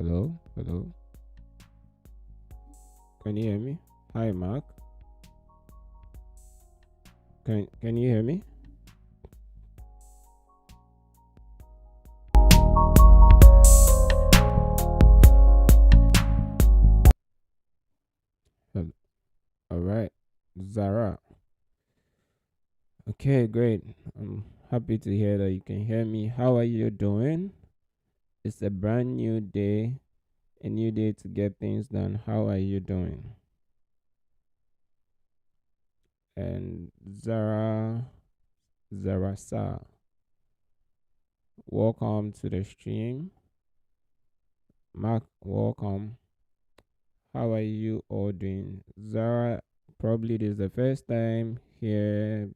Hello, hello. Can you hear me? Hi, Mark. Can you hear me? All right, Zara. Okay, great. I'm happy to hear that you can hear me. How are you doing? It's a brand new day, a new day to get things done. How are you doing? And Zarasa, welcome to the stream. Mark, welcome. How are you all doing? Zara, probably this is the first time here.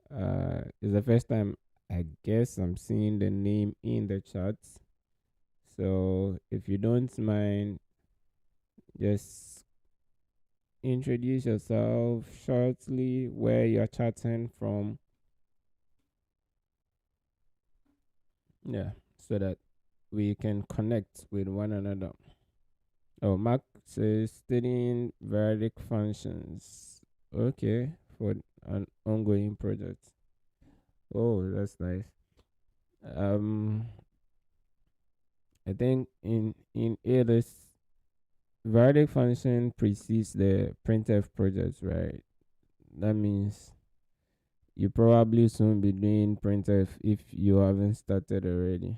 It's the first time I guess I'm seeing the name in the chat. So if you don't mind, just introduce yourself shortly, where you're chatting from. Yeah, so that we can connect with one another. Oh, Mark says studying variadic functions. Okay, for an ongoing project. Oh, that's nice. Um, I think in ALS, variadic function precedes the printf project, right? That means you probably soon be doing printf if you haven't started already.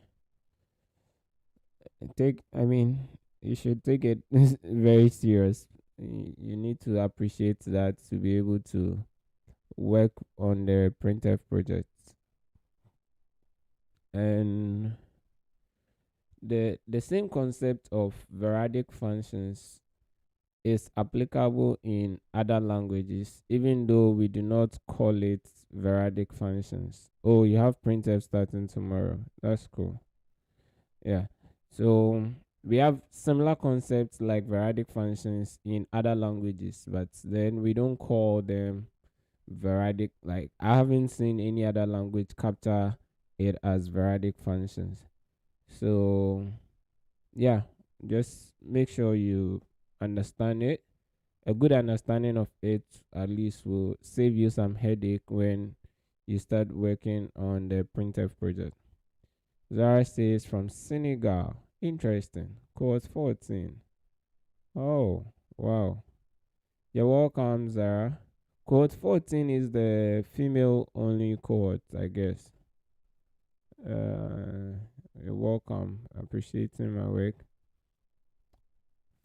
I mean, you should take it very serious. You need to appreciate that to be able to work on the printf project. And the same concept of variadic functions is applicable in other languages, even though we do not call it variadic functions. Oh, you have printf starting tomorrow. That's cool. Yeah. So we have similar concepts like variadic functions in other languages, but then we don't call them variadic. Like, I haven't seen any other language capture it as variadic functions. So yeah, just make sure you understand it. A good understanding of it at least will save you some headache when you start working on the printf project. Zara says from Senegal. Interesting. Cohort 14. Oh, wow. You're welcome, Zara. Cohort 14 is the female only cohort, I guess. You're welcome. Appreciating my work.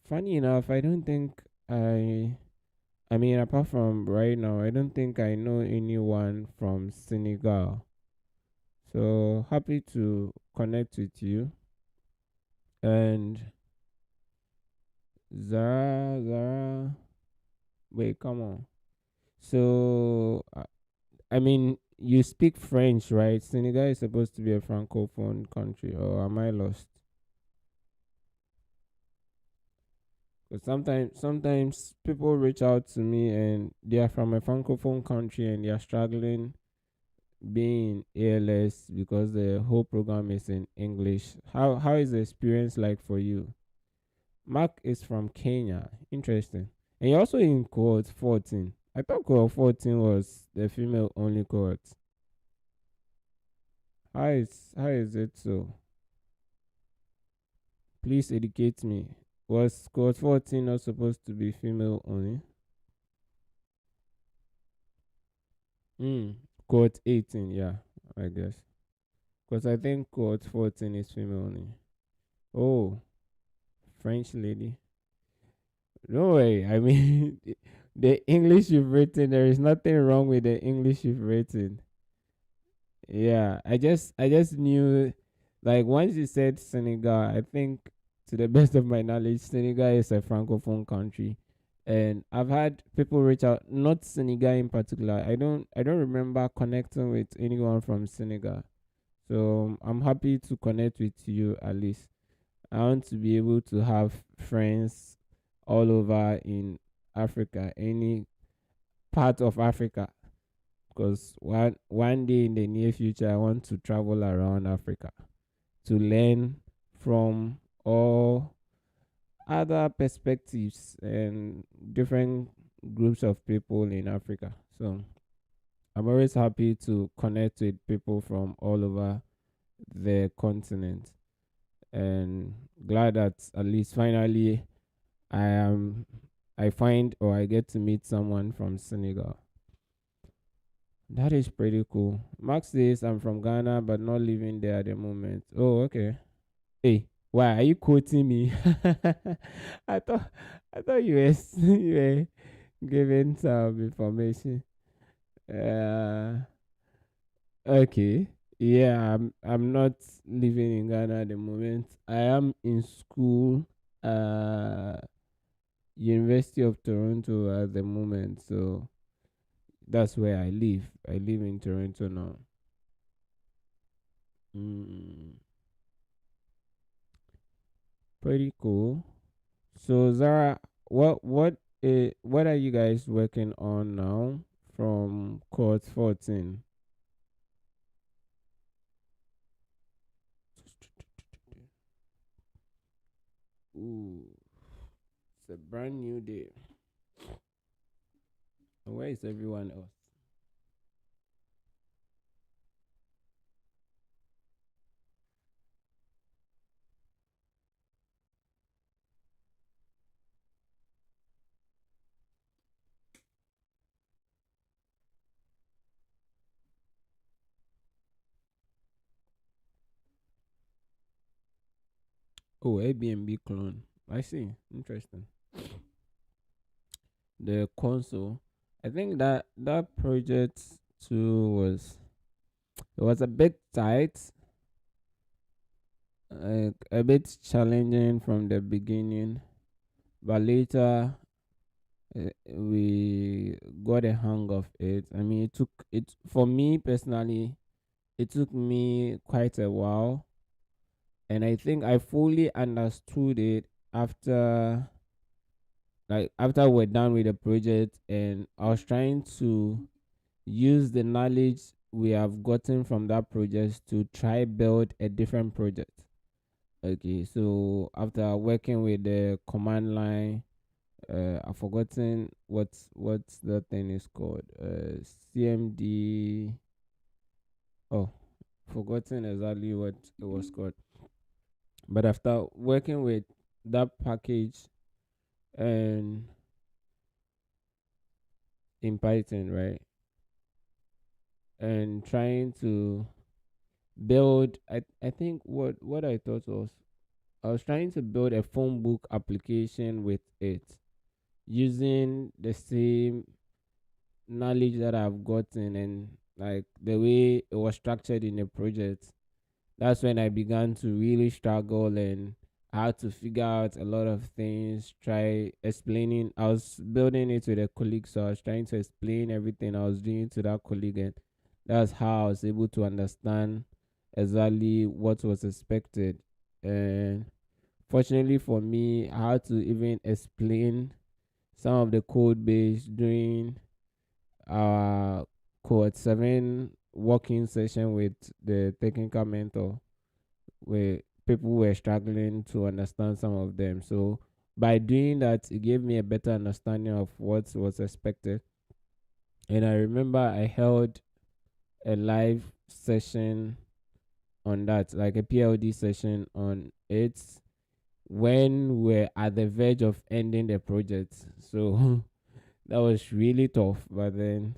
Funny enough, I don't think I mean, apart from right now, I don't think I know anyone from Senegal. So happy to connect with you. And Zara, wait, come on. So, I mean, you speak French, right? Senegal is supposed to be a francophone country, or am I lost? Because sometimes people reach out to me and they are from a francophone country and they are struggling being ALS because the whole program is in English. How is the experience like for you? Mark is from Kenya. Interesting. And you're also in cohort 14. I thought cohort 14 was the female only cohort. How is it so? Please educate me. Was cohort 14 not supposed to be female only? Cohort 18, yeah, I guess. Because I think cohort 14 is female only. Oh, French lady. No way. I mean, the English you've written, there is nothing wrong with the English you've written. Yeah, I just knew, like, once you said Senegal, I think, to the best of my knowledge, Senegal is a francophone country. And I've had people reach out, not Senegal in particular. I don't remember connecting with anyone from Senegal. So I'm happy to connect with you at least. I want to be able to have friends all over in Africa, any part of Africa, because one day in the near future I want to travel around Africa to learn from or other perspectives and different groups of people in Africa. So I'm always happy to connect with people from all over the continent, and glad that at least finally I am I find or I get to meet someone from Senegal. That is pretty cool. Max says I'm from Ghana but not living there at the moment. Oh, okay. Hey, why are you quoting me? I thought I thought you were you were giving some information. Uh, okay. Yeah, I'm not living in Ghana at the moment. I am in school, uh, University of Toronto at the moment. So that's where I live. I live in Toronto now. Mm, pretty cool. So Zara, what are you guys working on now from Court 14? Ooh, it's a brand new day. And where is everyone else? Oh, Airbnb clone. I see. Interesting. The console. I think that project too was, it was a bit tight, a bit challenging from the beginning, but later we got a hang of it. I mean, it took it for me personally. It took me quite a while, and I think I fully understood it after, like, after we're done with the project, and I was trying to use the knowledge we have gotten from that project to try build a different project. Okay, so after working with the command line, I've forgotten what's the thing is called. CMD. Oh, forgotten exactly what it was called. But after working with that package and in Python, right, and trying to build, I think what I thought was, I was trying to build a phone book application with it using the same knowledge that I've gotten, and like the way it was structured in the project. That's when I began to really struggle and how to figure out a lot of things. Try explaining. I was building it with a colleague, so I was trying to explain everything I was doing to that colleague, and that's how I was able to understand exactly what was expected. And fortunately for me, I had to even explain some of the code base during our code 7 working session with the technical mentor, where people were struggling to understand some of them. So by doing that, it gave me a better understanding of what was expected. And I remember I held a live session on that, like a PLD session on it, when we're at the verge of ending the project. So that was really tough. But then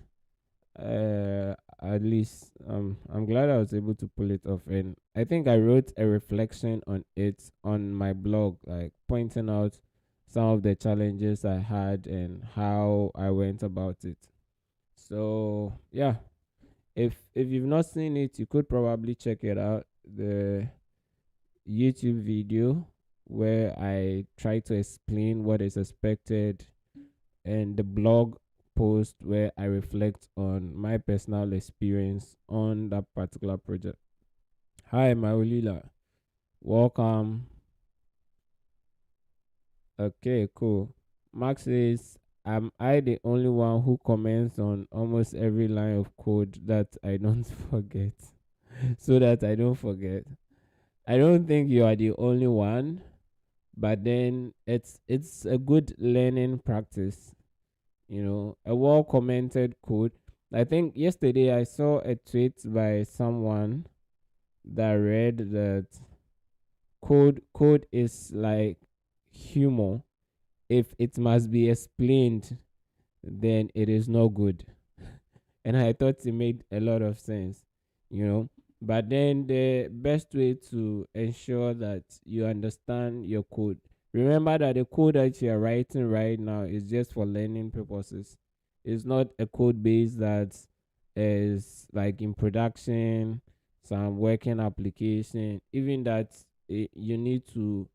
at least I'm glad I was able to pull it off, and I think I wrote a reflection on it on my blog, like pointing out some of the challenges I had and how I went about it. So yeah, if you've not seen it, you could probably check it out, the YouTube video where I try to explain what is expected, and the blog post where I reflect on my personal experience on that particular project. Hi, Maulila. Welcome. Okay, cool. Max says, am I the only one who comments on almost every line of code that I don't forget? So that I don't forget. I don't think you are the only one. but then it's a good learning practice. A well commented code. I think yesterday I saw a tweet by someone that read that code is like humor. If it must be explained, then it is not good. And I thought it made a lot of sense, you know. But then the best way to ensure that you understand your code, remember that the code that you are writing right now is just for learning purposes. It's not a code base that is like in production, some working application. Even that, you need to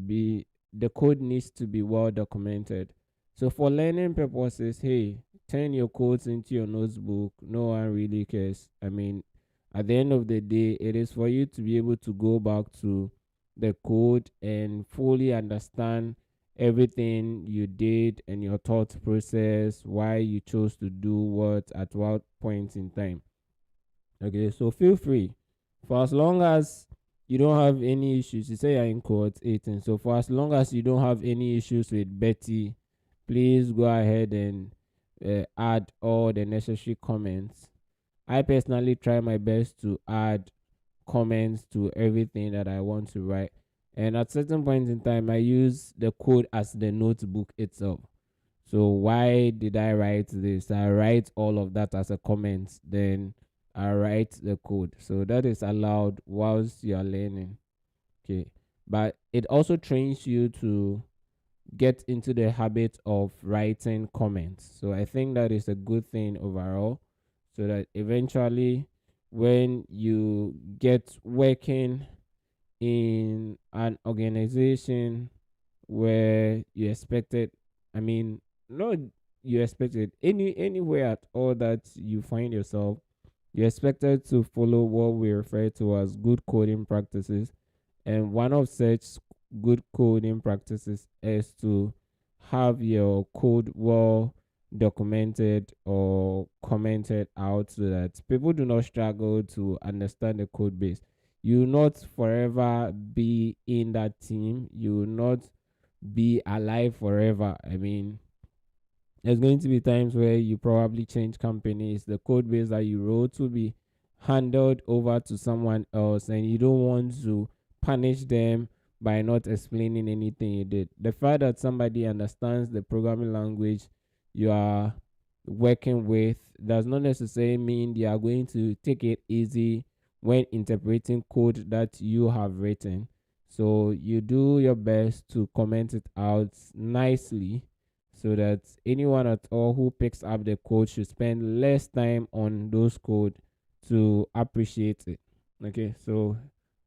be the code needs to be well documented. So for learning purposes, hey, turn your codes into your notebook. No one really cares. I mean, at the end of the day, it is for you to be able to go back to the code and fully understand everything you did and your thought process, why you chose to do what at what point in time. Okay, so feel free for as long as you don't have any issues. You say you're in court 18. So for as long as you don't have any issues with Betty, please go ahead and add all the necessary comments. I personally try my best to add comments to everything that I want to write. And at certain points in time, I use the code as the notebook itself. So why did I write this? I write all of that as a comment. Then I write the code. So that is allowed whilst you are learning. Okay. But it also trains you to get into the habit of writing comments. So I think that is a good thing overall. So that eventually when you get working in an organization where you expected, I mean, not you expected anywhere at all that you find yourself, you expected to follow what we refer to as good coding practices. And one of such good coding practices is to have your code well documented or commented out so that people do not struggle to understand the code base. You will not forever be in that team. You will not be alive forever. I mean, there's going to be times where you probably change companies. The code base that you wrote will be handed over to someone else, and you don't want to punish them by not explaining anything you did. The fact that somebody understands the programming language you are working with does not necessarily mean they are going to take it easy when interpreting code that you have written. So you do your best to comment it out nicely so that anyone at all who picks up the code should spend less time on those code to appreciate it. Okay, so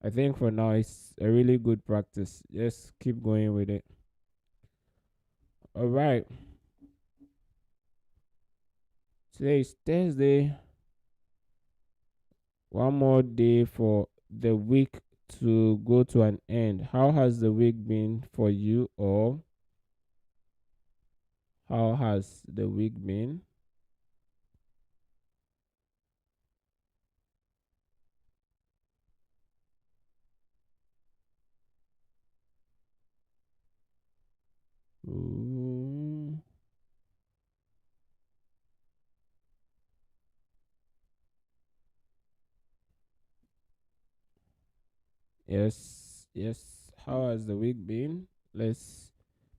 I think for now it's a really good practice. Just keep going with it. All right, today is Thursday. One more day for the week to go to an end. How has the week been for you, or how has the week been? Ooh. Yes, yes. How has the week been? Let's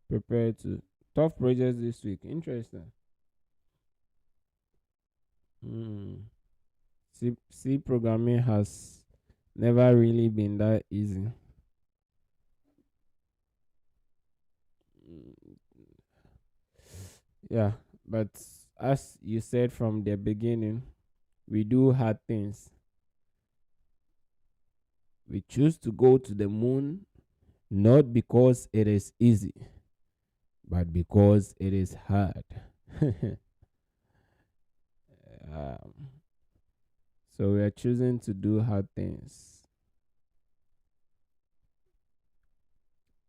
prepare to tough projects this week. Interesting. Hmm. C programming has never really been that easy. Mm, yeah, but as you said from the beginning, we do hard things. We choose to go to the moon not because it is easy, but because it is hard. um, so we are choosing to do hard things.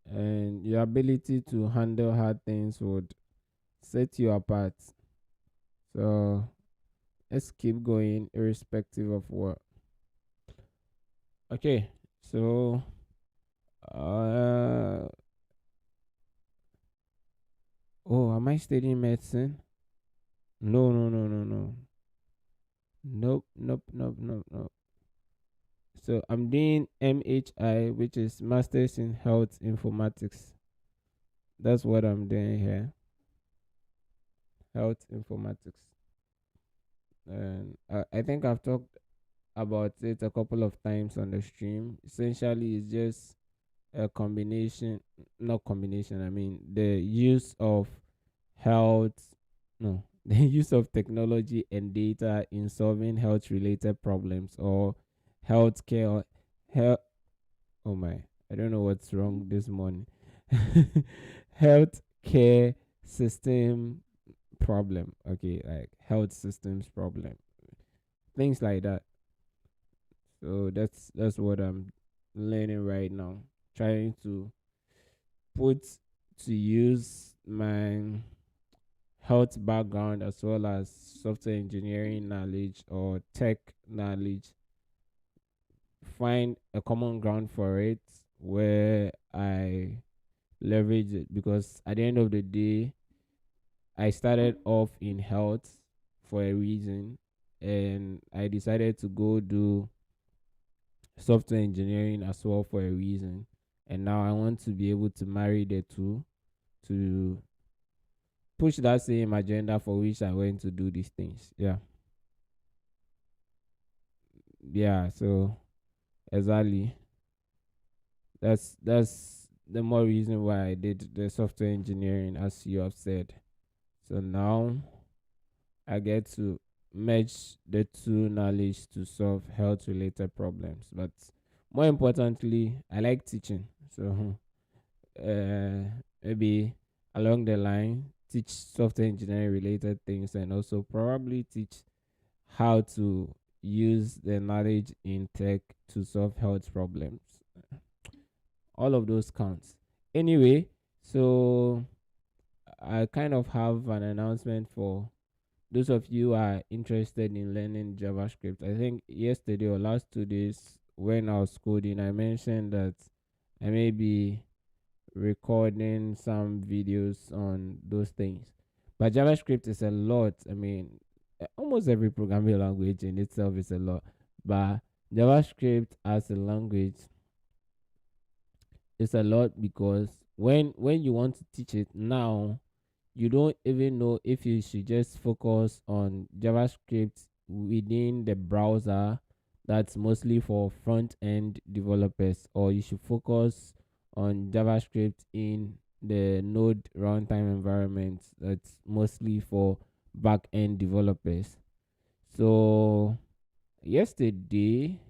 And your ability to handle hard things would set you apart. So let's keep going irrespective of what. Okay, so Oh, am I studying medicine? No, no, no, no, no. Nope, nope, nope, nope, nope. So I'm doing MHI, which is Masters in Health Informatics. That's what I'm doing here. Health Informatics. And I think I've talked about it a couple of times on the stream. Essentially, it's just a combination, not combination, I mean, the use of health, no, the use of technology and data in solving health related problems or healthcare or health. Oh my, I don't know what's wrong this morning. Health care system problem. Okay, like health systems problem. Things like that. So that's what I'm learning right now. Trying to put to use my health background as well as software engineering knowledge or tech knowledge, find a common ground for it where I leverage it, because at the end of the day I started off in health for a reason, and I decided to go do software engineering as well for a reason, and now I want to be able to marry the two to push that same agenda for which I went to do these things. Yeah. Yeah, so exactly. That's the more reason why I did the software engineering, as you have said. So now I get to merge the two knowledge to solve health related problems. But more importantly, I like teaching. So maybe along the line, teach software engineering related things, and also probably teach how to use the knowledge in tech to solve health problems. All of those counts. Anyway, so I kind of have an announcement for those of you who are interested in learning JavaScript. I think yesterday or last 2 days when I was coding, I mentioned that I may be recording some videos on those things. But JavaScript is a lot. I mean, almost every programming language in itself is a lot. But JavaScript as a language is a lot, because when you want to teach it now, you don't even know if you should just focus on JavaScript within the browser, that's mostly for front end developers, or you should focus on JavaScript in the Node runtime environment, that's mostly for back end developers. So yesterday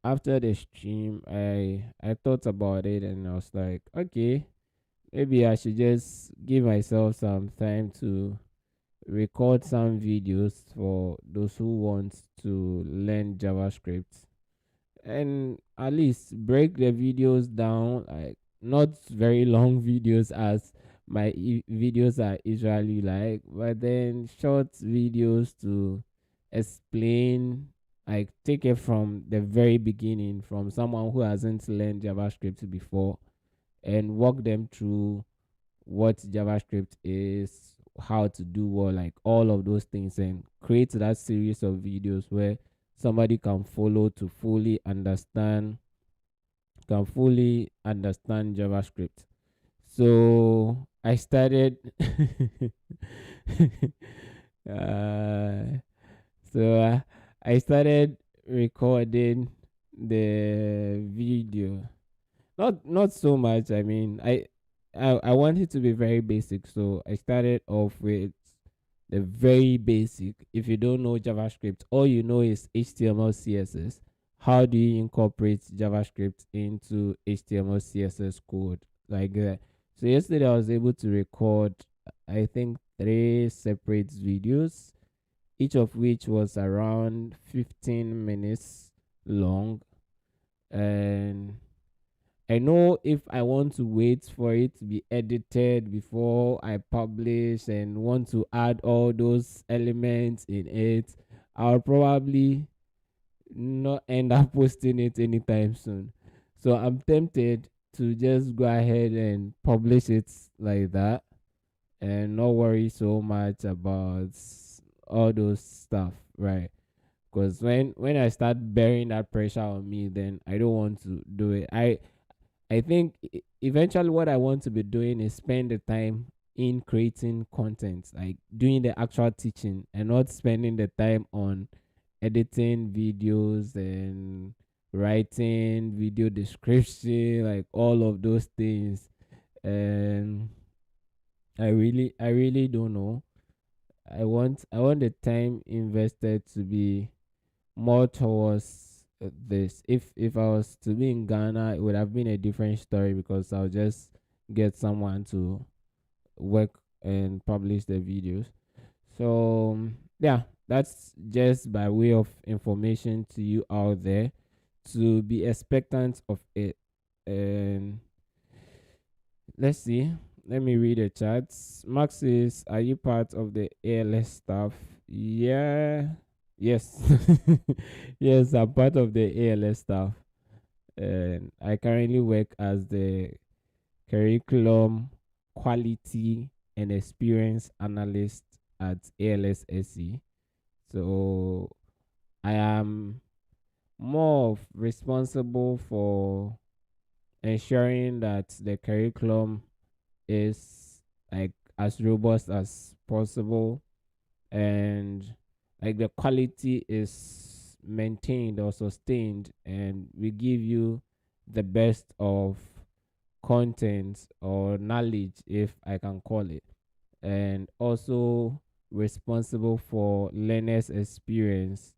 after the stream, I thought about it and I was like, okay, maybe I should just give myself some time to record some videos for those who want to learn JavaScript, and at least break the videos down, like not very long videos as my videos are usually like, but then short videos to explain, like take it from the very beginning from someone who hasn't learned JavaScript before, and walk them through what JavaScript is, how to do what, like all of those things, and create that series of videos where somebody can fully understand JavaScript. So I started uh, so I started recording the video. Not so much. I mean, I want it to be very basic, so I started off with the very basic. If you don't know JavaScript, all you know is HTML, CSS. How do you incorporate JavaScript into HTML, CSS code like that? So yesterday I was able to record, I think, 3 separate videos, each of which was around 15 minutes long, and I know if I want to wait for it to be edited before I publish and want to add all those elements in it, I'll probably not end up posting it anytime soon. So I'm tempted to just go ahead and publish it like that. and not worry so much about all those stuff, right? Because when I start bearing that pressure on me, then I don't want to do it. I think eventually what I want to be doing is spend the time in creating content, like doing the actual teaching, and not spending the time on editing videos and writing video description, like all of those things. And I really don't know. I want the time invested to be more towards this. If I was to be in Ghana, it would have been a different story because I'll just get someone to work and publish the videos. So yeah, that's just by way of information to you out there to be expectant of it. And let's see. Let me read the chats. Max says, "Are you part of the ALS staff?" Yeah. Yes. Yes, I'm part of the ALS staff. And I currently work as the curriculum quality and experience analyst at ALS SE. So I am more of responsible for ensuring that the curriculum is like as robust as possible, and like the quality is maintained or sustained, and we give you the best of content or knowledge, if I can call it. And also responsible for learners experience.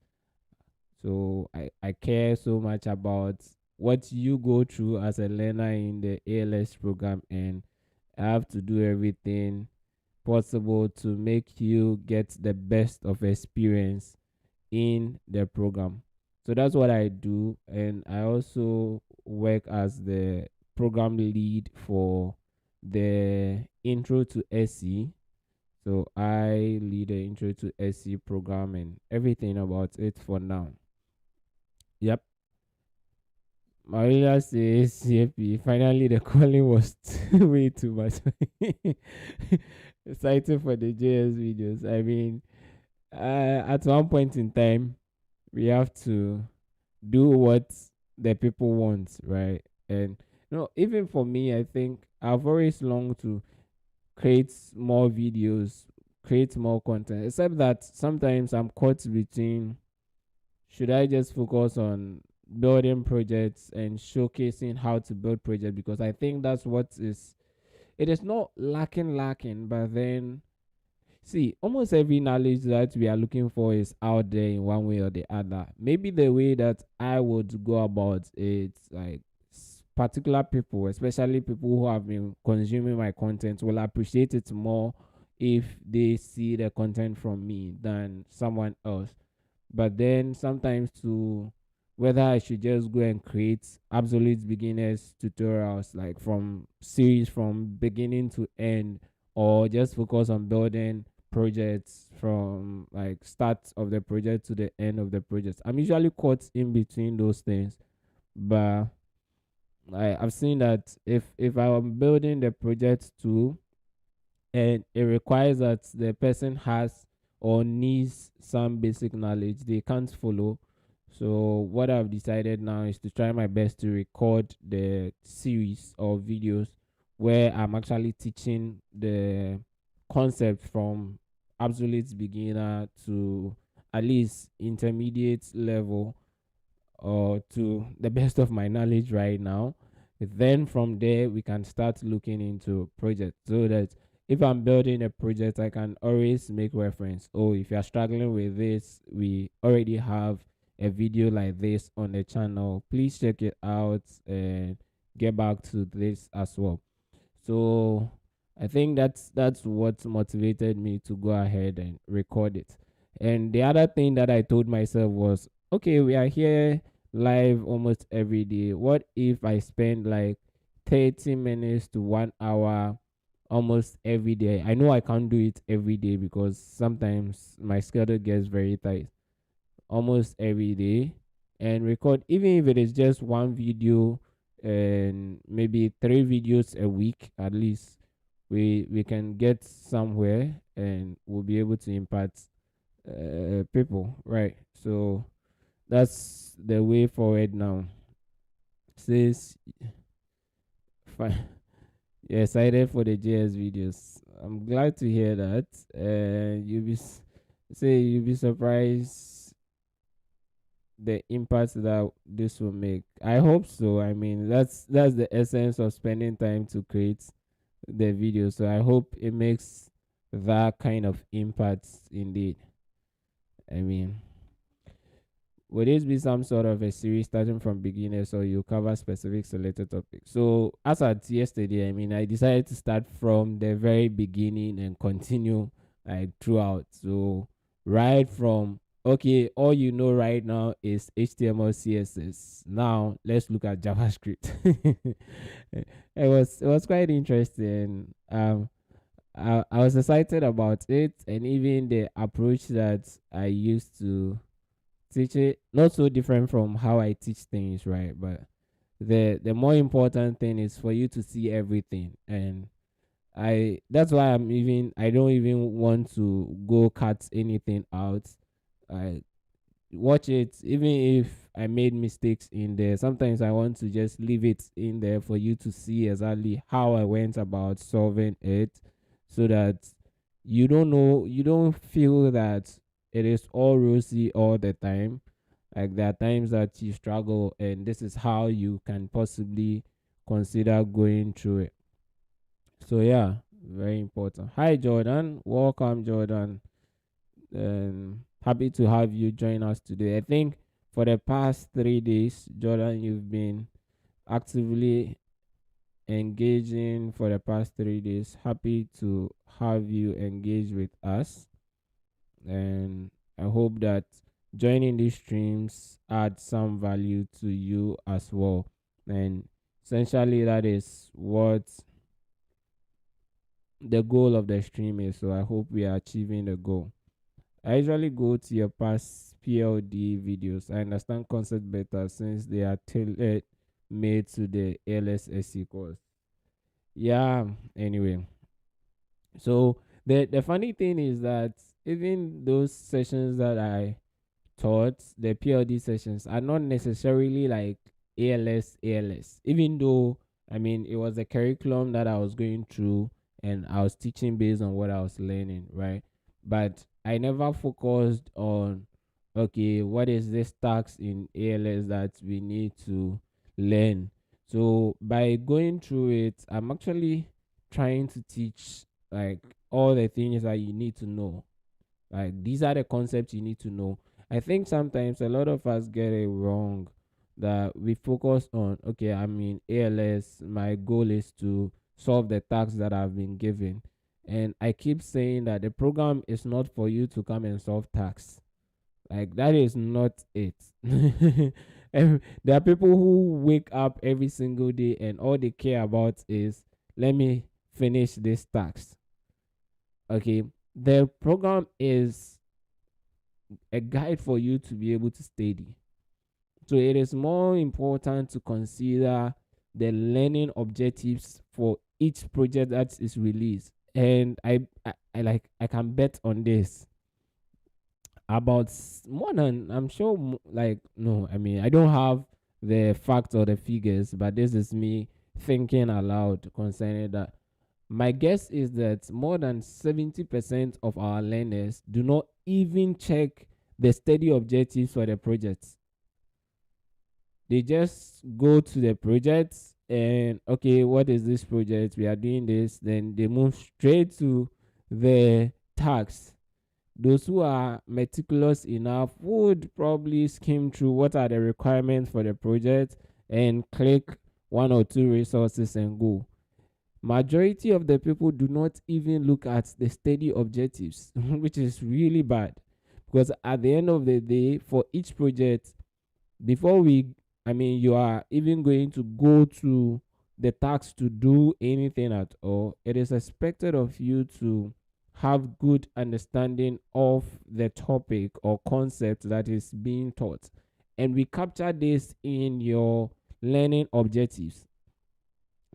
So I care so much about what you go through as a learner in the ALS program, and I have to do everything possible to make you get the best of experience in the program. So that's what I do. And I also work as the program lead for the Intro to SE. So I lead the Intro to SE program and everything about it for now. Yep. Maria says, CFP, finally the calling was way too much. Excited for the JS videos. I mean, at one point in time, we have to do what the people want, right? And even for me, I think I've always longed to create more videos, create more content, except that sometimes I'm caught between, should I just focus on building projects and showcasing how to build projects, because I think that's what is, it is not lacking, but then see, almost every knowledge that we are looking for is out there in one way or the other. Maybe the way that I would go about it, like particular people, especially people who have been consuming my content, will appreciate it more if they see the content from me than someone else. But then sometimes to whether I should just go and create absolute beginners tutorials, like from series from beginning to end, or just focus on building projects from like start of the project to the end of the project. I'm usually caught in between those things. But I've seen that if I'm building the project too, and it requires that the person has or needs some basic knowledge, they can't follow. So what I've decided now is to try my best to record the series of videos where I'm actually teaching the concept from absolute beginner to at least intermediate level, or to the best of my knowledge right now. Then from there we can start looking into projects, so that if I'm building a project, I can always make reference. Oh, if you're struggling with this, we already have a video like this on the channel. Please check it out and get back to this as well. So I think that's what motivated me to go ahead and record it. And the other thing that I told myself was, okay, we are here live almost every day. What if I spend like 30 minutes to 1 hour almost every day? I know I can't do it every day because sometimes my schedule gets very tight. Almost every day, and record, even if it is just one video and maybe 3 videos a week at least. we can get somewhere and we'll be able to impact people, right? So that's the way forward now. Says fine. You're excited for the JS videos. I'm glad to hear that. You'll be surprised the impact that this will make. I hope so. I mean, that's the essence of spending time to create the video. So I hope it makes that kind of impact indeed. I mean, will this be some sort of a series starting from beginners, or you cover specific selected topics? So as at yesterday, I mean, I decided to start from the very beginning and continue like throughout. So right from, okay, all you know right now is HTML, CSS. Now let's look at JavaScript. It was quite interesting. I was excited about it, and even the approach that I used to teach it, not so different from how I teach things, right? But the more important thing is for you to see everything. And that's why I don't even want to go cut anything out. I watch it, even if I made mistakes in there. Sometimes I want to just leave it in there for you to see exactly how I went about solving it, so that you don't feel that it is all rosy all the time. Like there are times that you struggle, and this is how you can possibly consider going through it. So yeah, very important. Hi Jordan, welcome Jordan. Happy to have you join us today. I think for the past 3 days, Jordan, you've been actively engaging for the past 3 days. Happy to have you engage with us, and I hope that joining these streams adds some value to you as well. And essentially, that is what the goal of the stream is. So I hope we are achieving the goal. I usually go to your past PLD videos. I understand concept better since they are tailored made to the ALS-SC course. Yeah, anyway. So the funny thing is that even those sessions that I taught, the PLD sessions, are not necessarily like ALS, even though I mean it was a curriculum that I was going through and I was teaching based on what I was learning, right? But I never focused on, okay, what is this tax in ALS that we need to learn. So by going through it, I'm actually trying to teach like all the things that you need to know. Like these are the concepts you need to know. I think sometimes a lot of us get it wrong, that we focus on, okay, I mean ALS, my goal is to solve the tasks that I've been given. And I keep saying that the program is not for you to come and solve tasks. Like that is not it. And there are people who wake up every single day and all they care about is, let me finish this task. Okay. The program is a guide for you to be able to study. So it is more important to consider the learning objectives for each project that is released. And I can bet on this about more than, I'm sure, like, no, I mean, I don't have the facts or the figures, but this is me thinking aloud concerning that. My guess is that more than 70% of our learners do not even check the study objectives for the projects. They just go to the project and, okay, what is this project? We are doing this. Then they move straight to the tasks. Those who are meticulous enough would probably skim through what are the requirements for the project and click one or two resources and go. Majority of the people do not even look at the study objectives, which is really bad, because at the end of the day, for each project, before we I mean you are even going to go to the task to do anything at all, it is expected of you to have good understanding of the topic or concept that is being taught, and we capture this in your learning objectives.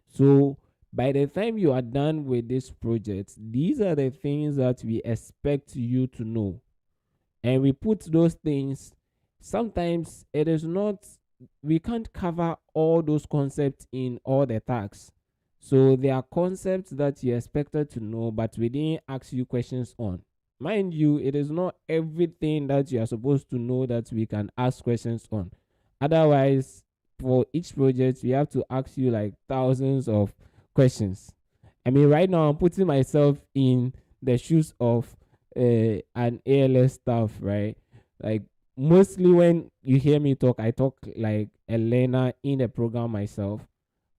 So By the time you are done with this project, these are the things that we expect you to know. And we put those things, sometimes it is not, we can't cover all those concepts in all the tasks. So there are concepts that you expected to know, but we didn't ask you questions on. Mind you, it is not everything that you are supposed to know that we can ask questions on. Otherwise, for each project, we have to ask you like thousands of questions. I mean, right now I'm putting myself in the shoes of an ALS staff, right? Like, mostly when you hear me talk, I talk like a learner in the program myself.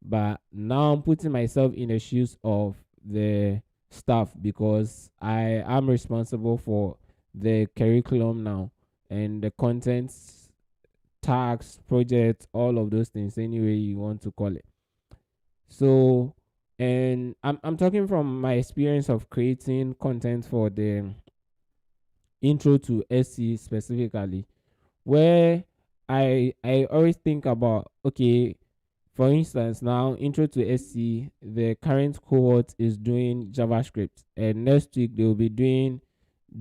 But now I'm putting myself in the shoes of the staff, because I am responsible for the curriculum now and the contents, tags, projects, all of those things, anyway you want to call it. So, and I'm talking from my experience of creating content for the intro to SC specifically, where I always think about, okay, for instance, now intro to SC, the current cohort is doing JavaScript, and next week they will be doing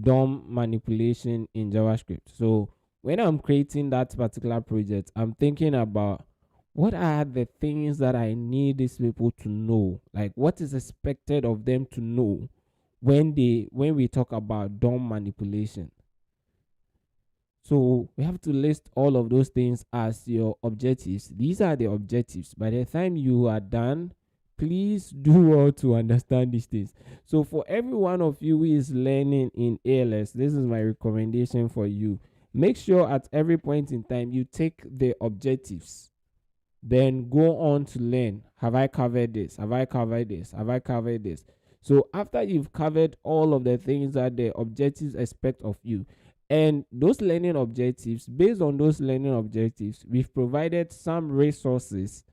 DOM manipulation in JavaScript. So when I'm creating that particular project, I'm thinking about what are the things that I need these people to know, like what is expected of them to know when we talk about DOM manipulation. So we have to list all of those things as your objectives. These are the objectives. By the time you are done, please do well to understand these things. So for every one of you who is learning in ALS, this is my recommendation for you. Make sure at every point in time you take the objectives. Then go on to learn. Have I covered this? Have I covered this? Have I covered this? So after you've covered all of the things that the objectives expect of you, and those learning objectives, based on those learning objectives, we've provided some resources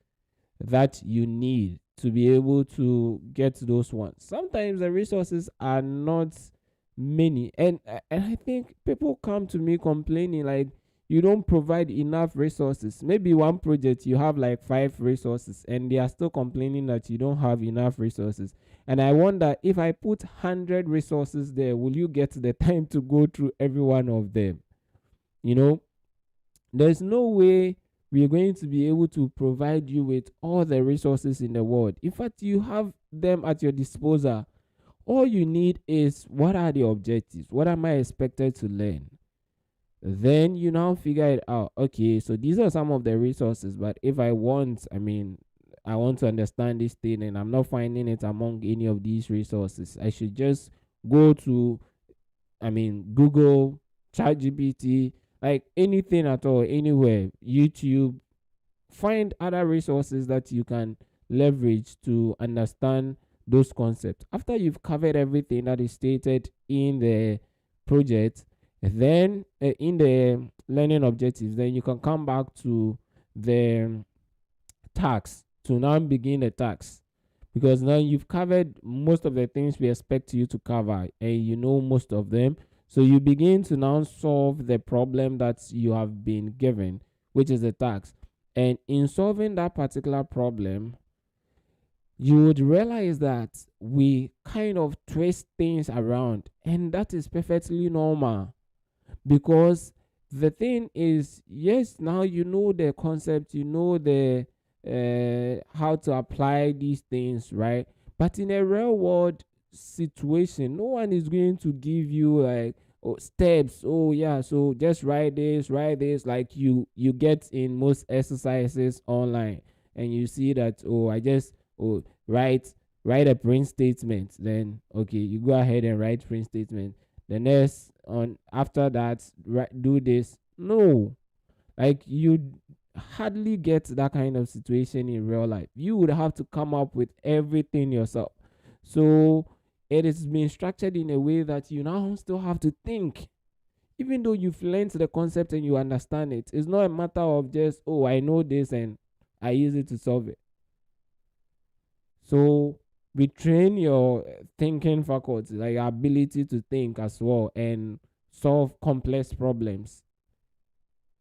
that you need to be able to get those ones. Sometimes the resources are not many, and I think people come to me complaining like, you don't provide enough resources. Maybe one project you have like 5 resources, and they are still complaining that you don't have enough resources. And I wonder, if I put 100 resources there, will you get the time to go through every one of them? You know, there's no way we're going to be able to provide you with all the resources in the world. In fact, you have them at your disposal. All you need is, what are the objectives? What am I expected to learn? Then you now figure it out. Okay, so these are some of the resources, but if I want, I want to understand this thing and I'm not finding it among any of these resources, I should just go to, Google, ChatGPT, like anything at all, anywhere, YouTube, find other resources that you can leverage to understand those concepts. After you've covered everything that is stated in the project, then in the learning objectives, then you can come back to the tasks to now begin the tasks, because now you've covered most of the things we expect you to cover and you know most of them. So you begin to now solve the problem that you have been given, which is the task. And in solving that particular problem, you would realize that we kind of twist things around, and that is perfectly normal. Because the thing is, yes, now you know the concept, you know the how to apply these things, right? But in a real world situation, no one is going to give you like, oh, steps. Oh yeah, so just write this, like you get in most exercises online, and you see that, oh, I just, oh, write a print statement. Then okay, you go ahead and write print statement. The next on after that, do this. No, like you hardly get that kind of situation in real life. You would have to come up with everything yourself. So it is being structured in a way that you now still have to think. Even though you've learned the concept and you understand it, it's not a matter of just, oh, I know this and I use it to solve it. So we train your thinking faculty, like ability to think as well and solve complex problems.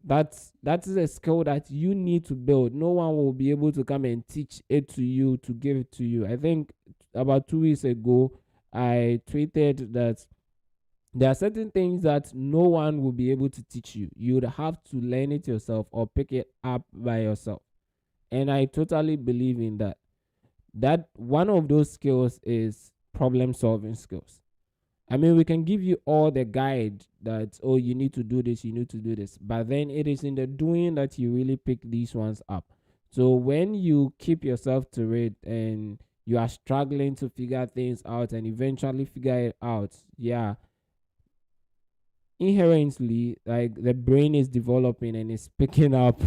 That is a skill that you need to build. No one will be able to come and teach it to you, to give it to you. I think about 2 weeks ago I tweeted that there are certain things that no one will be able to teach you. You'd have to learn it yourself or pick it up by yourself. And I totally believe in that. That one of those skills is problem solving skills. I mean, we can give you all the guide that, oh, you need to do this, you need to do this. But then it is in the doing that you really pick these ones up. So when you keep yourself to it and you are struggling to figure things out and eventually figure it out, yeah, inherently, like the brain is developing and it's picking up.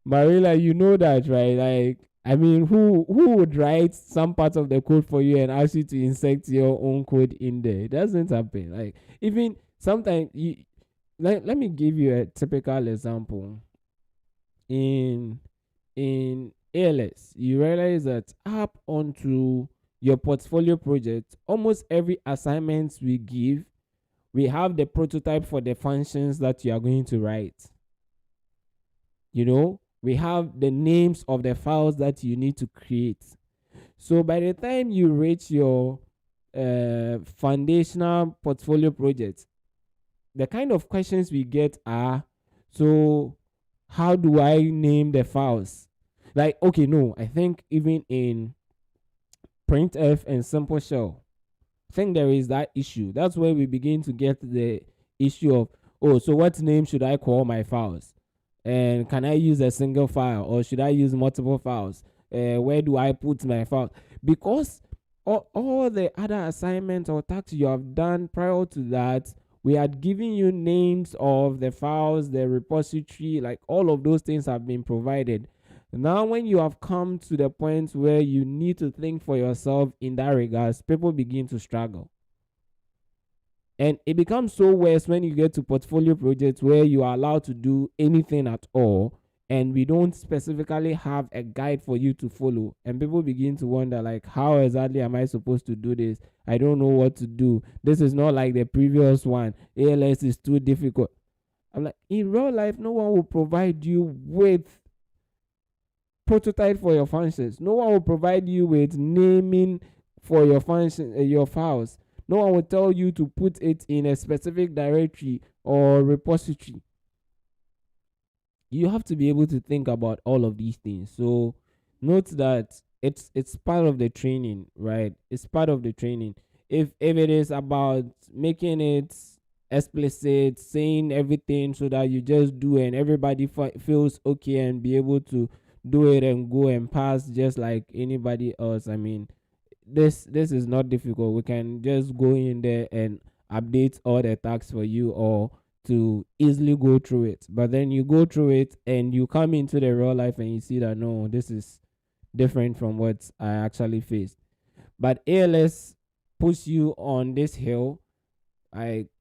Marilla, you know that, right? Like, I mean, who would write some parts of the code for you and ask you to insert your own code in there? It doesn't happen. Like, even sometimes you, let me give you a typical example. In ALS, you realize that up onto your portfolio project, almost every assignment we give, we have the prototype for the functions that you are going to write. We have the names of the files that you need to create. So by the time you reach your foundational portfolio project, the kind of questions we get are, so how do I name the files? Like, okay, no, I think even in printf and simple shell, I think there is that issue. That's where we begin to get the issue of, oh, so what name should I call my files? And can I use a single file or should I use multiple files? Where do I put my file? Because all the other assignments or tasks you have done prior to that, we had given you names of the files, the repository, like all of those things have been provided. Now, when you have come to the point where you need to think for yourself in that regards, people begin to struggle. And it becomes so worse when you get to portfolio projects where you are allowed to do anything at all, and we don't specifically have a guide for you to follow. And people begin to wonder, like, how exactly am I supposed to do this? I don't know what to do. This is not like the previous one. ALS is too difficult. I'm like, in real life, no one will provide you with prototype for your functions. No one will provide you with naming for your function, your files. No one will tell you to put it in a specific directory or repository. You have to be able to think about all of these things. So note that it's part of the training, right? It's part of the training. If it is about making it explicit, saying everything so that you just do and everybody feels okay and be able to do it and go and pass just like anybody else, I mean, this is not difficult. We can just go in there and update all the tasks for you or to easily go through it. But then you go through it and you come into the real life and you see that no, this is different from what I actually faced. But ALS puts you on this hill.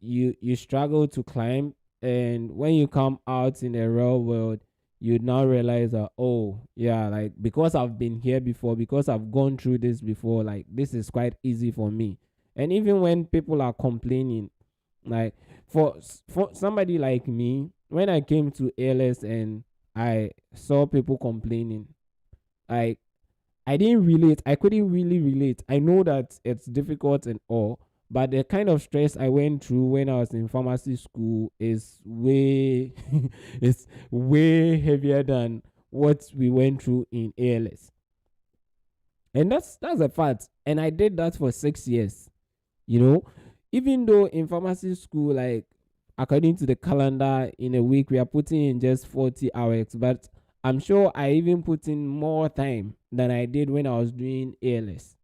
You struggle to climb, and when you come out in the real world, you now realize that, oh yeah, like, because I've been here before, because I've gone through this before, like, this is quite easy for me. And even when people are complaining, like, for somebody like me, when I came to ALS and I saw people complaining, I I didn't relate. I couldn't really relate. I know that it's difficult and all, but the kind of stress I went through when I was in pharmacy school is way it's way heavier than what we went through in ALS. And that's a fact. And I did that for 6 years. You know, even though in pharmacy school, like, according to the calendar, in a week we are putting in just 40 hours, but I'm sure I even put in more time than I did when I was doing ALS.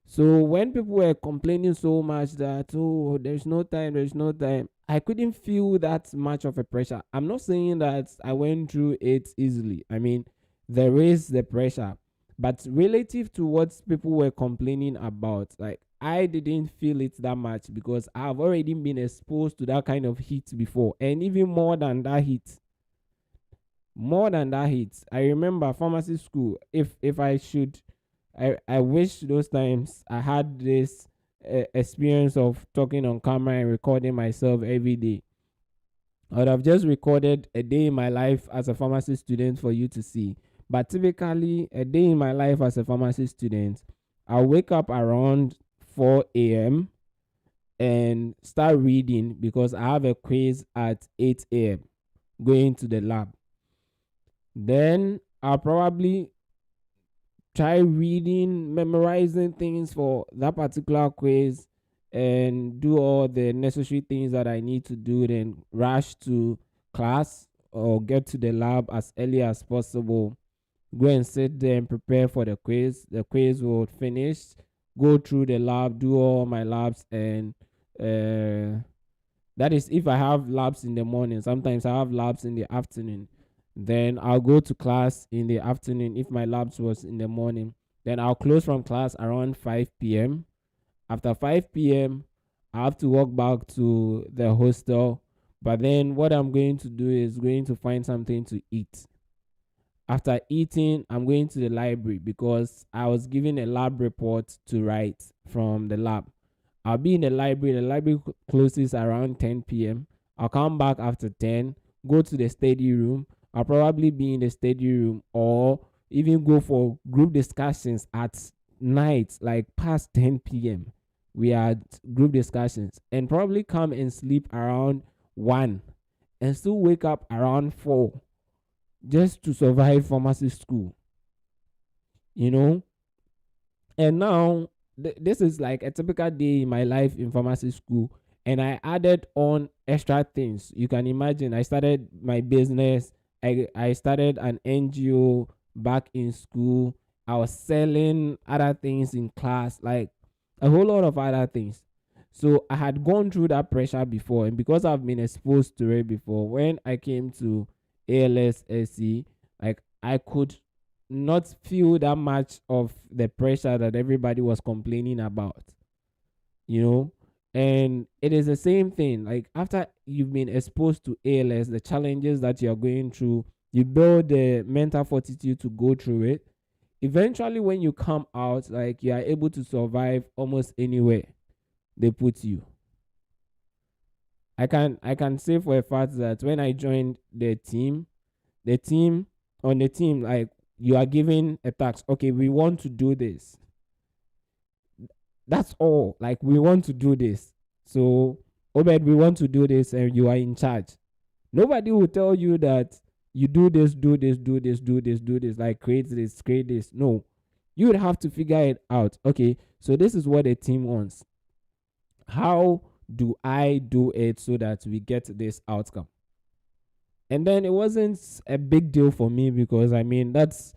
So when people were complaining so much that, oh, there's no time, I couldn't feel that much of a pressure. I'm not saying that I went through it easily. I mean, there is the pressure, but relative to what people were complaining about, like, I didn't feel it that much because I've already been exposed to that kind of heat before, and even more than that heat. More than that heat. I remember pharmacy school. If I should, I wish those times I had this experience of talking on camera and recording myself every day. I would have just recorded a day in my life as a pharmacy student for you to see. But typically, a day in my life as a pharmacy student, I'll wake up around 4 a.m. and start reading because I have a quiz at 8 a.m. going to the lab. Then I'll probably try reading, memorizing things for that particular quiz and do all the necessary things that I need to do, then rush to class or get to the lab as early as possible. Go and sit there and prepare for the quiz. The quiz will finish, go through the lab, do all my labs, and that is if I have labs in the morning. Sometimes I have labs in the afternoon. Then I'll go to class in the afternoon if my labs was in the morning. Then I'll close from class around 5 p.m. After 5 p.m., I have to walk back to the hostel. But then what I'm going to do is going to find something to eat. After eating, I'm going to the library because I was given a lab report to write from the lab. I'll be in the library. The library closes around 10 p.m. I'll come back after 10, go to the study room. I'll probably be in the study room or even go for group discussions at night, like past 10 p.m. We had group discussions and probably come and sleep around 1 and still wake up around 4 just to survive pharmacy school, you know. And now this is like a typical day in my life in pharmacy school, and I added on extra things. You can imagine I started my business. I started an NGO back in school. I was selling other things in class, like a whole lot of other things. So I had gone through that pressure before, and because I've been exposed to it before, when I came to ALS SC, like I could not feel that much of the pressure that everybody was complaining about, you know. And it is the same thing. Like after you've been exposed to ALS, the challenges that you're going through, you build the mental fortitude to go through it. Eventually, when you come out, like you are able to survive almost anywhere they put you. I can say for a fact that when I joined the team on the team, like you are given a task. Okay, we want to do this. That's all. Like we want to do this. So Obed, we want to do this, and you are in charge. Nobody will tell you that you do this, do this, do this, do this, do this. Like create this, create this. No, you would have to figure it out. Okay, so this is what the team wants. How do I do it so that we get this outcome? And then it wasn't a big deal for me because I mean that's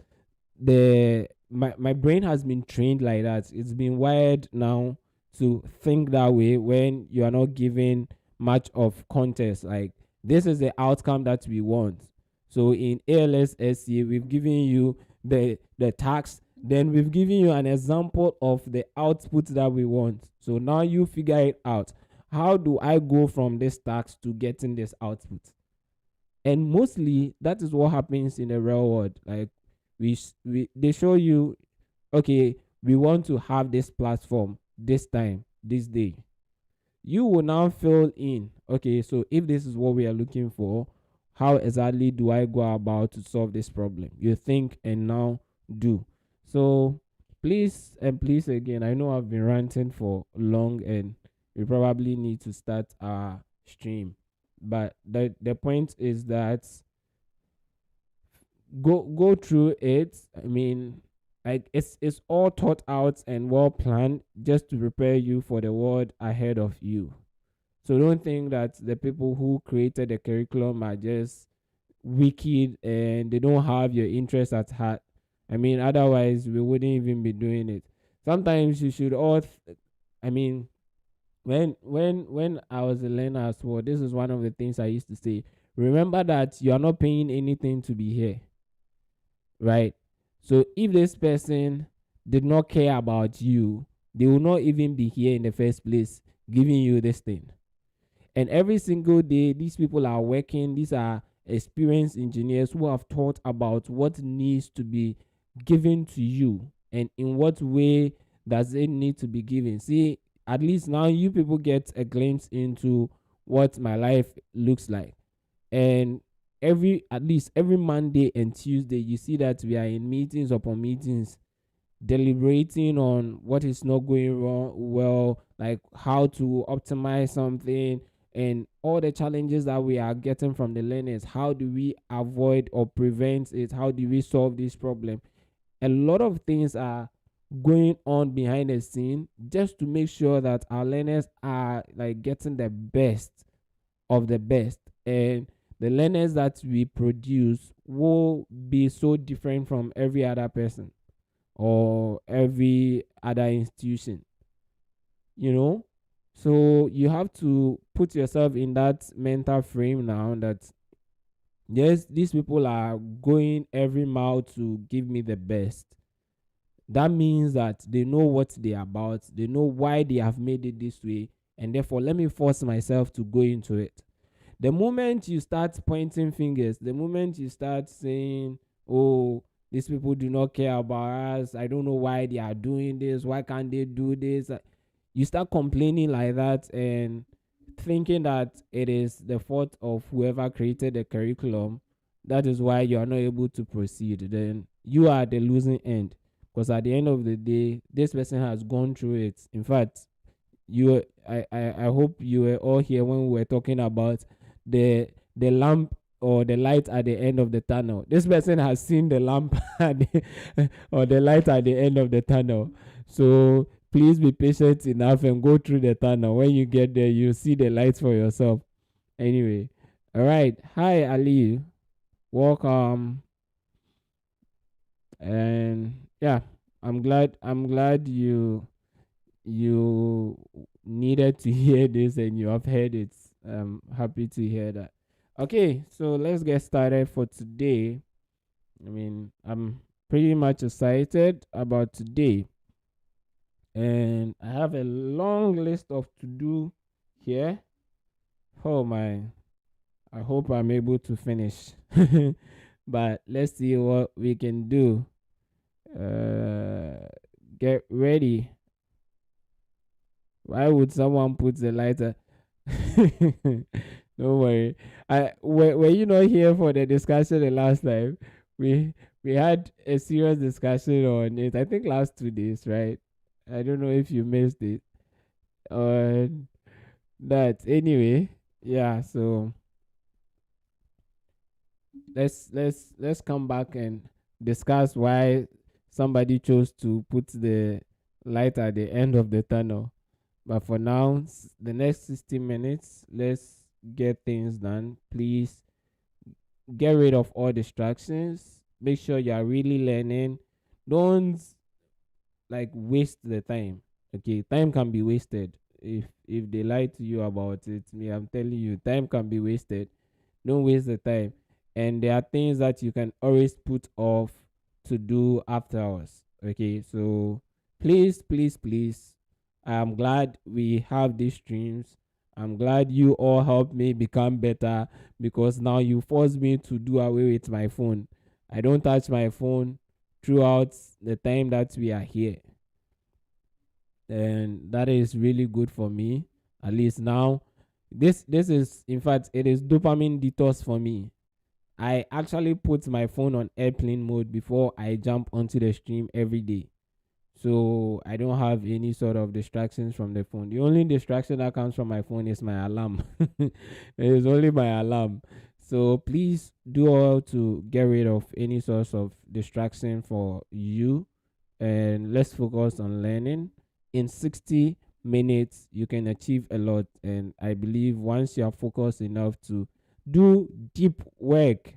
the my brain has been trained like that. It's been wired now to think that way when you are not given much of context. Like this is the outcome that we want. So in ALSSC, we've given you the task, then we've given you an example of the output that we want. So now you figure it out. How do I go from this task to getting this output? And mostly that is what happens in the real world. Like they show you, okay, we want to have this platform this time, this day. You will now fill in, okay, so if this is what we are looking for, how exactly do I go about to solve this problem? You think and now do. So please and please again, I know I've been ranting for long and we probably need to start our stream. But the point is that go through it. I mean, like it's all thought out and well planned just to prepare you for the world ahead of you. So don't think that the people who created the curriculum are just wicked and they don't have your interest at heart. I mean, otherwise we wouldn't even be doing it. Sometimes you should all I mean, when I was a learner as well, this is one of the things I used to say. Remember that you are not paying anything to be here, right? So if this person did not care about you, they will not even be here in the first place giving you this thing. And every single day, these people are working. These are experienced engineers who have thought about what needs to be given to you and in what way does it need to be given. See, at least now you people get a glimpse into what my life looks like. And at least every Monday and Tuesday, you see that we are in meetings upon meetings, deliberating on what is not going wrong well, like how to optimize something, and all the challenges that we are getting from the learners. How do we avoid or prevent it? How do we solve this problem? A lot of things are going on behind the scene just to make sure that our learners are like getting the best of the best. And the learners that we produce will be so different from every other person or every other institution, you know. So you have to put yourself in that mental frame now that yes, these people are going every mile to give me the best. That means that they know what they are about, they know why they have made it this way, and therefore let me force myself to go into it. The moment you start pointing fingers, the moment you start saying, oh, these people do not care about us, I don't know why they are doing this, why can't they do this, you start complaining like that and thinking that it is the fault of whoever created the curriculum, that is why you are not able to proceed, then you are the losing end. Because at the end of the day, this person has gone through it. In fact, I hope you were all here when we were talking about the lamp or the light at the end of the tunnel. This person has seen the lamp or the light at the end of the tunnel. So please be patient enough and go through the tunnel. When you get there, you see the lights for yourself. Anyway, all right. Hi, Ali. Welcome. And yeah, I'm glad you needed to hear this and you have heard it. I'm happy to hear that. Okay, so let's get started for today. I mean, I'm pretty much excited about today, and I have a long list of to do here. Oh my, I hope I'm able to finish. But let's see what we can do. Get ready. Why would someone put the lighter? Don't worry. Were you not here for the discussion the last time? We had a serious discussion on it. I think last 2 days, right? I don't know if you missed it. On that. Anyway, yeah. So let's come back and discuss why somebody chose to put the light at the end of the tunnel. But for now, the next 60 minutes, let's get things done. Please get rid of all distractions. Make sure you are really learning. Don't like waste the time. Okay, time can be wasted. If they lie to you about it, me, I'm telling you, time can be wasted. Don't waste the time. And there are things that you can always put off to do afterwards. Okay, so please, I'm glad we have these streams. I'm glad you all helped me become better, because now you force me to do away with my phone. I don't touch my phone throughout the time that we are here. And that is really good for me. At least now, this is, in fact, it is dopamine detox for me. I actually put my phone on airplane mode before I jump onto the stream every day, so I don't have any sort of distractions from the phone. The only distraction that comes from my phone is my alarm. It is only my alarm. So please do all to get rid of any source of distraction for you, and let's focus on learning. In 60 minutes you can achieve a lot, and I believe once you are focused enough to do deep work,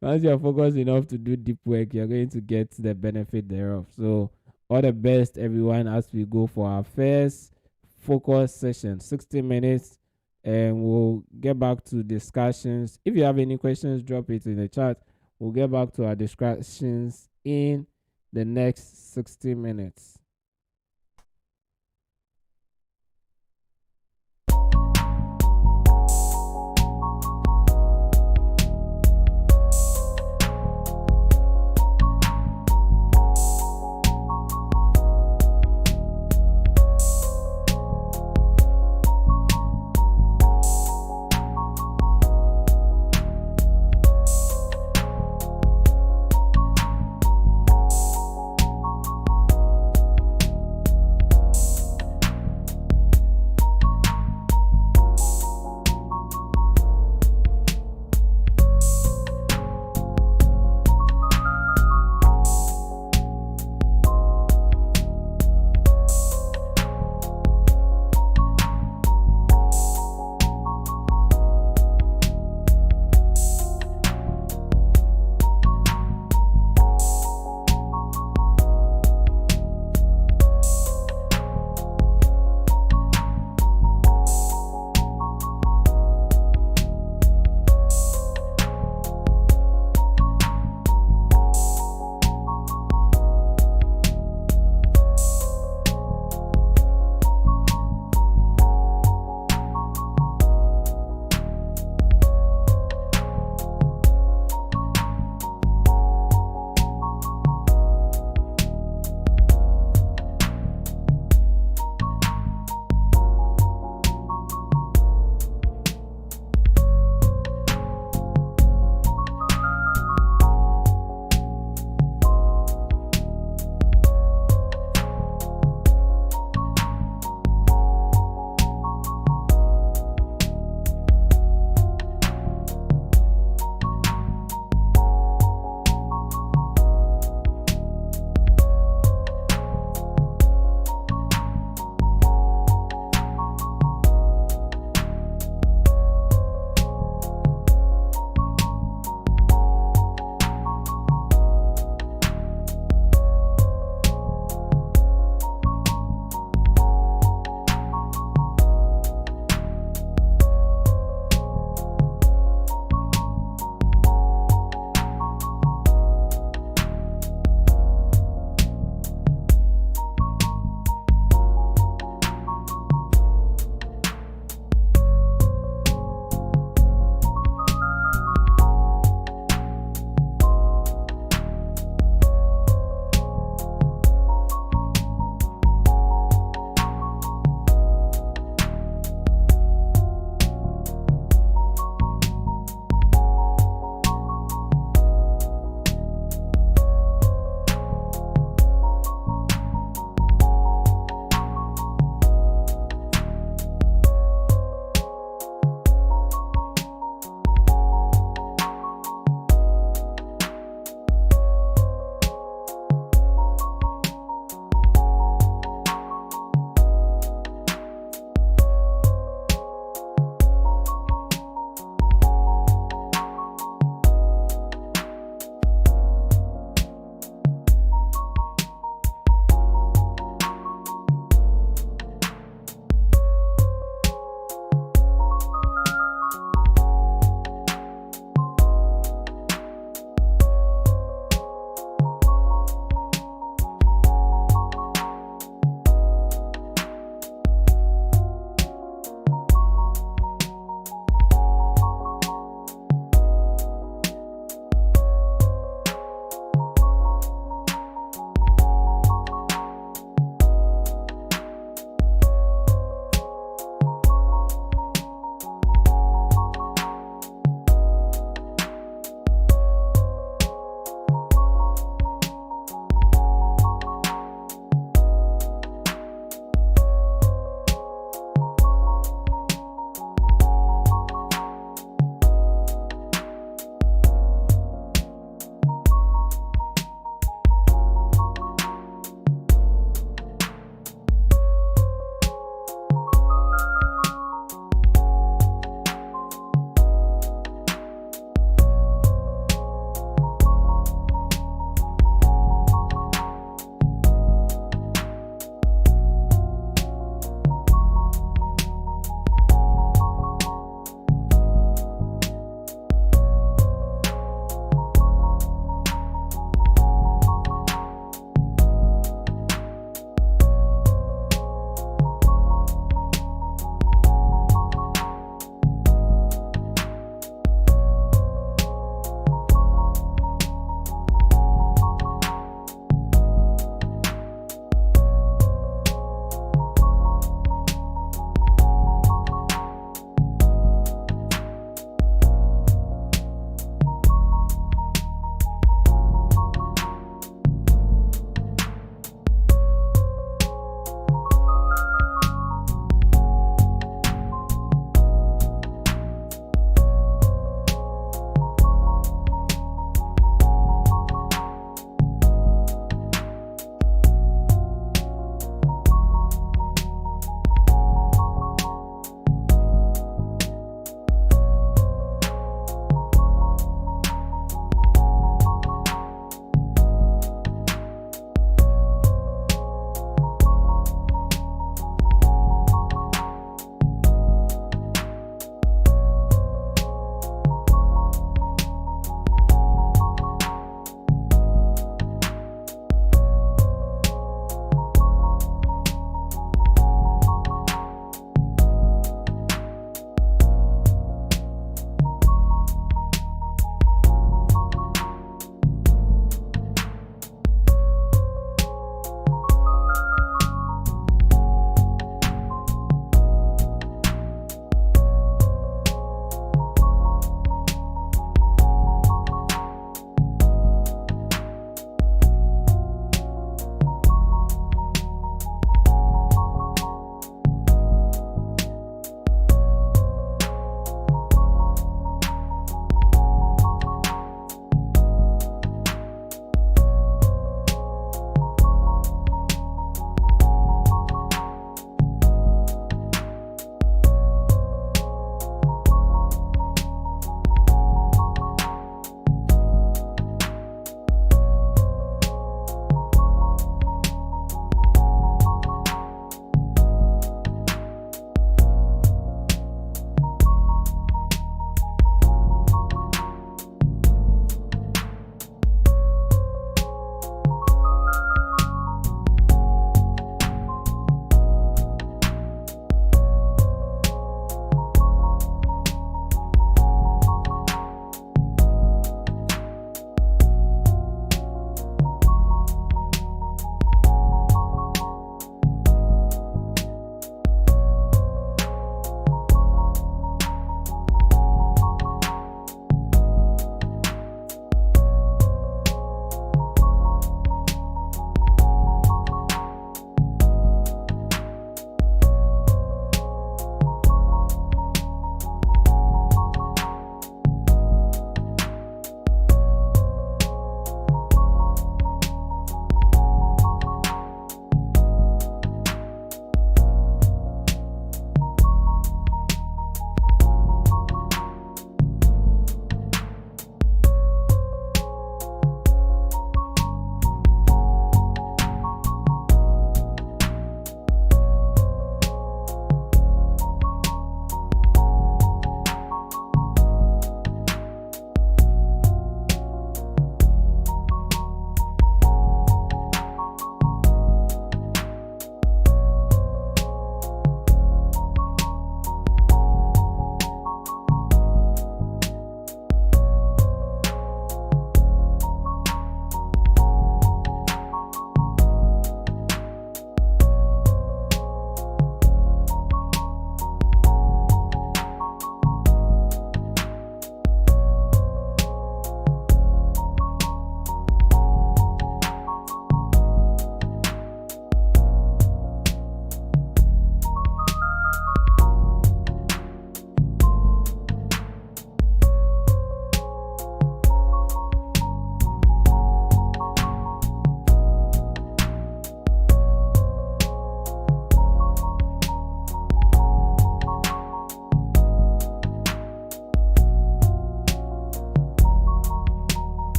once you're focused enough to do deep work, you're going to get the benefit thereof. So all the best, everyone, as we go for our first focus session, 60 minutes, and we'll get back to discussions. If you have any questions, drop it in the chat. We'll get back to our discussions in the next 60 minutes.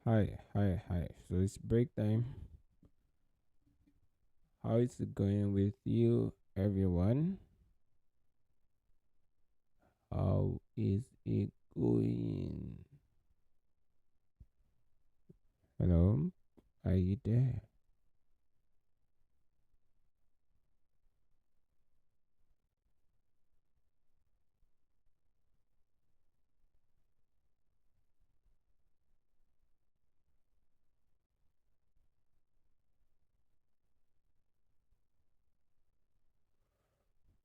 Hi. So it's break time. How is it going with you, everyone? How is it going? Hello? Are you there?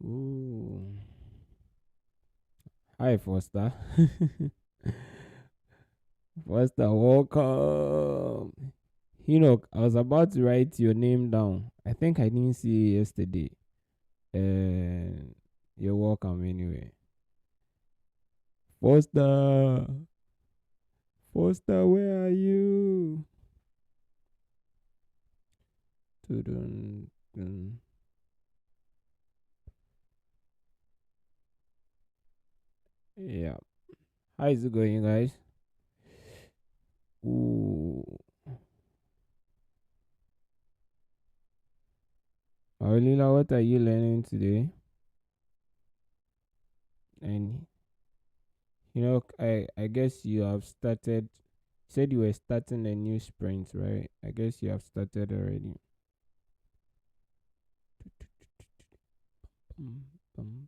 Ooh. Hi, Foster. Foster, welcome. I was about to write your name down. I think I didn't see you yesterday. And you're welcome anyway. Foster, Foster, where are you? Dun, dun. Yeah. How is it going, guys? Ooh. Aurelina, what are you learning today? And I guess you have started. Said you were starting a new sprint, right? I guess you have started already. Mm, mm.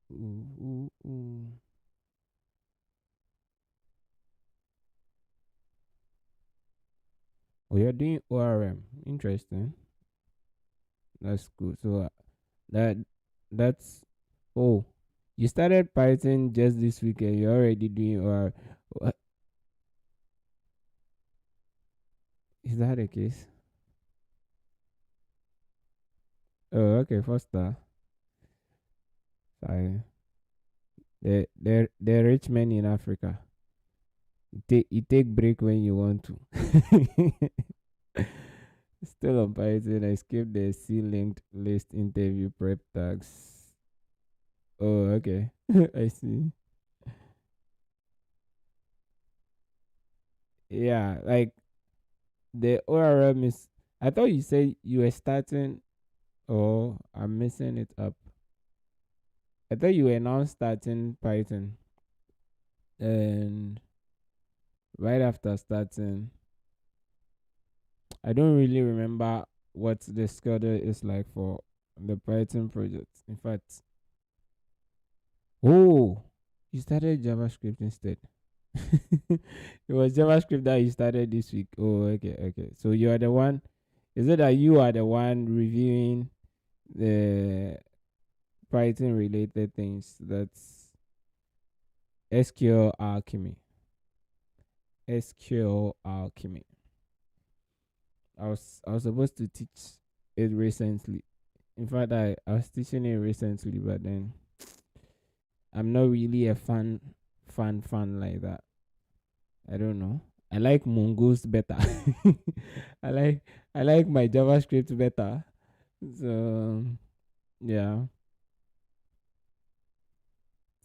Ooh. Oh, you're doing ORM. Interesting. That's good. So that that's oh, you started Python just this weekend. You're already doing ORM. What is that the case? Oh, okay. Foster. Sorry. The rich men in Africa. You take break when you want to. Still on Python, I skipped the C linked list interview prep tags. Oh, okay. I see. Yeah, like the ORM is. I thought you said you were starting. Oh, I'm messing it up. I thought you were now starting Python, and right after starting, I don't really remember what the schedule is like for the Python project. In fact, oh, you started JavaScript instead. It was JavaScript that you started this week. Oh, okay. So you are the one. Is it that you are the one reviewing the Python related things? That's SQL Alchemy. SQL Alchemy. I was supposed to teach it recently. In fact, I was teaching it recently, but then I'm not really a fan like that. I don't know. I like Mongoose better. I like I like my JavaScript better. So yeah.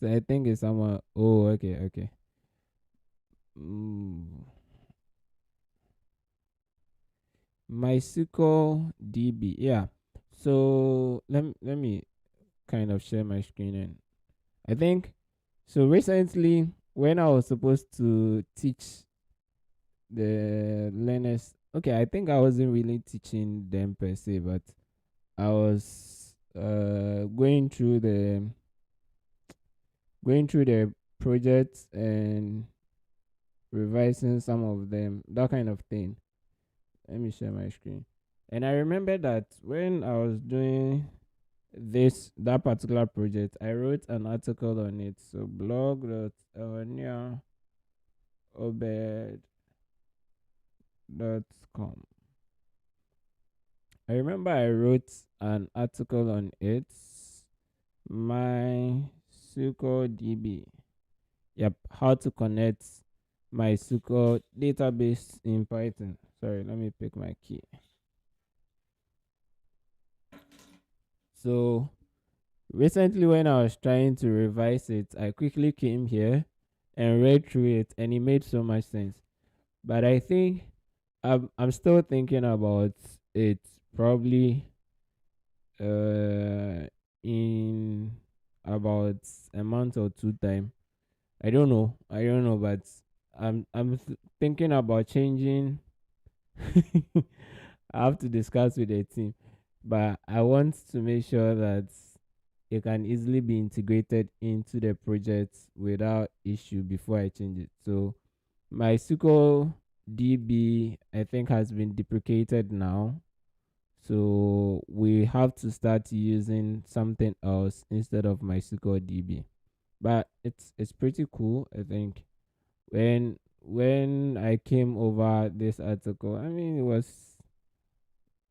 So I think it's someone. Oh, okay. Mm. MySQL DB. Yeah. So let me kind of share my screen, and I think so recently when I was supposed to teach the learners. Okay, I think I wasn't really teaching them per se, but I was going through the projects and revising some of them, that kind of thing. Let me share my screen. And I remember that when I was doing that particular project, I wrote an article on it. So blog.oniaobed.com. I remember I wrote an article on it. My SQL DB. Yep, how to connect my SQL database in Python. Sorry, let me pick my key. So recently, when I was trying to revise it, I quickly came here and read through it, and it made so much sense. But I think I'm still thinking about it probably uh in about a month or two time. I don't know, but thinking about changing. I have to discuss with the team, but I want to make sure that it can easily be integrated into the project without issue before I change it. So my SQL DB I think has been deprecated now. So we have to start using something else instead of my SQL DB. But it's pretty cool, I think. When I came over this article, I mean it was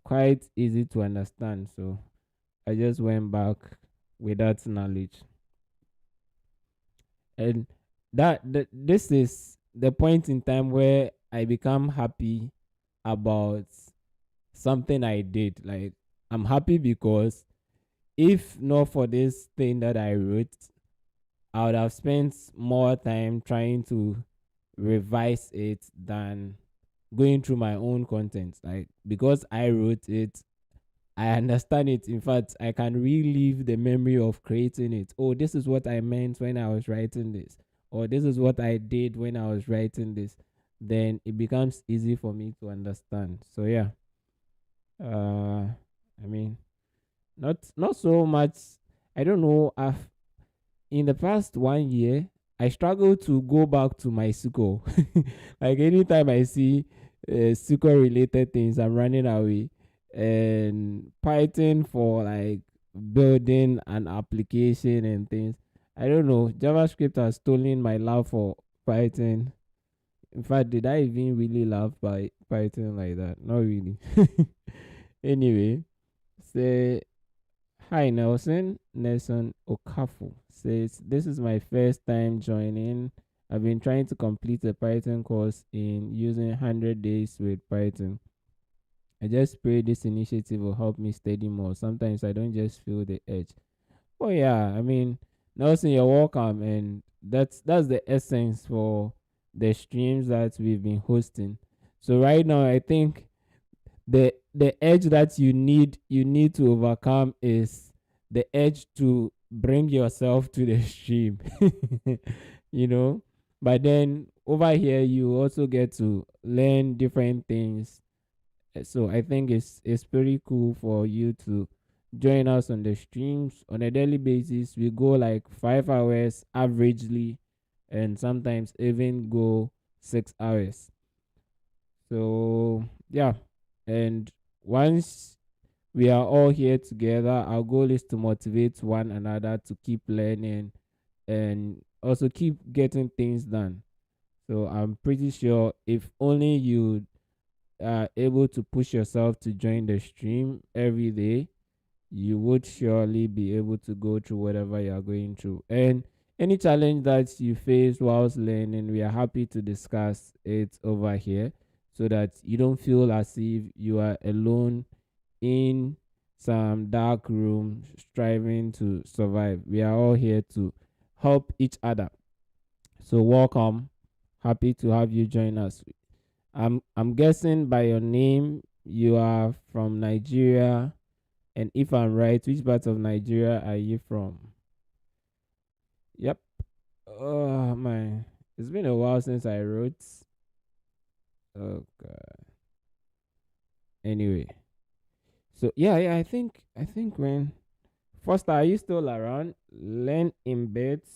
quite easy to understand. So I just went back with that knowledge. And this is the point in time where I become happy about something I did. Like, I'm happy because if not for this thing that I wrote, I would have spent more time trying to revise it than going through my own content. Like, because I wrote it, I understand it. In fact, I can relive the memory of creating it. Oh, this is what I meant when I was writing this, or this is what I did when I was writing this. Then it becomes easy for me to understand. So yeah, I mean, not so much. I don't know. I've In the past 1 year, I struggle to go back to my SQL. Like anytime I see SQL related things, I'm running away. And Python for like building an application and things. I don't know. JavaScript has stolen my love for Python. In fact, did I even really love Python like that? Not really. Anyway, say hi, Nelson Okafu says, this is my first time joining. I've been trying to complete a Python course in using 100 days with Python. I just pray this initiative will help me study more. Sometimes I don't just feel the edge. Oh yeah, I mean, Nelson, you're welcome, and that's the essence for the streams that we've been hosting. So right now, I think the edge that you need to overcome is the edge to bring yourself to the stream. you know but then over here you also get to learn different things. So I think it's pretty cool for you to join us on the streams on a daily basis. We go like 5 hours averagely, and sometimes even go 6 hours. So yeah, and once we are all here together, our goal is to motivate one another to keep learning and also keep getting things done. So I'm pretty sure if only you are able to push yourself to join the stream every day, you would surely be able to go through whatever you are going through. And any challenge that you face whilst learning, we are happy to discuss it over here so that you don't feel as if you are alone in some dark room striving to survive. We are all here to help each other. So welcome. Happy to have you join us. I'm guessing by your name you are from Nigeria, and if I'm right, which part of Nigeria are you from? Yep. Oh man, it's been a while since I wrote. Oh god. Anyway, so yeah, I think when first, are you still around? Learn in bits.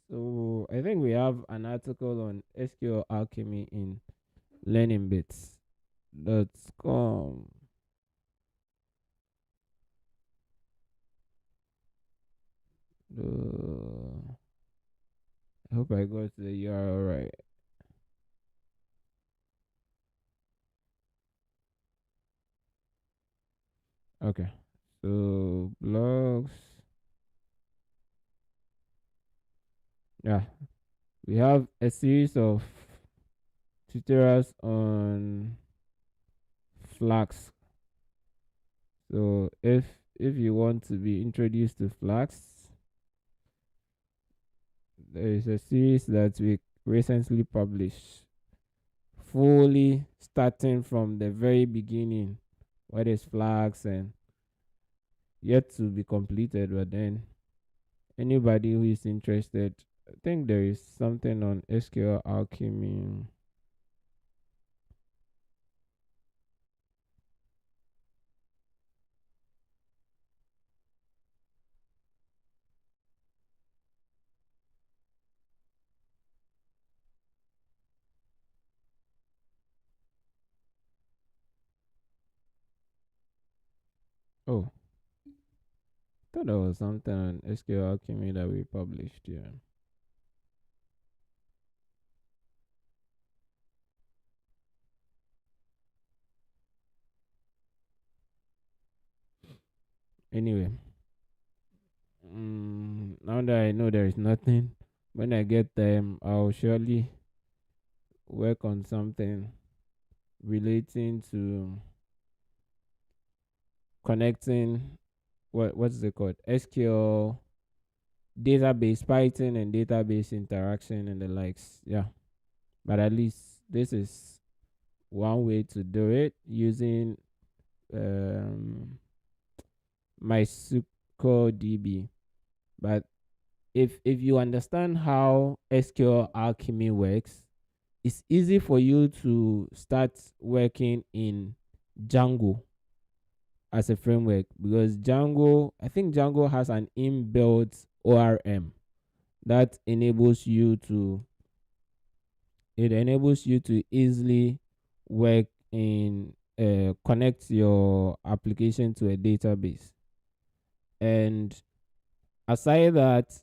So I think we have an article on SQL alchemy in learningbits.com. Uh, I hope I got the URL right. Okay. So blogs. Yeah, we have a series of tutorials on Flask. So if if you want to be introduced to Flask, there is a series that we recently published, fully starting from the very beginning. What is Flask and yet to be completed, but then anybody who is interested, I think there is something on SQL Alchemy. Oh, thought there was something on SQL Alchemy that we published here. Anyway, now that I know there is nothing, when I get them, I'll surely work on something relating to connecting what's it called, SQL database, Python and database interaction and the likes. Yeah, but at least this is one way to do it using um MySQL DB. But if you understand how SQL Alchemy works, it's easy for you to start working in Django as a framework, because Django, I think Django has an inbuilt ORM that enables you to easily work in connect your application to a database. And aside that,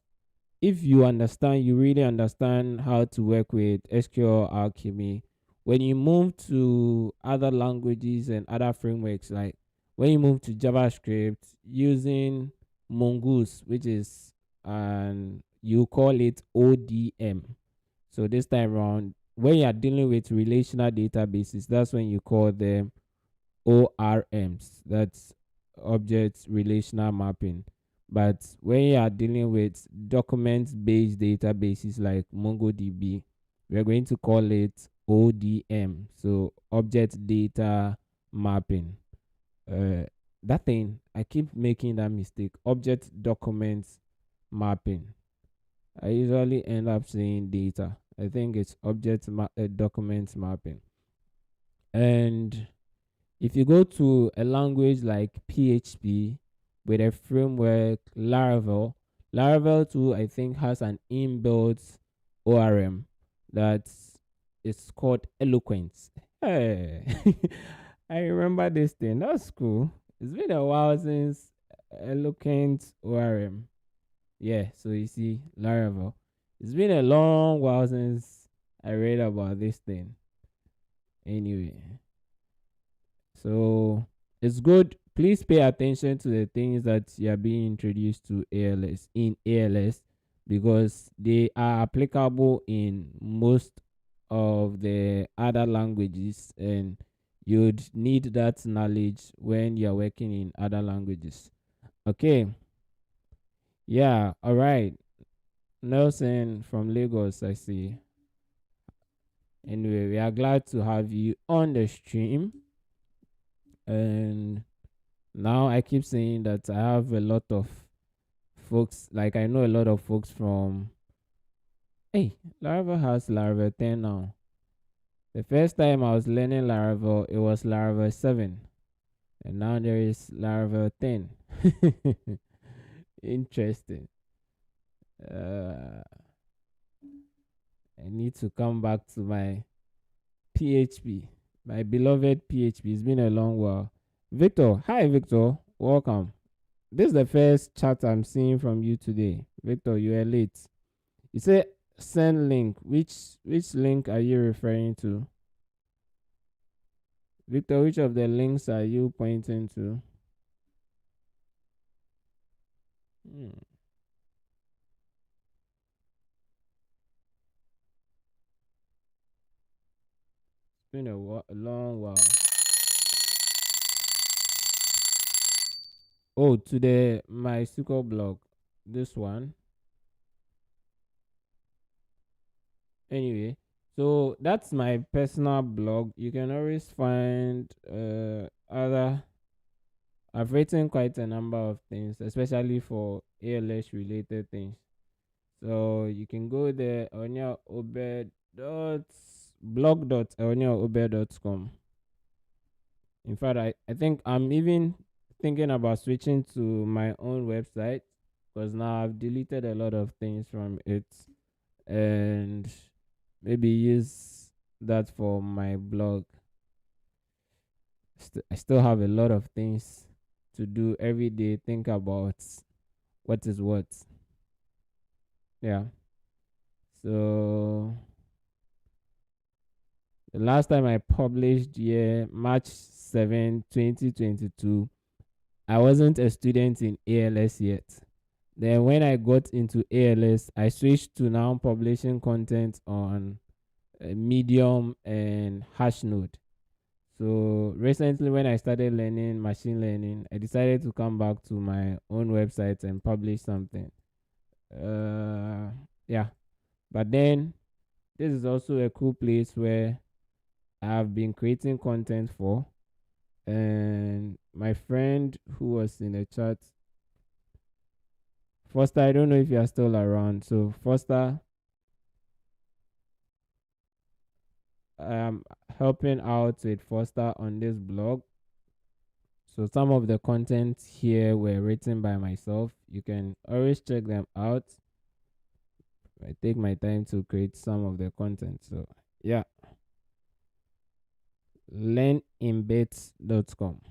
if you really understand how to work with SQL Alchemy, when you move to other languages and other frameworks, like when you move to JavaScript using Mongoose, which is, and you call it ODM. So this time around, when you are dealing with relational databases, that's when you call them ORMs. That's object relational mapping. But when you are dealing with document-based databases like MongoDB, we're going to call it ODM. So object data mapping. Uh, that thing, I keep making that mistake. Object documents mapping. I usually end up saying data. I think it's document mapping. And if you go to a language like PHP with a framework Laravel, Laravel too, I think, has an inbuilt ORM that is called Eloquence. Hey, I remember this thing. That's cool. It's been a while since Eloquent ORM. Yeah, so you see, Laravel. It's been a long while since I read about this thing. Anyway, so it's good. Please pay attention to the things that you are being introduced to ALS, because they are applicable in most of the other languages, and you'd need that knowledge when you're working in other languages. Okay. Yeah, all right. Nelson from Lagos, I see. Anyway, we are glad to have you on the stream. And now I keep saying that I have a lot of folks, like I know a lot of folks from, hey, Laravel has Laravel 10 now. The first time I was learning Laravel, it was Laravel 7. And now there is Laravel 10. Interesting. Uh, I need to come back to my PHP, my beloved PHP. It's been a long while. Victor, hi Victor, welcome. This is the first chat I'm seeing from you today. Victor, you are late. You say send link. Which link are you referring to? Victor, which of the links are you pointing to? It's been a long while. Oh, to the MySQL blog. This one. Anyway, so that's my personal blog. You can always find other. I've written quite a number of things, especially for ALS related things. So you can go there on your blog.oniaobe.com. In fact, I think I'm even thinking about switching to my own website because now I've deleted a lot of things from it and maybe use that for my blog. I still have a lot of things to do every day. Think about what is what. Yeah. So the last time I published here, March 7, 2022, I wasn't a student in ALS yet. Then when I got into ALS, I switched to now publishing content on Medium and Hashnode. So recently, when I started learning machine learning, I decided to come back to my own website and publish something. Yeah, but then this is also a cool place where I've been creating content for. And my friend who was in the chat, Foster, I don't know if you are still around. So Foster, I'm helping out with Foster on this blog. So some of the content here were written by myself. You can always check them out. I take my time to create some of the content. So yeah, learninbits.com.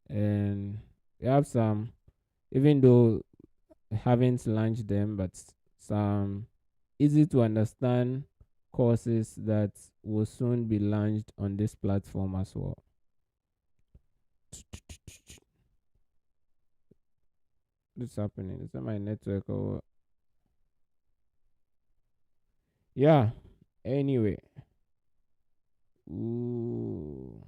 And we have some, even though I haven't launched them, but some easy to understand courses that will soon be launched on this platform as well. What's happening? Is that my network or what? Yeah. Anyway. Ooh.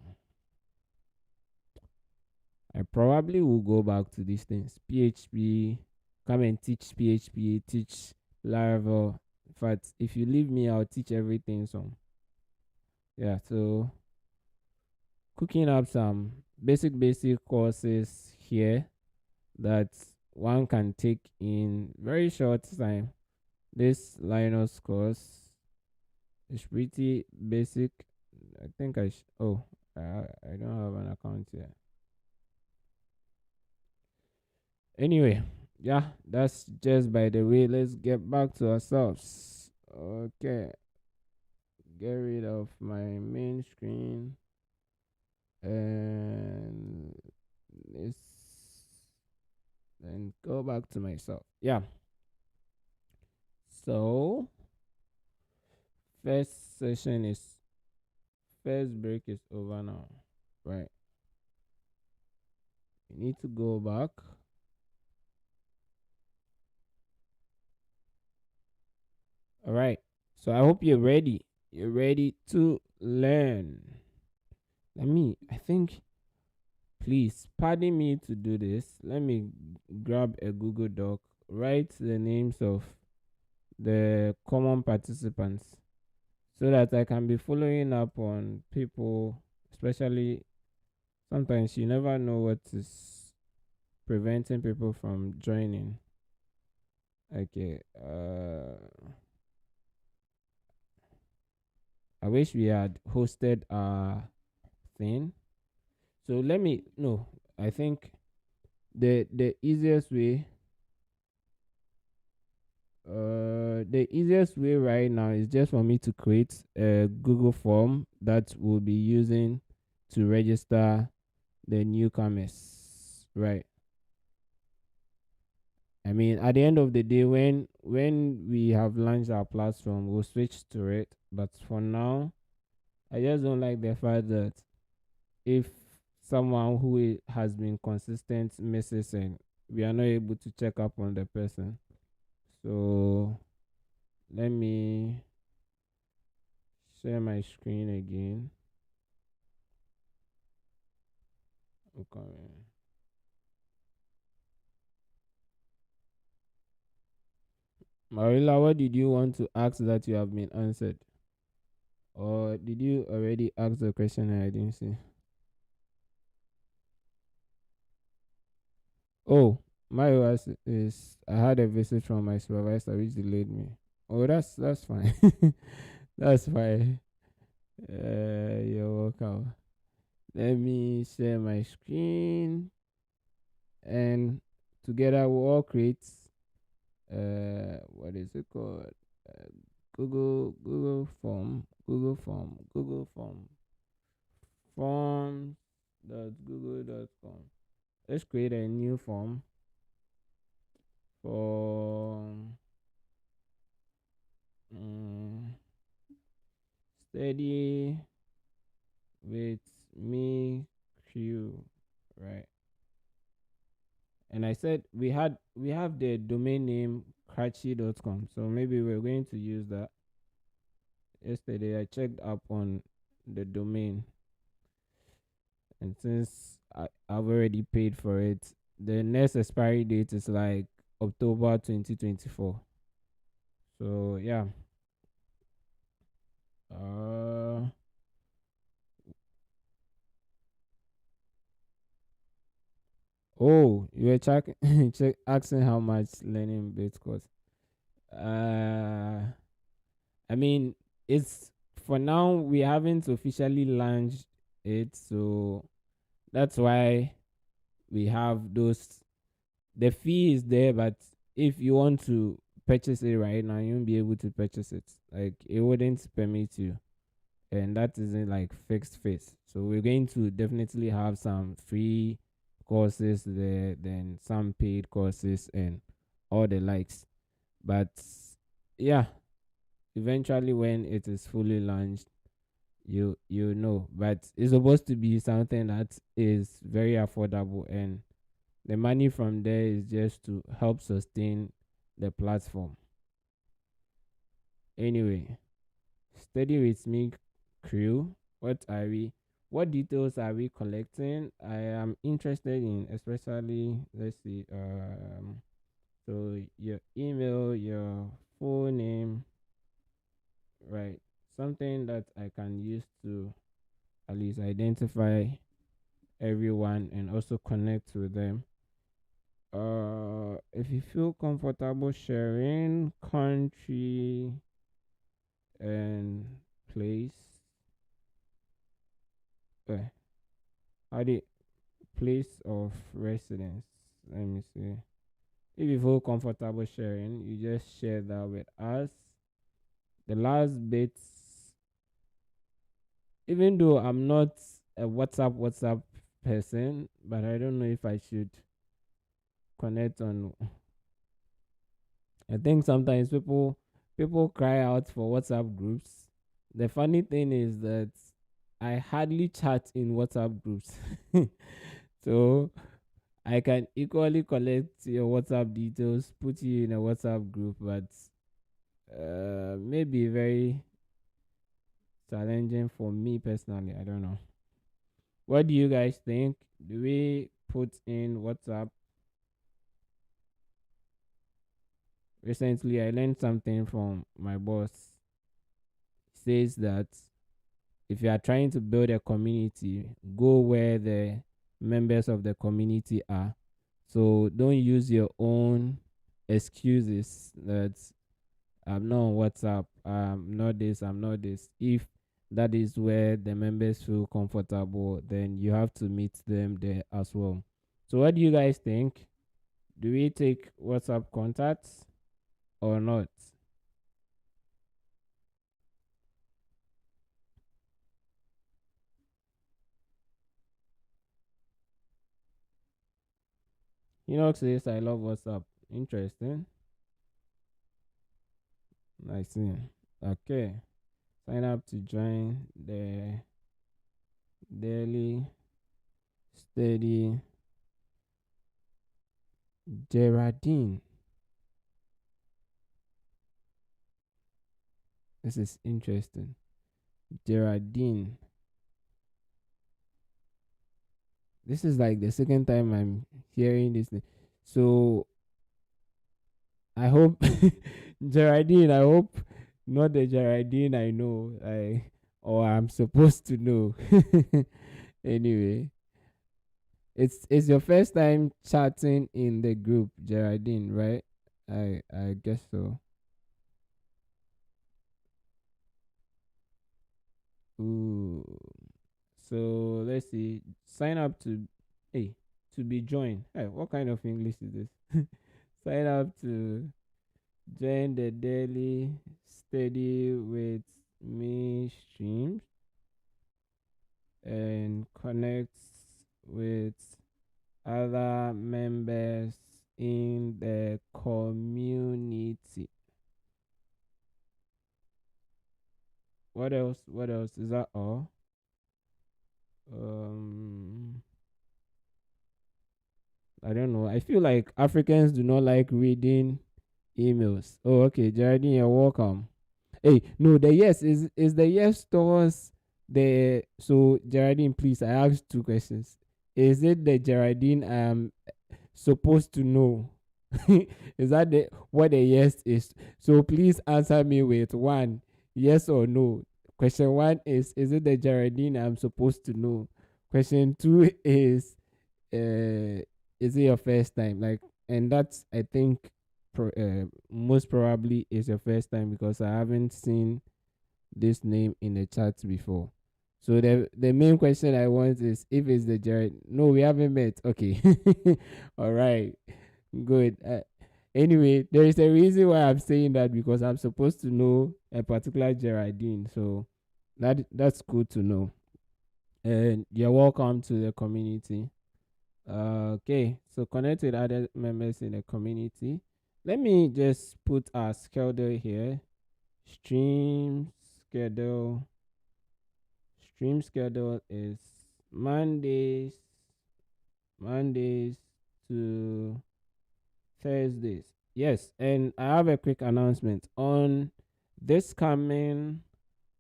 I probably will go back to these things. PHP, come and teach PHP, teach Laravel. In fact, if you leave me, I'll teach everything. So, yeah, so cooking up some basic courses here that one can take in very short time. This Linux course is pretty basic. I think I don't have an account here. Anyway, yeah, that's just by the way. Let's get back to ourselves. Okay, get rid of my main screen and this, then go back to myself. Yeah. So first session is first break is over now, right? You need to go back. All right. So I hope you're ready. You're ready to learn. I think, please pardon me to do this. Let me grab a Google Doc, write the names of the common participants so that I can be following up on people, especially sometimes you never know what is preventing people from joining. Okay. I wish we had hosted our thing. So let me no. I think the easiest way right now is just for me to create a Google form that we'll be using to register the newcomers, right? I mean, at the end of the day, when we have launched our platform, we'll switch to it. But for now, I just don't like the fact that if someone who has been consistent misses and we are not able to check up on the person. So let me share my screen again. Okay. Marilla, what did you want to ask that you have been answered? Or did you already ask the question and I didn't see? Oh, my was is I had a visit from my supervisor which delayed me. Oh, that's fine. That's fine. You're welcome. Let me share my screen and together we'll all create what is it called? Uh, Google forms.google.com. Let's create a new form for um, study with me crew, right? And I said we have the domain name cratchy.com, so maybe we're going to use that. Yesterday I checked up on the domain, and since I've already paid for it, the next expiry date is like October 2024. So yeah. Uh oh, you were asking how much learning bit cost. Uh I mean, it's for now we haven't officially launched it, so that's why we have those. The fee is there, but if you want to purchase it right now, you won't be able to purchase it. Like it wouldn't permit you, and that isn't like fixed fees. So we're going to definitely have some free courses there, then some paid courses and all the likes. But yeah, eventually when it is fully launched, you know, but it's supposed to be something that is very affordable, and the money from there is just to help sustain the platform. Anyway, study with me crew. What details are we collecting? I am interested in, especially, let's see, so your email, your full name, right? Something that I can use to at least identify everyone and also connect with them. If you feel comfortable sharing country and place, uh, how the place of residence. Let me see. If you feel comfortable sharing, you just share that with us. The last bits, even though I'm not a WhatsApp person, but I don't know if I should connect on. I think sometimes people cry out for WhatsApp groups. The funny thing is that I hardly chat in WhatsApp groups. So I can equally collect your WhatsApp details, put you in a WhatsApp group, but maybe very challenging for me personally. I don't know. What do you guys think? Do we put in WhatsApp? Recently, I learned something from my boss. He says that if you are trying to build a community, go where the members of the community are. So don't use your own excuses that I'm not on WhatsApp, I'm not this, I'm not this. If that is where the members feel comfortable, then you have to meet them there as well. So what do you guys think? Do we take WhatsApp contacts or not? Says I love WhatsApp. Interesting. I see. Okay. Sign up to join the daily steady Gerardine. This is interesting. Gerardine. This is like the second time I'm hearing this name. So I hope Geraldine, I hope not the Geraldine I know, or I'm supposed to know. Anyway, it's your first time chatting in the group, Geraldine, right? I guess so. Ooh. So let's see. Sign up to hey to be joined. Hey, what kind of English is this? Sign up to join the daily study with me streams and connect with other members in the community. What else? What else? Is that all? Um, I don't know. I feel like Africans do not like reading emails. Oh, okay, Geraldine, you're welcome. Hey, no, the yes is the yes towards the so Geraldine, please. I asked two questions. Is it the Geraldine I'm supposed to know? Is that the what the yes is? So please answer me with one yes or no. Question one is it the Geraldine I'm supposed to know? Question two is it your first time? Like, and that's I think most probably is your first time because I haven't seen this name in the chat before. So the main question I want is if it's the Jared. No, we haven't met. Okay, all right, good. Anyway, there is a reason why I'm saying that because I'm supposed to know a particular Geraldine. So that's good to know. And you're welcome to the community. Okay, so connect with other members in the community. Let me just put our schedule here. Stream schedule. Stream schedule is Mondays, Mondays to Thursdays. Yes, and I have a quick announcement on this coming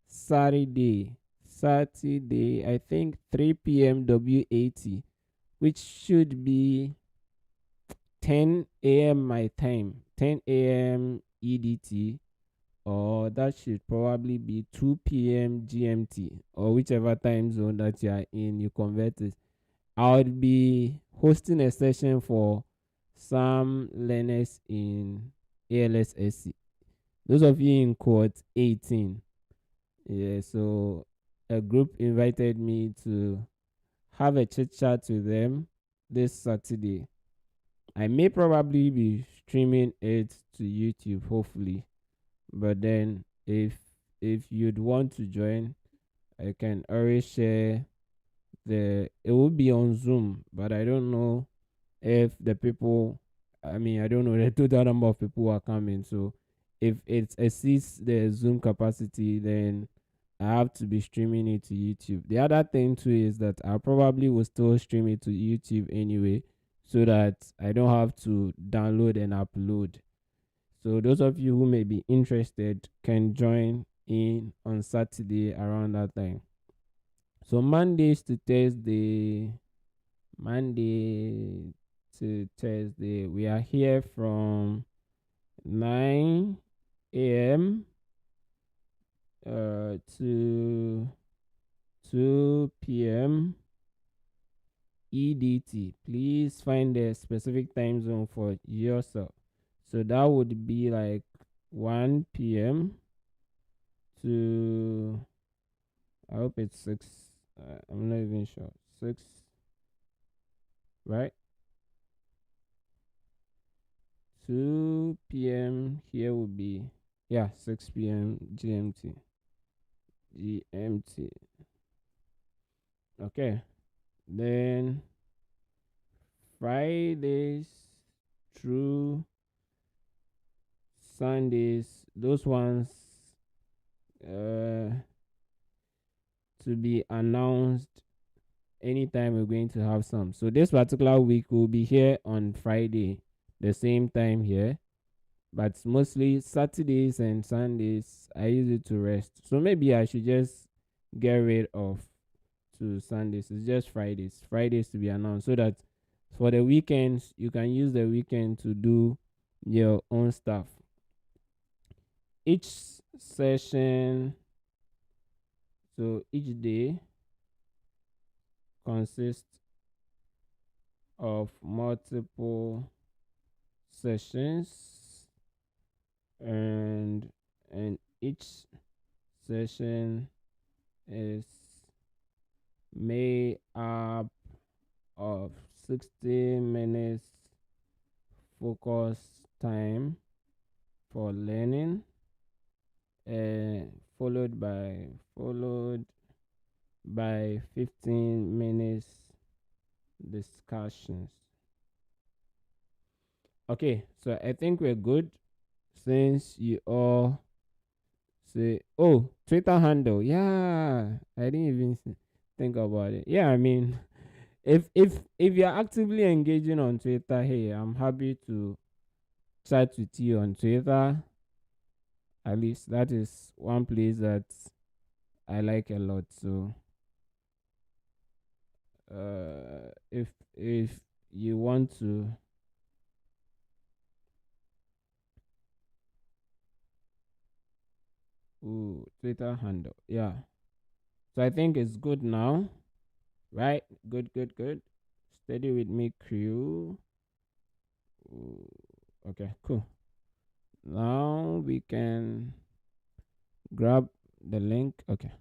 Saturday, I think 3 p.m. WAT, which should be 10 a.m. my time, 10 a.m. EDT, or that should probably be 2 p.m. GMT, or whichever time zone that you are in, you convert it. I would be hosting a session for some learners in ALSSC. Those of you in cohort 18, yeah, so a group invited me to have a chit chat with them this Saturday. I may probably be streaming it to YouTube, hopefully. But then if you'd want to join, I can always share it will be on Zoom, but I don't know if the people I don't know the total number of people who are coming. So if it exceeds the Zoom capacity, then I have to be streaming it to YouTube. The other thing too is that I probably will still stream it to YouTube anyway, so that I don't have to download and upload. So those of you who may be interested can join in on Saturday around that time. So Monday to Thursday, we are here from 9 a.m. To 2 p.m. EDT. Please find a specific time zone for yourself. So that would be like 1 p.m. to I hope it's 6. I'm not even sure. 6, right? 2 p.m. here would be, yeah, 6 p.m. GMT. GMT. Okay. Then Fridays through Sundays, those ones uh to be announced anytime we're going to have some. So this particular week we'll be here on Friday, the same time here. But mostly Saturdays and Sundays I use it to rest. So maybe I should just get rid of to Sundays. It's just Fridays. Fridays to be announced so that for the weekends you can use the weekend to do your own stuff. Each session, so each day consists of multiple sessions, and each session is made up of 60 minutes focus time for learning, and followed by 15 minutes discussions. Okay, so I think we're good since you all say, oh, Twitter handle. Yeah, I didn't even think about it. Yeah, I mean, if you're actively engaging on Twitter, hey, I'm happy to chat with you on Twitter. At least that is one place that I like a lot. So, if you want to, Twitter handle, yeah. So I think it's good now, right? Good, good, good. Steady with me, crew. Ooh, okay, cool. Now we can grab the link. Okay,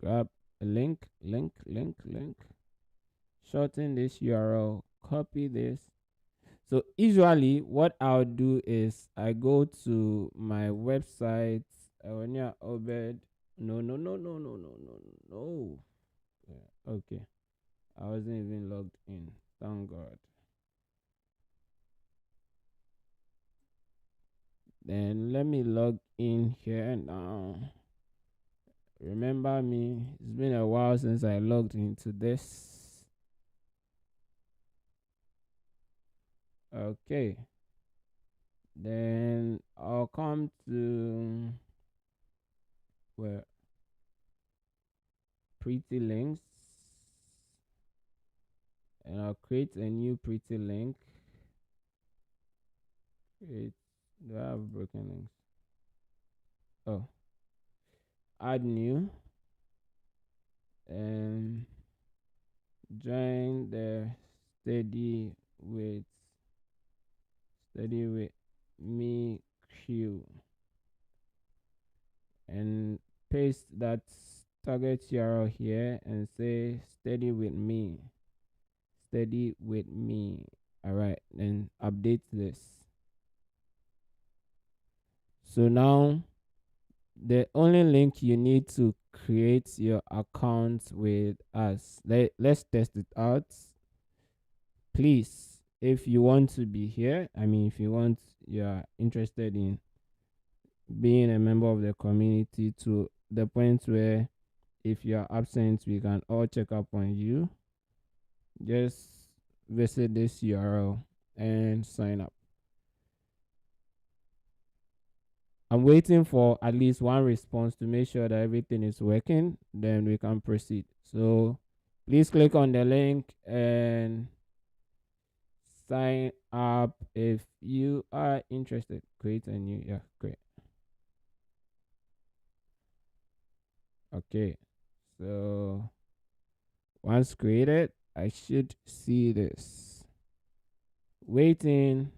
grab a link. Shorten this URL. Copy this. So usually, what I'll do is I go to my website. Onya Obed. No. Yeah, okay, I wasn't even logged in. Thank God. Then let me log in here now. Remember me, it's been a while since I logged into this. Okay. Then I'll come to where pretty links, and I'll create a new pretty link. Do I have broken links? Oh, add new and join the steady with steady with me queue, and paste that target URL here and say steady with me. Steady with me. All right, then update this. So now the only link you need to create your account with us. Let's test it out. Please, if you want to be here, I mean, if you're interested in being a member of the community to the point where if you're absent, we can all check up on you, just visit this URL and sign up. I'm waiting for at least one response to make sure that everything is working. Then we can proceed. So please click on the link and sign up if you are interested. Create a new, yeah, great. Okay. So once created, I should see this. Waiting.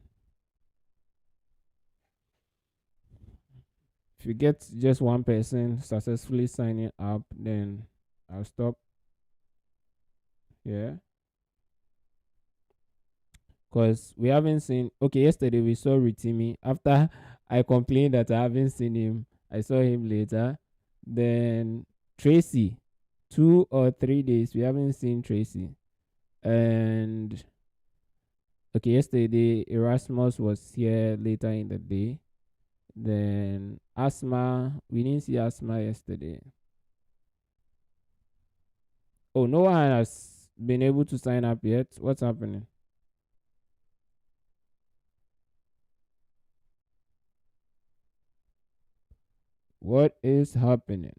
If you get just one person successfully signing up, then I'll stop here. Because we haven't seen, okay, yesterday we saw Ritimi. After I complained that I haven't seen him, I saw him later. Then Tracy, 2 or 3 days, we haven't seen Tracy. And okay, yesterday Erasmus was here later in the day. Then Asma, we didn't see Asma yesterday. Oh, no one has been able to sign up yet. What's happening? What is happening?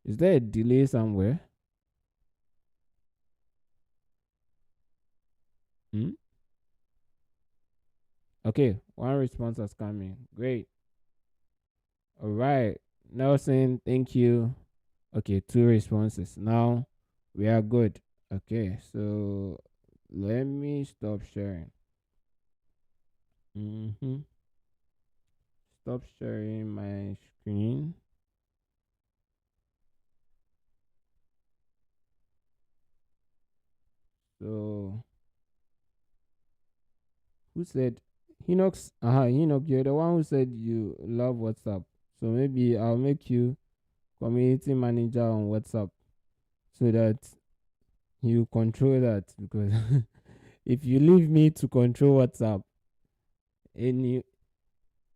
Is there a delay somewhere? Hmm? Okay, one response has come in. Great. All right. Nelson, thank you. Okay, two responses. Now we are good. Okay, so let me stop sharing. Mm-hmm. Stop sharing my screen. So who said Enoch's Enoch, you're the one who said you love WhatsApp. So maybe I'll make you community manager on WhatsApp so that you control that, because if you leave me to control WhatsApp, any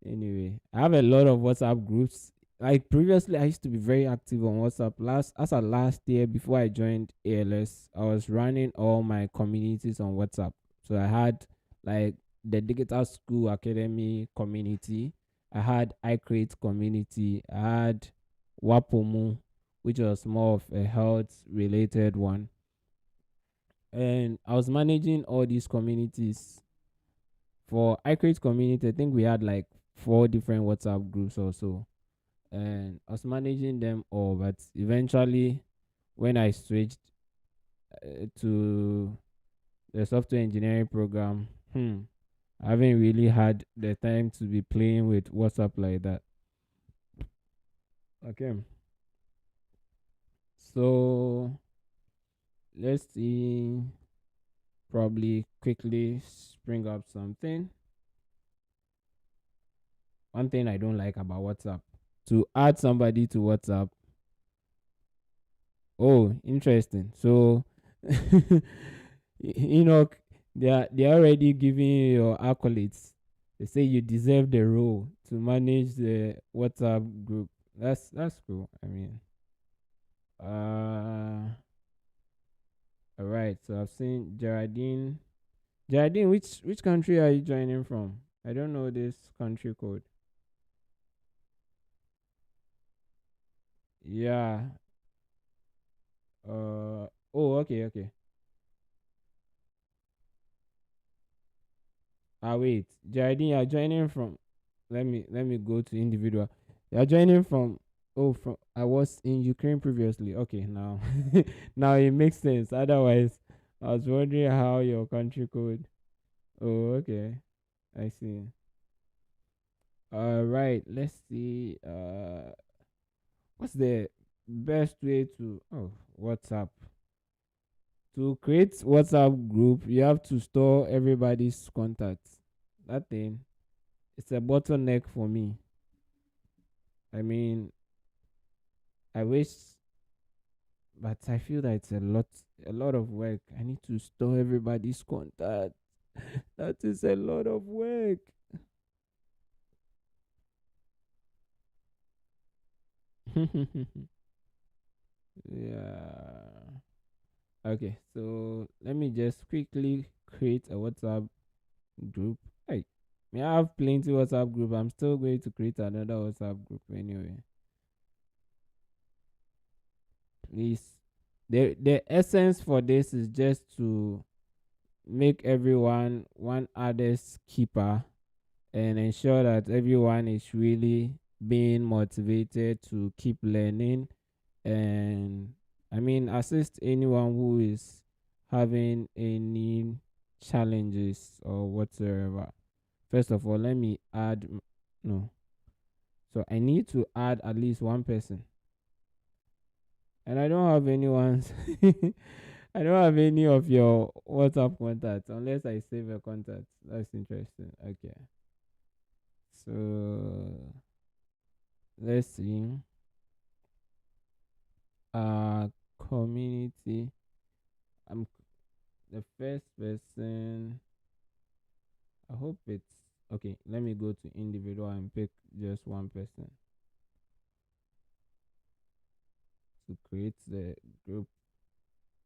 anyway, I have a lot of WhatsApp groups. Like previously, I used to be very active on WhatsApp. Last year before I joined ALS, I was running all my communities on WhatsApp. So I had like the Digital School Academy community. I had iCreate community. I had Wapomu, which was more of a health related one. And I was managing all these communities. For iCreate community, I think we had like four different WhatsApp groups or so, and I was managing them all. But eventually, when I switched to the software engineering program, I haven't really had the time to be playing with WhatsApp like that. Okay, so let's see. Probably quickly spring up something. One thing I don't like about WhatsApp: to add somebody to WhatsApp. Oh, interesting. So, Enoch, they're already giving you your accolades. They say you deserve the role to manage the WhatsApp group. That's cool. I mean, all right. So I've seen Geraldine. Geraldine, which country are you joining from? I don't know this country code. Yeah. Oh, okay, okay. Wait, Geraldine, you're joining from. Let me go to individual. You're joining from. Oh, from I was in Ukraine previously. Okay, now now it makes sense. Otherwise, I was wondering how your country code. Oh, okay, I see. All right, let's see. What's the best way to WhatsApp? To create WhatsApp group, you have to store everybody's contacts. That thing, it's a bottleneck for me. I mean, I wish, but I feel that it's a lot of work. I need to store everybody's contact. That is a lot of work. Yeah. Okay, so let me just quickly create a WhatsApp group. Hey, may I have plenty WhatsApp group? I'm still going to create another WhatsApp group anyway. Please. The essence for this is just to make everyone one others keeper and ensure that everyone is really being motivated to keep learning, and I mean assist anyone who is having any challenges or whatsoever. First of all, let me add no. So I need to add at least one person. And I don't have anyone's I don't have any of your WhatsApp contacts unless I save a contact. That's interesting. Okay. So let's see. Uh Community. I'm the first person. I hope it's okay. Let me go to individual and pick just one person to create the group.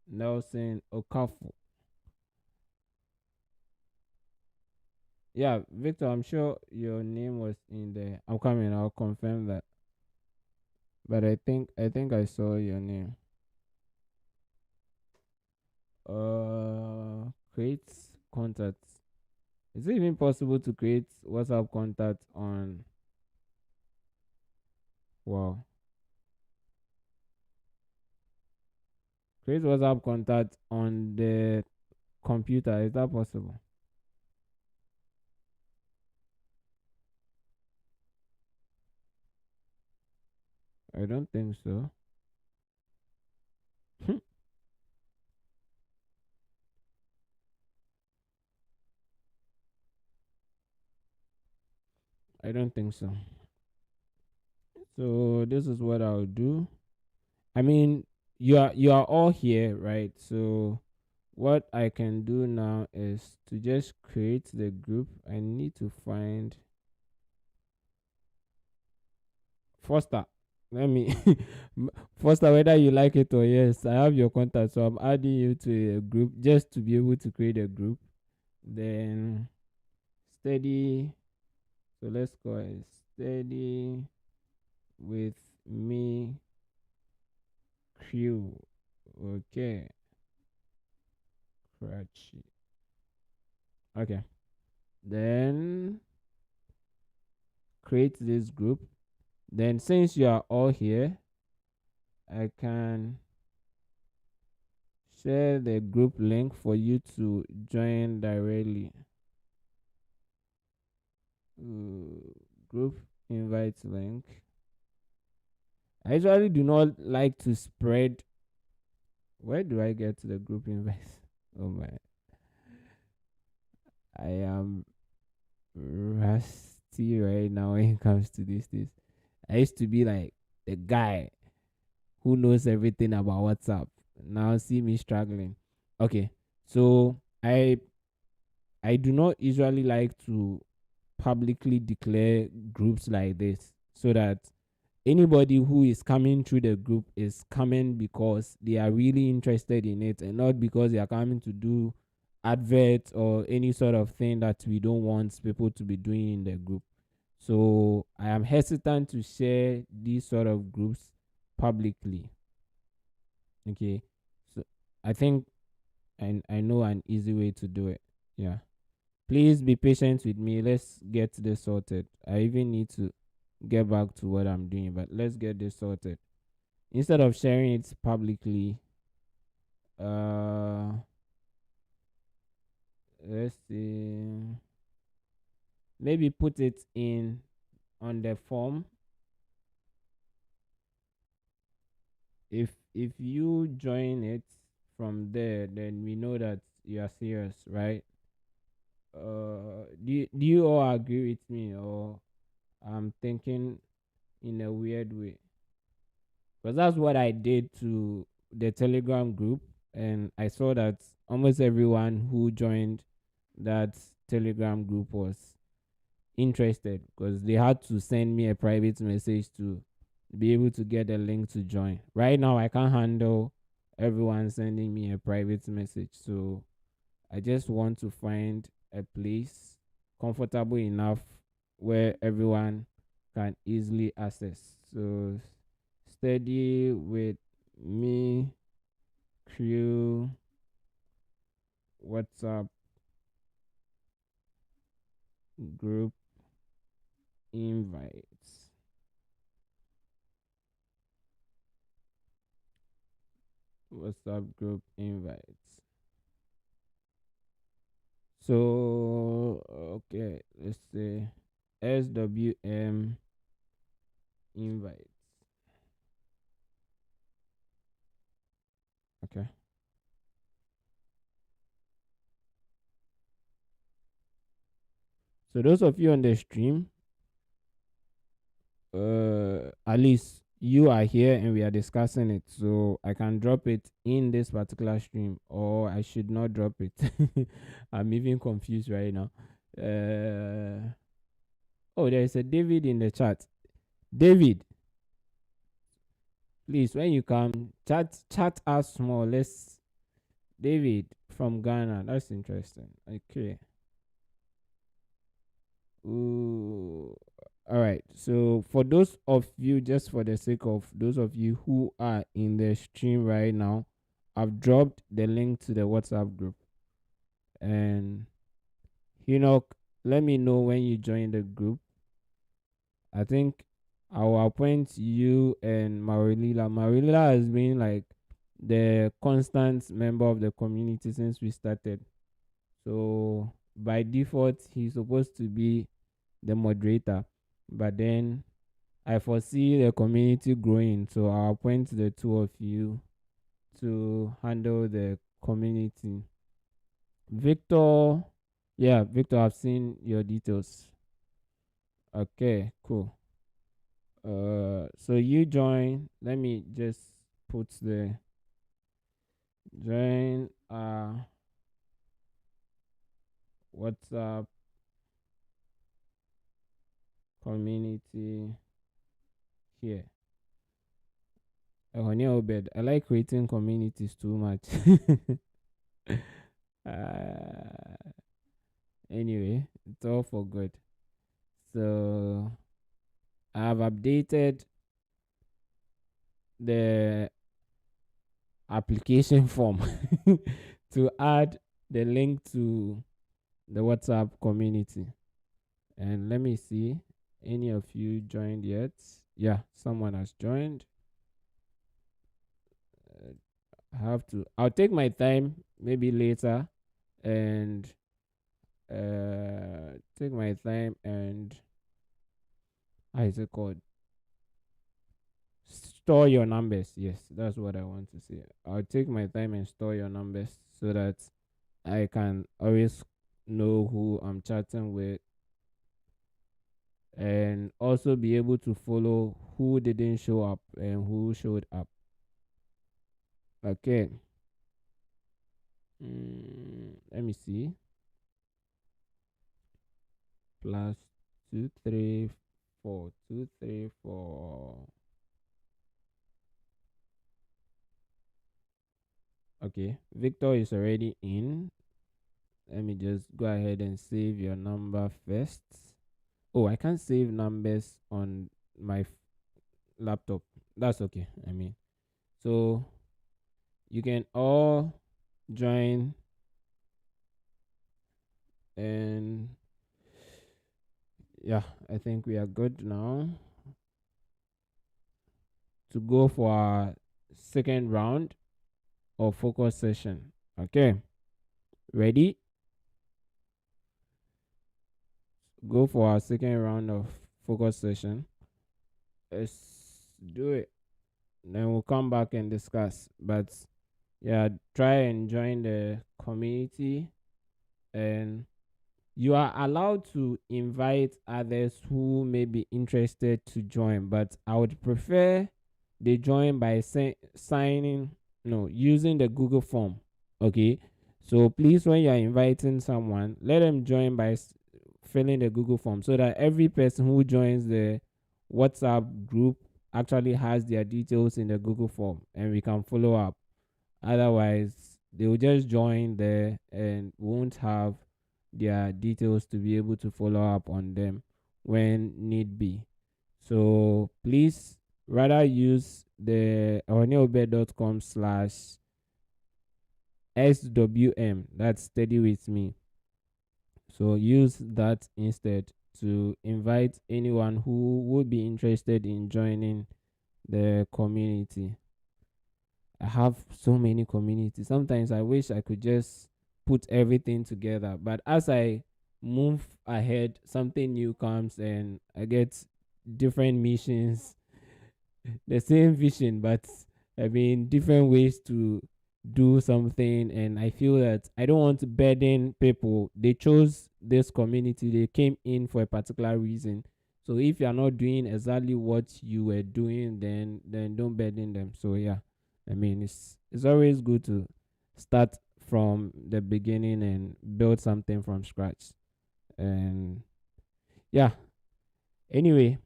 Nelson Okafu. Yeah, Victor, I'm sure your name was in there. I'm coming, I'll confirm that. But I think I saw your name. Create contacts. Is it even possible to create WhatsApp contact on, wow, create WhatsApp contact on the computer? Is that possible? I don't think so. I don't think so. So this is what I'll do. I mean, you are all here, right? So what I can do now is to just create the group. I need to find Foster. Let me Foster, whether you like it or yes, I have your contact, so I'm adding you to a group just to be able to create a group. Then steady. So let's go ahead. Steady with me crew. Okay. Cratchy. Okay. Then create this group. Then since you are all here, I can share the group link for you to join directly. Uh, Group invite link. I usually do not like to spread. Where do I get to the group invite? Oh my, I am rusty right now when it comes to this. I used to be like the guy who knows everything about WhatsApp. Now see me struggling. Okay, so I do not usually like to publicly declare groups like this, so that anybody who is coming through the group is coming because they are really interested in it, and not because they are coming to do adverts or any sort of thing that we don't want people to be doing in the group. So I am hesitant to share these sort of groups publicly. Okay. So I think I know an easy way to do it. Yeah. Please be patient with me. Let's get this sorted. I even need to get back to what I'm doing, but let's get this sorted. Instead of sharing it publicly, uh let's see. Maybe put it in on the form. If you join it from there, then we know that you are serious, right? Do you all agree with me, or I'm thinking in a weird way? Because that's what I did to the Telegram group, and I saw that almost everyone who joined that Telegram group was interested, because they had to send me a private message to be able to get a link to join. Right now, I can't handle everyone sending me a private message, so I just want to find a place comfortable enough where everyone can easily access. So steady with me crew WhatsApp group invites. WhatsApp group invites. So okay, let's say SWM invites. Okay. So those of you on the stream, at least you are here and we are discussing it, so I can drop it in this particular stream, or I should not drop it. I'm even confused right now. Oh, there is a David in the chat. David, please, when you come, chat us more. Let's David from Ghana. That's interesting. Okay. Ooh. All right. So for those of you, just for the sake of those of you who are in the stream right now, I've dropped the link to the WhatsApp group, and Enoch, let me know when you join the group. I think I will appoint you and Marilila. Marilila has been like the constant member of the community since we started. So by default, he's supposed to be the moderator. But then I foresee the community growing, so I'll appoint the two of you to handle the community. Victor, yeah, Victor, I've seen your details. Okay, cool. So you join. Let me just put the join WhatsApp community here. Honey Obed, I like creating communities too much. uh, anyway, it's all for good. So I have updated the application form to add the link to the WhatsApp community. And let me see, any of you joined yet? Yeah, someone has joined. I have to. I'll take my time, maybe later, and take my time and how is it called? Store your numbers. Yes, that's what I want to say. I'll take my time and store your numbers so that I can always know who I'm chatting with and also be able to follow who didn't show up and who showed up. Okay. Let me see. Plus 234 234. Okay, Victor is already in. Let me just go ahead and save your number first. Oh, I can't save numbers on my laptop. That's okay. So you can all join, and yeah, I think we are good now to go for our second round of focus session. Okay, ready? Go for our second round of focus session. Let's do it. Then we'll come back and discuss. But yeah, try and join the community, and you are allowed to invite others who may be interested to join, but I would prefer they join by signing, no, using the Google form. Okay, so please, when you are inviting someone, let them join by filling the Google form so that every person who joins the WhatsApp group actually has their details in the Google form and we can follow up. Otherwise, they will just join there and won't have their details to be able to follow up on them when need be. So please rather use the honeyobed.com/SWM. That's steady with me. So use that instead to invite anyone who would be interested in joining the community. I have so many communities. Sometimes I wish I could just put everything together. But as I move ahead, something new comes and I get different missions, the same vision, but different ways to do something. And I feel that I don't want to burden people. They chose this community, they came in for a particular reason. So if you are not doing exactly what you were doing, then don't burden them. So yeah, it's always good to start from the beginning and build something from scratch. And yeah, anyway,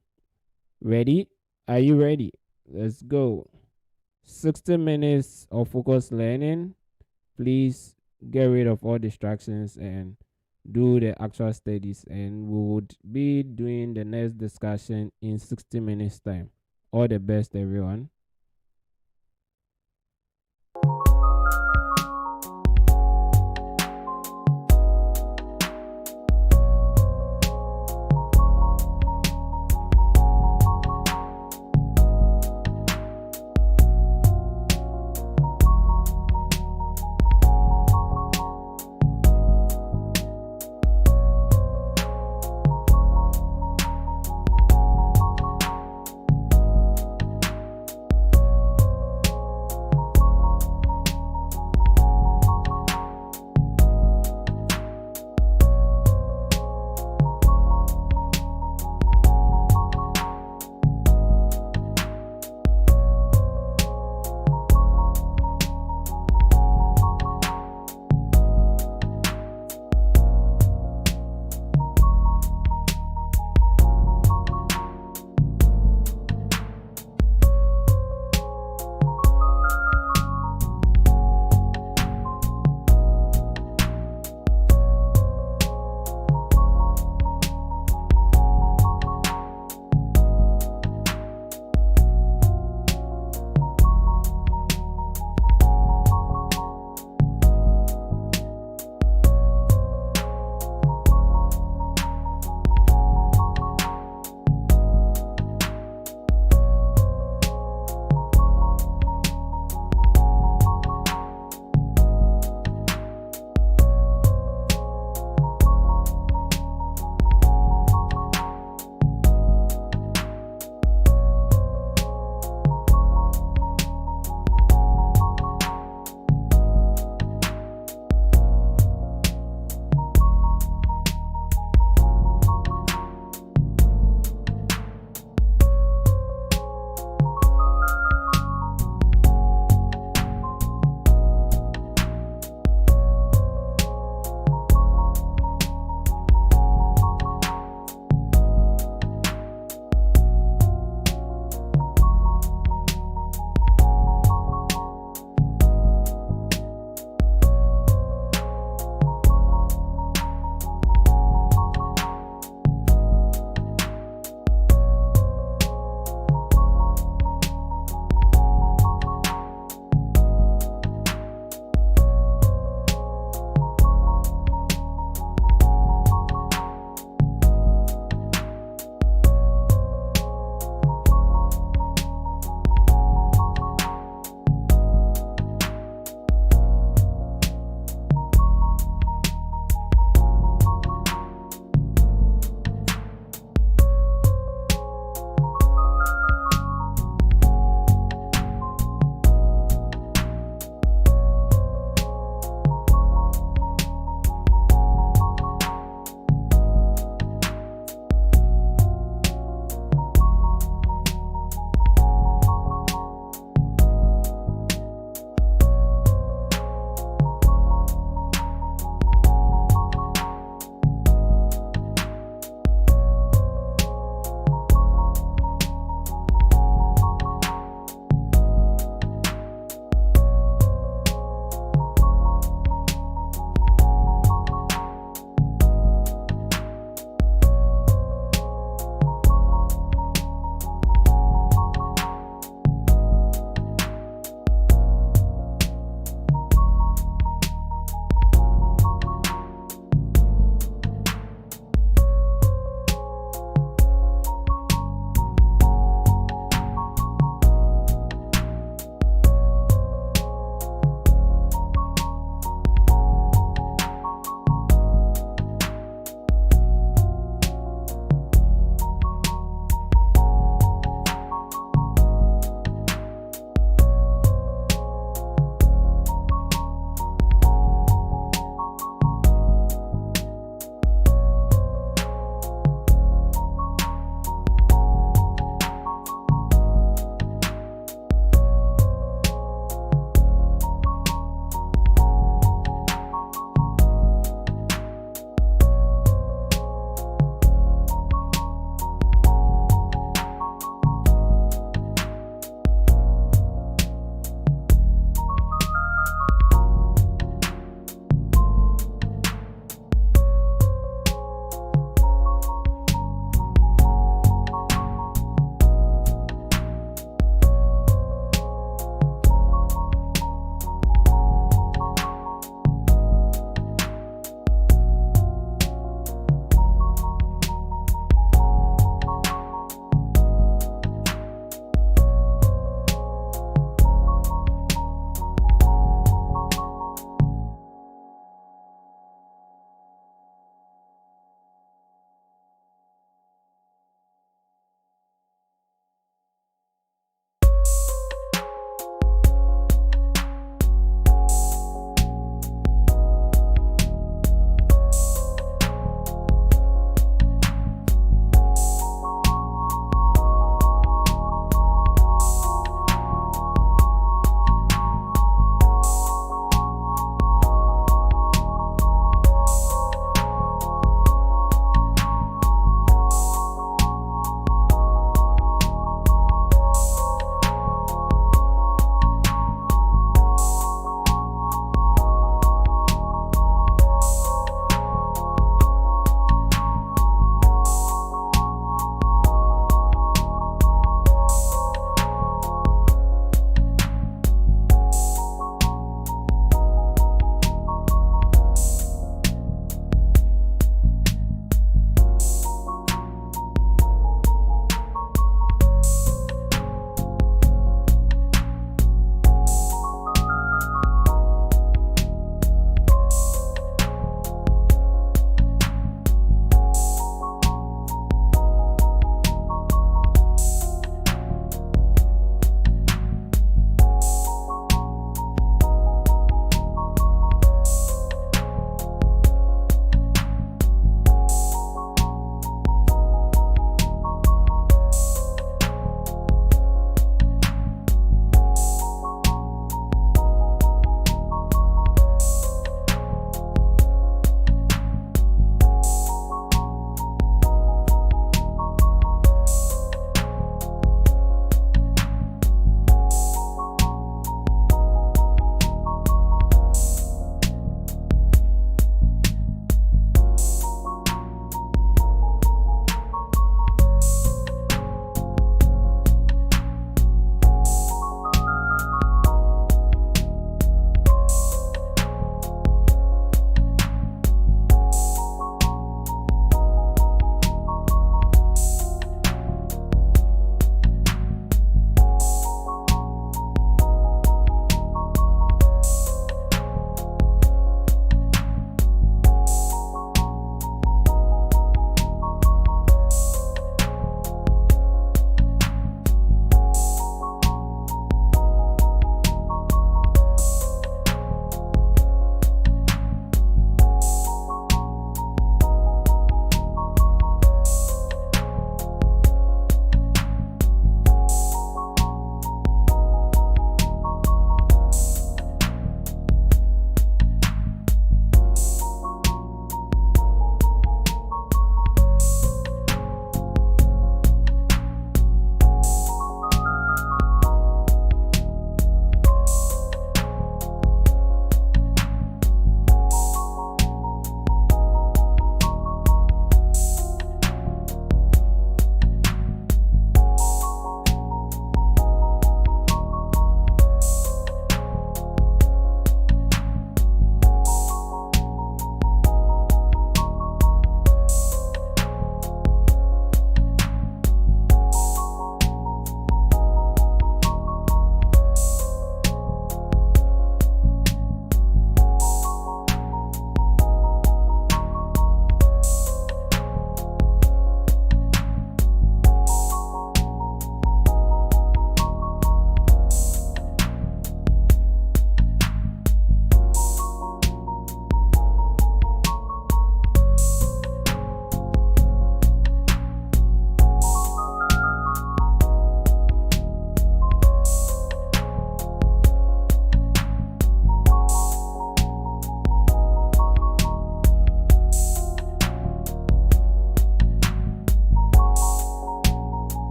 ready? Are you ready? Let's go. 60 minutes of focused learning. Please get rid of all distractions and do the actual studies. And we would be doing the next discussion in 60 minutes time. All the best, everyone.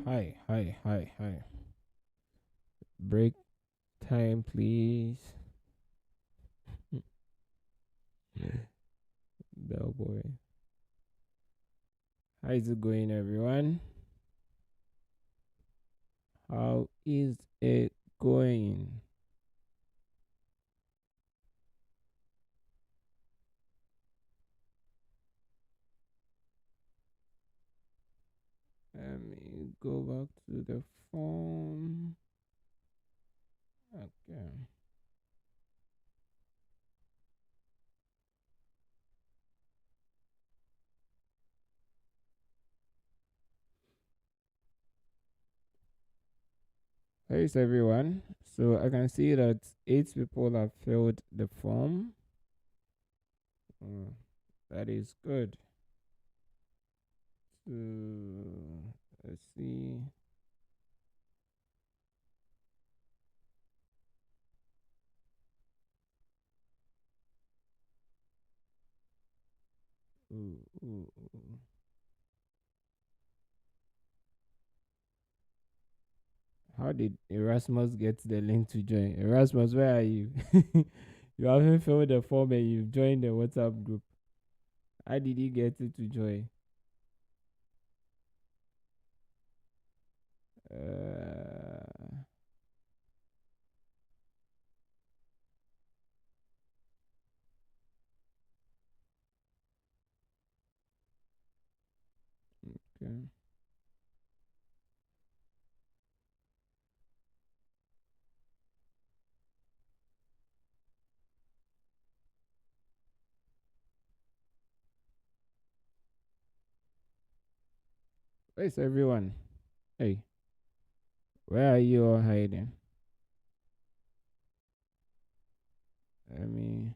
Hi, hi, hi, hi. Break time, please. Bellboy. How is it going, everyone? How is it going? Let me go back to the form. Okay. How is everyone? So I can see that 8 people have filled the form. Mm, that is good. So let's see. Ooh, ooh, ooh. How did Erasmus get the link to join? Erasmus, where are you? You haven't filled the form and you've joined the WhatsApp group. How did he get it to join? Uh, okay. Where's everyone? Hey, where are you all hiding? I mean,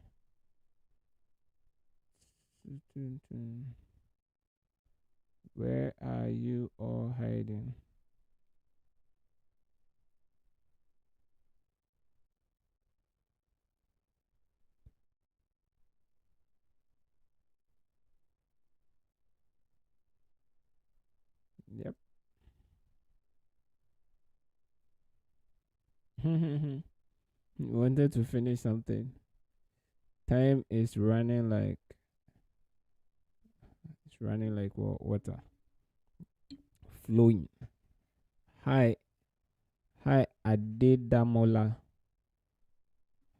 where are you all hiding? Yep. Wanted to finish something. Time is running like it's running like water flowing. Hi, hi, Adedamola.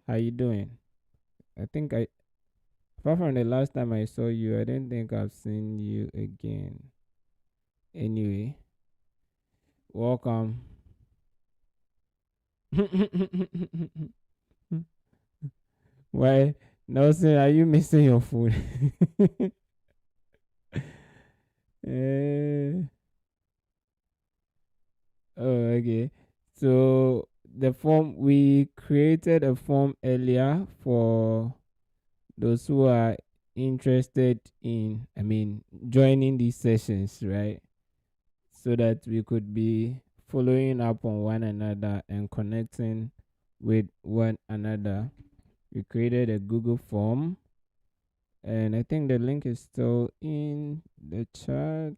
How you doing? I think I apart from the last time I saw you, I don't think I've seen you again. Anyway, welcome. Why, Nelson? Are you missing your food? Eh, oh, okay. So the form we created a form earlier for those who are interested in, joining these sessions, right? So that we could be following up on one another and connecting with one another. We created a Google form, and I think the link is still in the chat.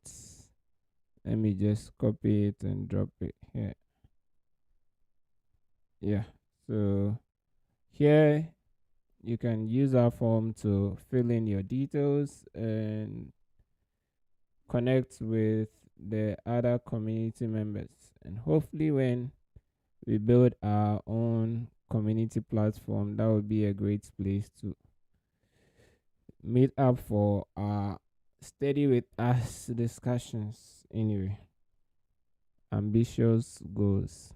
Let me just copy it and drop it here. Yeah. So here you can use our form to fill in your details and connect with the other community members. And hopefully, when we build our own community platform, that would be a great place to meet up for our study with us discussions. Anyway, ambitious goals.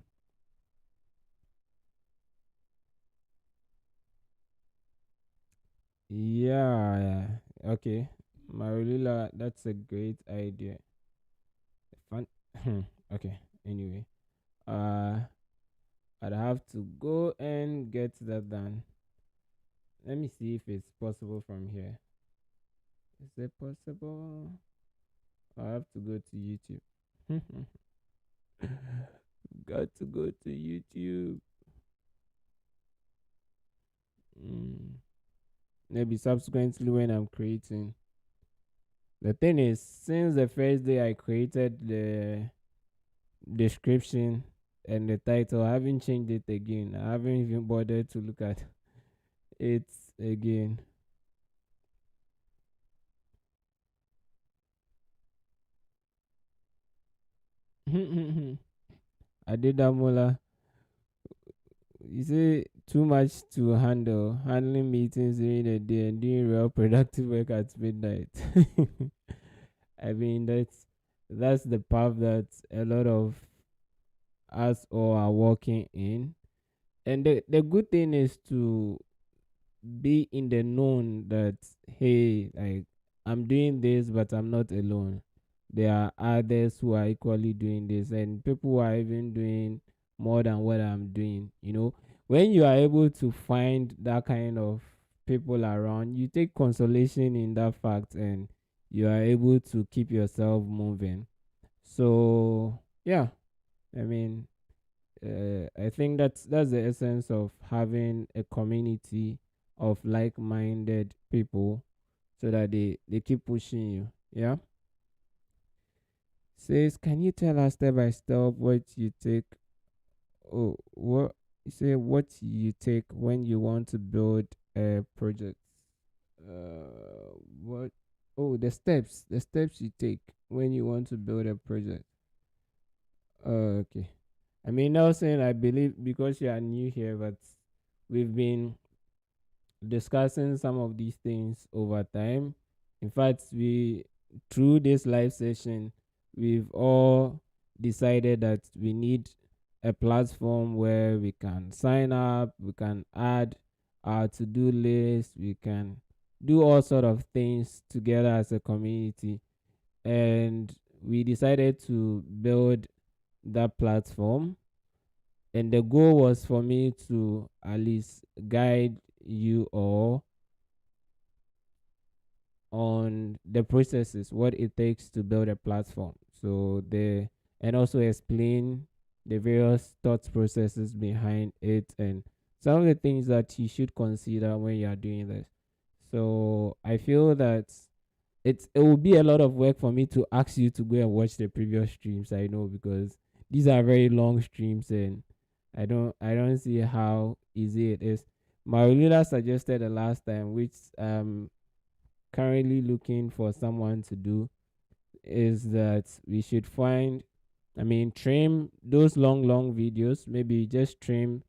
Yeah, yeah. Okay. Marilila, that's a great idea. Fun. Okay. Anyway, uh, I'd have to go and get that done. Let me see if it's possible from here. Is it possible? I have to go to YouTube. Got to go to YouTube. Mm. Maybe subsequently when I'm creating. The thing is, since the first day I created description and the title. I haven't changed it again. I haven't even bothered to look at it again. Adedamola, you say too much to handle, handling meetings during the day and doing real productive work at midnight. I mean, that's the path that a lot of us all are walking in. And the good thing is to be in the known that, hey, like, I'm doing this, but I'm not alone. There are others who are equally doing this, and people who are even doing more than what I'm doing. When you are able to find that kind of people around, you take consolation in that fact, and you are able to keep yourself moving. So yeah, I mean, I think that's the essence of having a community of like-minded people, so that they keep pushing you. Yeah. Says, can you tell us step by step what you take? Oh, what you say? What you take when you want to build a project? What? Oh, the steps you take when you want to build a project. Okay. I mean, Nelson, I believe because you are new here, but we've been discussing some of these things over time. In fact, we through this live session, we've all decided that we need a platform where we can sign up, we can add our to-do list, we can do all sort of things together as a community. And we decided to build that platform, and the goal was for me to at least guide you all on the processes, what it takes to build a platform. And also explain the various thought processes behind it, and some of the things that you should consider when you are doing this. So I feel that it will be a lot of work for me to ask you to go and watch the previous streams. I know, because these are very long streams, and I don't see how easy it is. Marulina suggested the last time, which currently looking for someone to do, is that we should trim those long videos. Maybe just trim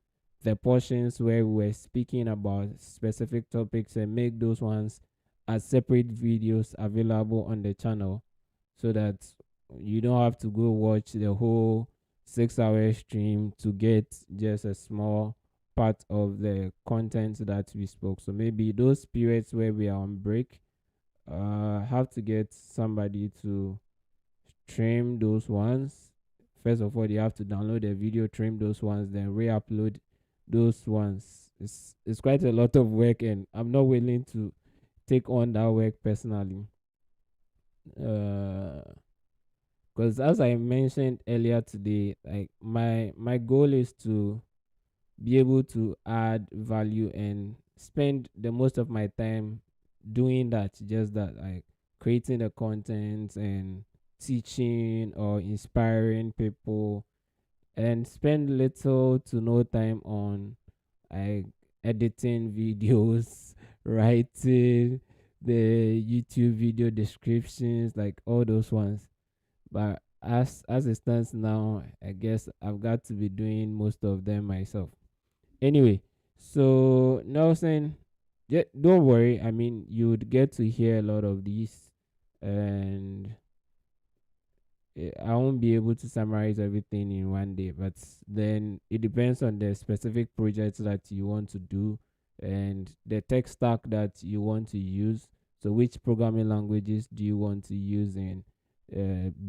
the portions where we were speaking about specific topics, and make those ones as separate videos available on the channel, so that you don't have to go watch the whole 6 hour stream to get just a small part of the content that we spoke. So maybe those periods where we are on break, have to get somebody to trim those ones. First of all, you have to download the video, trim those ones, then re-upload those ones. It's quite a lot of work, and I'm not willing to take on that work personally. Because as I mentioned earlier today, like my goal is to be able to add value and spend the most of my time doing that, just that, like creating the content and teaching or inspiring people, and spend little to no time on like editing videos, writing the YouTube video descriptions, like all those ones. But as it stands now, I guess I've got to be doing most of them myself. Anyway, so Nelson, don't worry. I mean, you would get to hear a lot of these, and I won't be able to summarize everything in one day. But then it depends on the specific projects that you want to do, and the tech stack that you want to use. So, which programming languages do you want to use in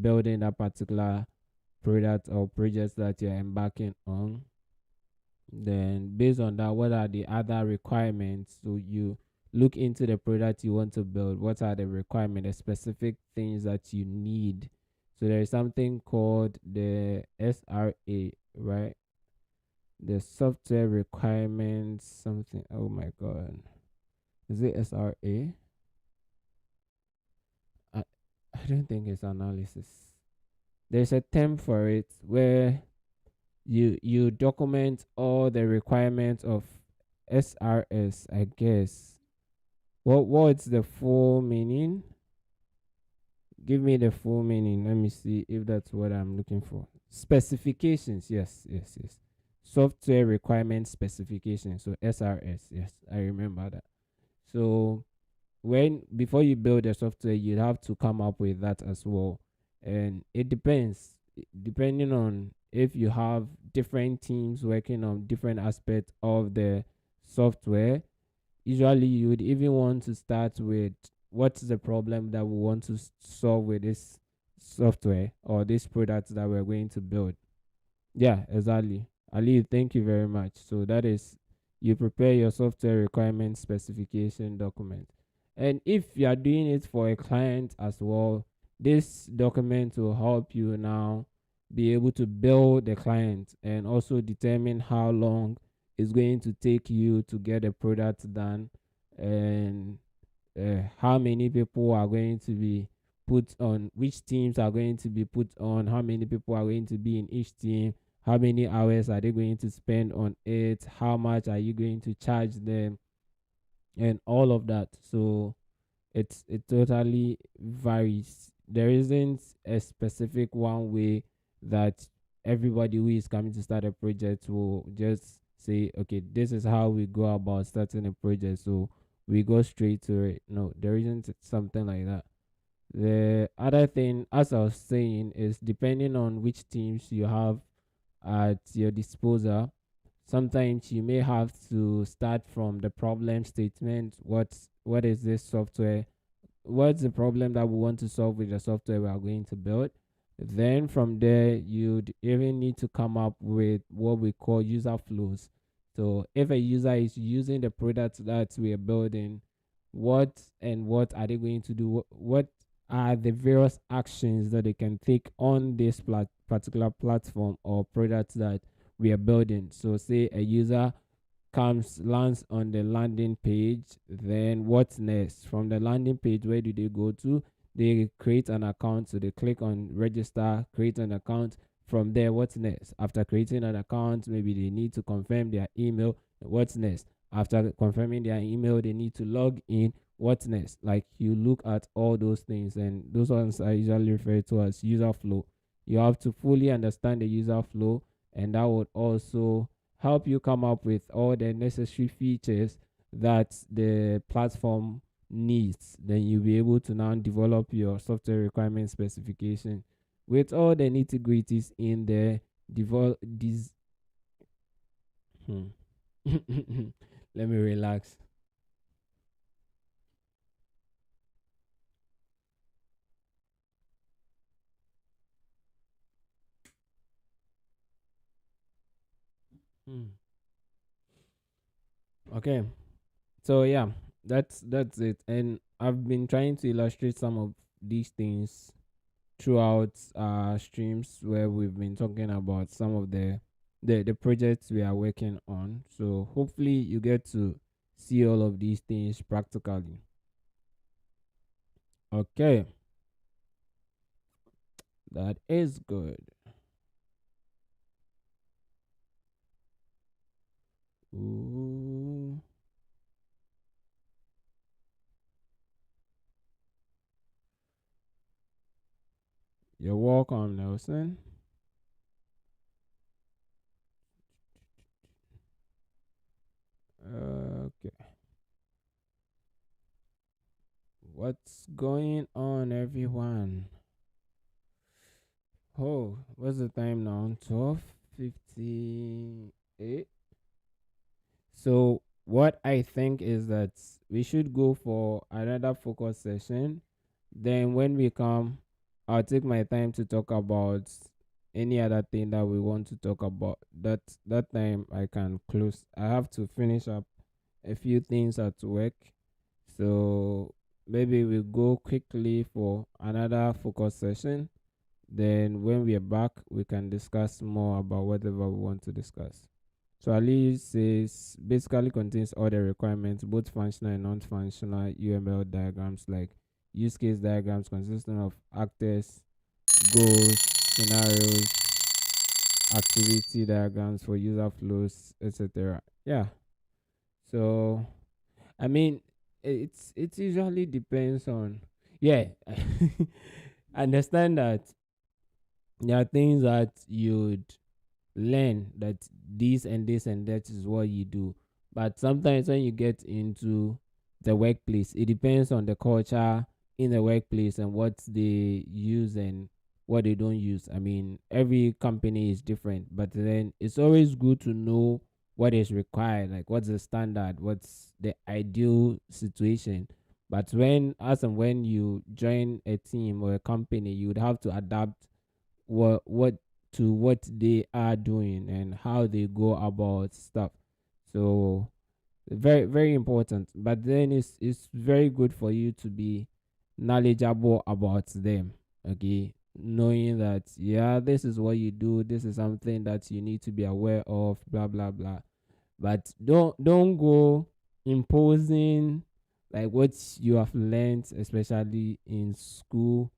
building that particular product or projects that you're embarking on? Then, based on that, what are the other requirements? So, you look into the product you want to build. What are the requirements, the specific things that you need? So, there is something called the SRA, right? The software requirements, something. Oh my God. Is it SRA? I don't think it's analysis. there's a term for it where you document all the requirements of SRS, I guess. What's the full meaning? Give me the full meaning. Let me see if that's what I'm looking for. Specifications. Yes, yes, yes. Software requirement specifications. So SRS. Yes, I remember that. So when before you build a software, you'd have to come up with that as well. And it depends, depending on if you have different teams working on different aspects of the software. Usually you would even want to start with what's the problem that we want to solve with this software or this product that we're going to build. Yeah, exactly. Ali, thank you very much. So that is, you prepare your software requirement specification document. And if you are doing it for a client as well, this document will help you now be able to build the client and also determine how long it's going to take you to get a product done, and how many people are going to be put on, which teams are going to be put on, how many people are going to be in each team, how many hours are they going to spend on it, how much are you going to charge them, and all of that. So it totally varies. There isn't a specific one way that everybody who is coming to start a project will just say, okay, this is how we go about starting a project, so we go straight to it. No, there isn't something like that. The other thing, as I was saying, is depending on which teams you have at your disposal. Sometimes you may have to start from the problem statement. What is this software? What's the problem that we want to solve with the software we are going to build? Then from there, you'd even need to come up with what we call user flows. So if a user is using the product that we are building, what are they going to do? What are the various actions that they can take on this particular platform or product that we are building? So say a user lands on the landing page, then what's next? From the landing page, where do they go to? They create an account, so they click on register, create an account. From there, what's next? After creating an account, maybe they need to confirm their email. What's next? After confirming their email, they need to log in. What's next? Like, you look at all those things, and those ones are usually referred to as user flow. You have to fully understand the user flow, and that would also help you come up with all the necessary features that the platform needs. Then you'll be able to now develop your software requirement specification with all the nitty gritties in there. Develop this. Let me relax. Hmm. Okay, so yeah, that's it. And I've been trying to illustrate some of these things throughout streams where we've been talking about some of the projects we are working on. So hopefully you get to see all of these things practically. Okay, that is good. Ooh, you're welcome, Nelson. Okay, what's going on, everyone? Oh, what's the time now? 12:58. So what I think is that we should go for another focus session. Then when we come, I'll take my time to talk about any other thing that we want to talk about. That time I can close. I have to finish up a few things at work. So maybe we'll go quickly for another focus session. Then when we are back, we can discuss more about whatever we want to discuss. So Ali says basically contains all the requirements, both functional and non-functional UML diagrams, like use case diagrams consisting of actors, goals, scenarios, activity diagrams for user flows, etc. Yeah. So I mean, it usually depends on, yeah. I understand that there are things that you'd learn that this and that is what you do. But sometimes when you get into the workplace, it depends on the culture in the workplace and what they use and what they don't use. I mean, every company is different, but then it's always good to know what is required, like what's the standard, what's the ideal situation. But when you join a team or a company, you would have to adapt what to what they are doing and how they go about stuff. So very important. But then it's very good for you to be knowledgeable about them. Okay. Knowing that, yeah, this is what you do, this is something that you need to be aware of, blah blah blah. But don't go imposing like what you have learned, especially in school,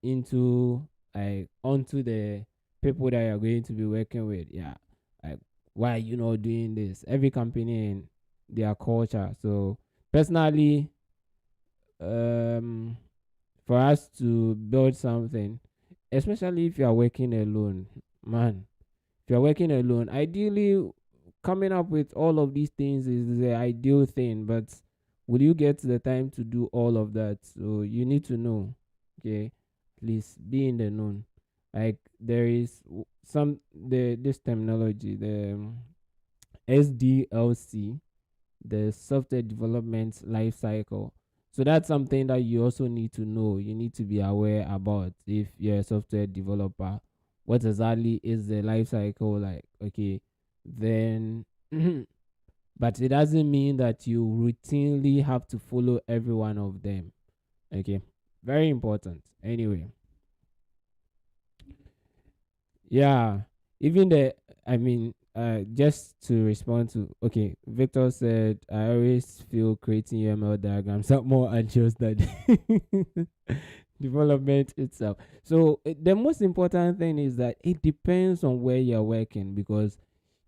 into like onto the people that you're going to be working with. Yeah, like, why are you not doing this? Every company and their culture. So personally, um for us to build something, especially if you are working alone, man, if you're working alone, ideally coming up with all of these things is the ideal thing, but will you get the time to do all of that? So you need to know. Okay, please be in the known. Like there is some the this terminology, the SDLC, the software development life cycle. So that's something that you also need to know. You need to be aware about if you're a software developer. What exactly is the life cycle like? Okay, then, but it doesn't mean that you routinely have to follow every one of them. Okay, very important. Anyway, yeah, even the, I mean, just to respond to, okay, Victor said, I always feel creating UML diagrams are more anxious than development itself. So the most important thing is that it depends on where you're working, because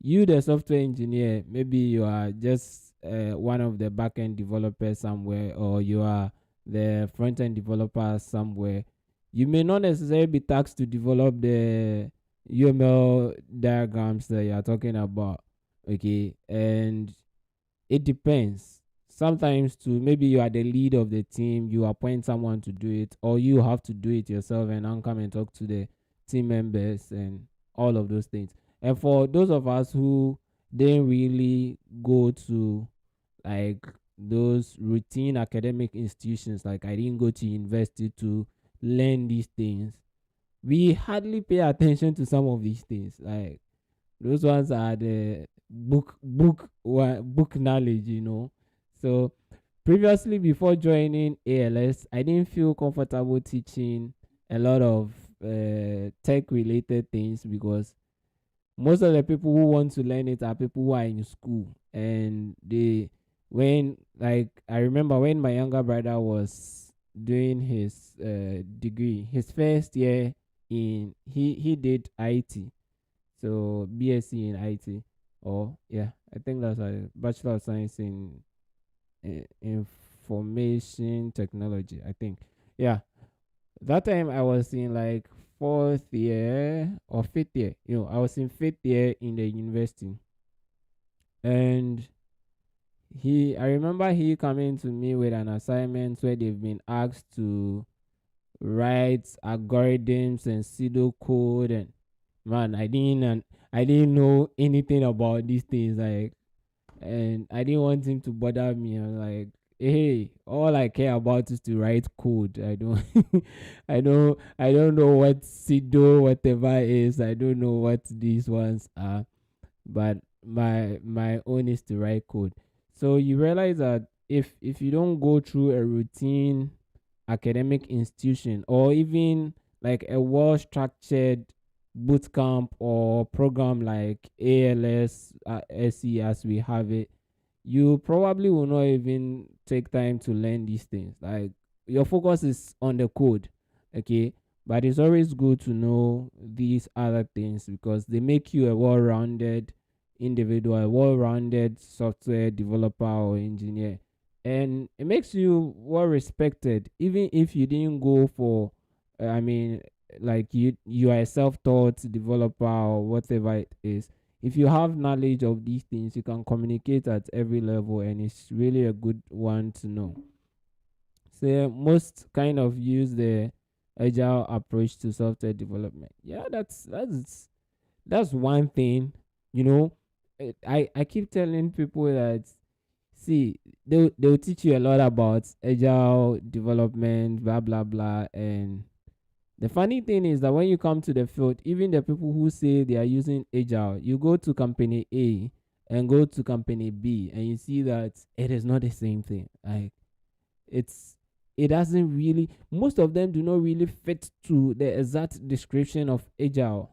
you, the software engineer, maybe you are just one of the backend developers somewhere, or you are the front end developer somewhere. You may not necessarily be tasked to develop the UML diagrams that you are talking about. Okay, and it depends. Sometimes too, maybe you are the lead of the team, you appoint someone to do it, or you have to do it yourself and then come and talk to the team members and all of those things. And for those of us who didn't really go to like those routine academic institutions, like I didn't go to university to learn these things, we hardly pay attention to some of these things. Like those ones are the book knowledge. So previously, before joining ALS, I didn't feel comfortable teaching a lot of tech related things, because most of the people who want to learn it are people who are in school, and they when like I remember when my younger brother was doing his degree, his first year in he did IT, so BSc in IT, or yeah, I think that's a Bachelor of Science in Information Technology, I think. Yeah, that time I was in like fourth year or fifth year. I was in fifth year in the university, and I remember he coming to me with an assignment where they've been asked to write algorithms and pseudo code, and man, I didn't know anything about these things, like, and I didn't want him to bother me. I was like, hey, all I care about is to write code. I don't I don't know what pseudo whatever is. I don't know what these ones are, but my own is to write code. So you realize that if you don't go through a routine academic institution, or even like a well structured boot camp or program like ALS, SE as we have it, you probably will not even take time to learn these things. Like your focus is on the code, okay? But it's always good to know these other things because they make you a well-rounded individual, a well-rounded software developer or engineer, and it makes you well respected, even if you didn't go for, I mean, like you are a self-taught developer or whatever it is. If you have knowledge of these things, you can communicate at every level, and it's really a good one to know. So most kind of use the agile approach to software development. Yeah, that's one thing. You know, I keep telling people that, see, they'll teach you a lot about agile development, blah blah blah, and the funny thing is that when you come to the field, even the people who say they are using agile, you go to company A and go to company B, and you see that it is not the same thing. Like, it's it doesn't really, most of them do not really fit to the exact description of agile,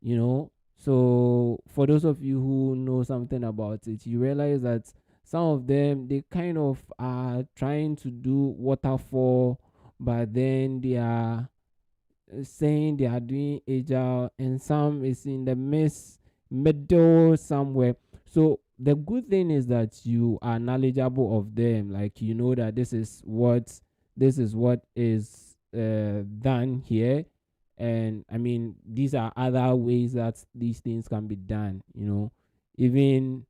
you know. So for those of you who know something about it, you realize that some of them, they kind of are trying to do waterfall, but then they are saying they are doing agile, and some is in the middle somewhere. So the good thing is that you are knowledgeable of them, like you know that this is what is done here. And I mean, these are other ways that these things can be done, you know, even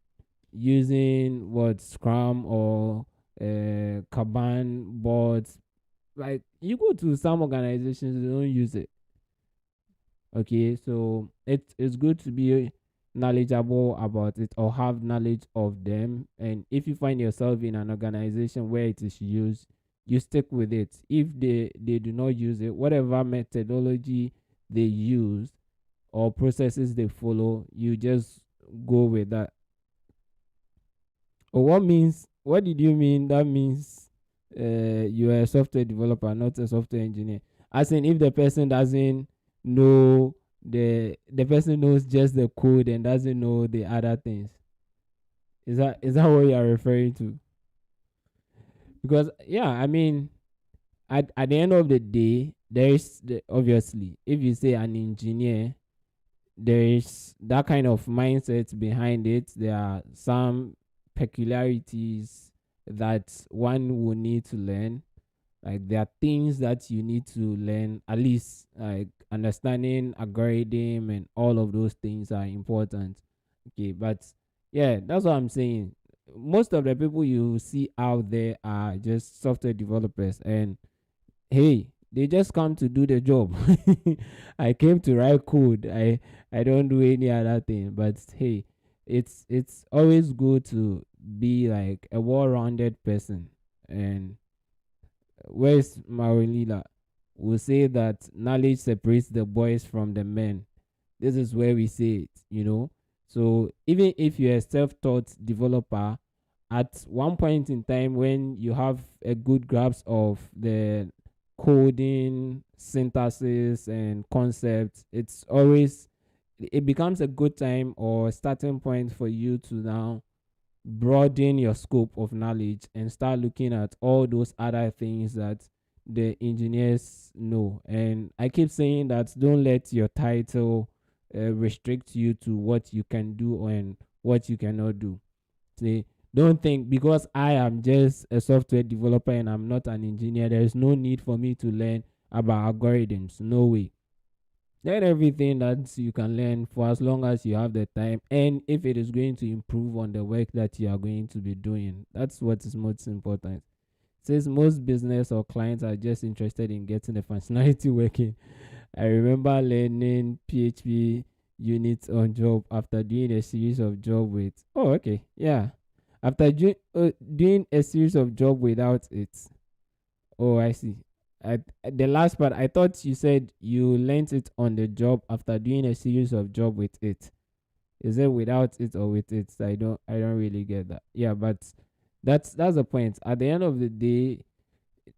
using what Scrum or Kanban boards. Like, you go to some organizations, they don't use it. Okay, so it's good to be knowledgeable about it or have knowledge of them. And if you find yourself in an organization where it is used, you stick with it. If they do not use it, whatever methodology they use or processes they follow, you just go with that. Or what did you mean? That means you are a software developer, not a software engineer. As in, if the person doesn't know, the person knows just the code and doesn't know the other things. Is that what you are referring to? Because yeah, I mean, at the end of the day, there is obviously, if you say an engineer, there is that kind of mindset behind it. There are some peculiarities that one will need to learn. Like, there are things that you need to learn, at least like understanding algorithm and all of those things are important. Okay, but yeah, that's what I'm saying. Most of the people you see out there are just software developers, and hey, they just come to do the job. I came to write code. I don't do any other thing. But hey, it's always good to be like a well-rounded person. And where's Marilila? Will say that knowledge separates the boys from the men. This is where we say it, you know. So even if you're a self-taught developer, at one point in time when you have a good grasp of the coding synthesis and concepts, it becomes a good time or starting point for you to now broaden your scope of knowledge and start looking at all those other things that the engineers know. And I keep saying that don't let your title restrict you to what you can do and what you cannot do. See, don't think because I am just a software developer and I'm not an engineer, there is no need for me to learn about algorithms. No way. Learn everything that you can learn for as long as you have the time, and if it is going to improve on the work that you are going to be doing. That's what is most important. Since most business or clients are just interested in getting the functionality working. I remember learning PHP units on job after doing a series of job with, oh okay, yeah, after doing a series of job without it. Oh, I see. The last part, I thought you said you learnt it on the job after doing a series of job with it. Is it without it or with it? I don't really get that. Yeah, but that's the point. At the end of the day,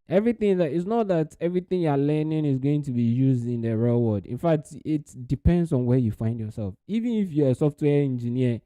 everything that it's not that everything you're learning is going to be used in the real world. In fact, it depends on where you find yourself. Even if you're a software engineer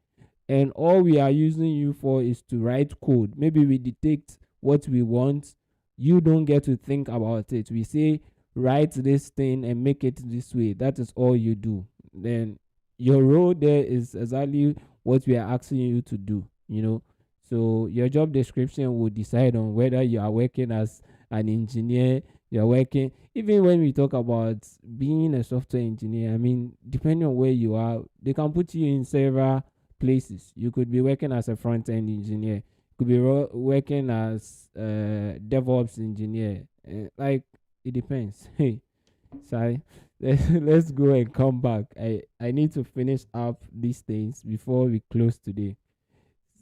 and all we are using you for is to write code, maybe we detect what we want, you don't get to think about it. We say write this thing and make it this way. That is all you do. Then your role there is exactly what we are asking you to do, you know. So your job description will decide on whether you are working as an engineer, you're working, even when we talk about being a software engineer, I mean, depending on where you are, they can put you in several places. You could be working as a front end engineer, could be working as a DevOps engineer. Like, it depends. Hey, sorry. Let's go and come back. I need to finish up these things before we close today.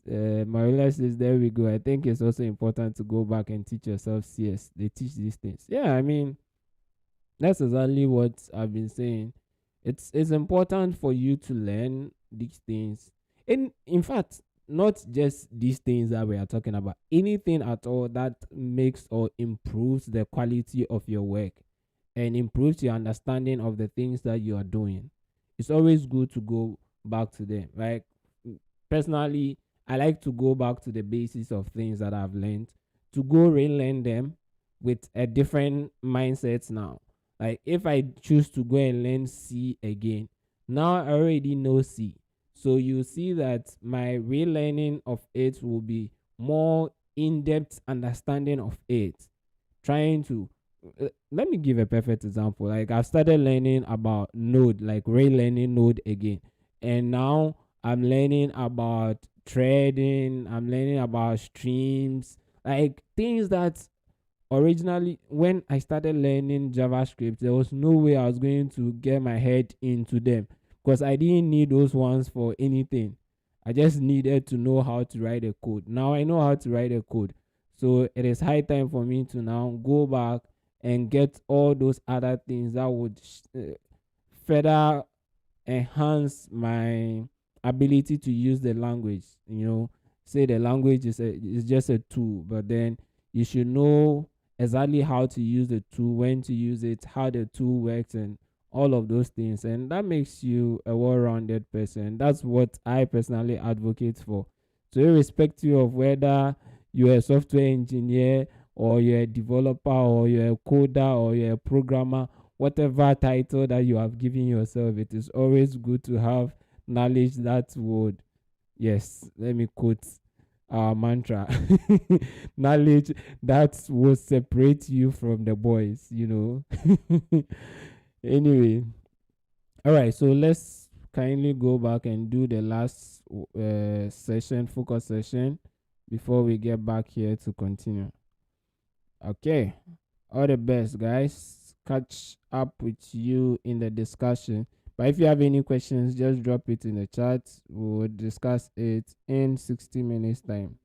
Marilla says, there we go. I think it's also important to go back and teach yourself CS. They teach these things. Yeah, I mean, that's exactly what I've been saying. It's important for you to learn these things. In fact, not just these things that we are talking about, anything at all that makes or improves the quality of your work and improves your understanding of the things that you are doing. It's always good to go back to them. Like, personally, I like to go back to the basis of things that I've learned, to go relearn them with a different mindset now. Like, if I choose to go and learn C again, now I already know C. So you see that my relearning of it will be more in-depth understanding of it. Trying to let me give a perfect example. Like, I've started learning about Node, like relearning Node again, and now I'm learning about trading. I'm learning about streams, like things that originally, when I started learning JavaScript, there was no way I was going to get my head into them because I didn't need those ones for anything. I just needed to know how to write a code. Now I know how to write a code. So it is high time for me to now go back and get all those other things that would further enhance my ability to use the language. Say the language is just a tool, but then you should know exactly how to use the tool, when to use it, how the tool works, and all of those things. And that makes you a well-rounded person. That's what I personally advocate for. So irrespective of whether you're a software engineer or you're a developer or you're a coder or you're a programmer, whatever title that you have given yourself, it is always good to have knowledge that would, yes, let me quote our mantra, knowledge that will separate you from the boys. Anyway, all right, so let's kindly go back and do the last focus session before we get back here to continue. Okay, all the best, guys. Catch up with you in the discussion. But if you have any questions, just drop it in the chat. We'll discuss it in 60 minutes time.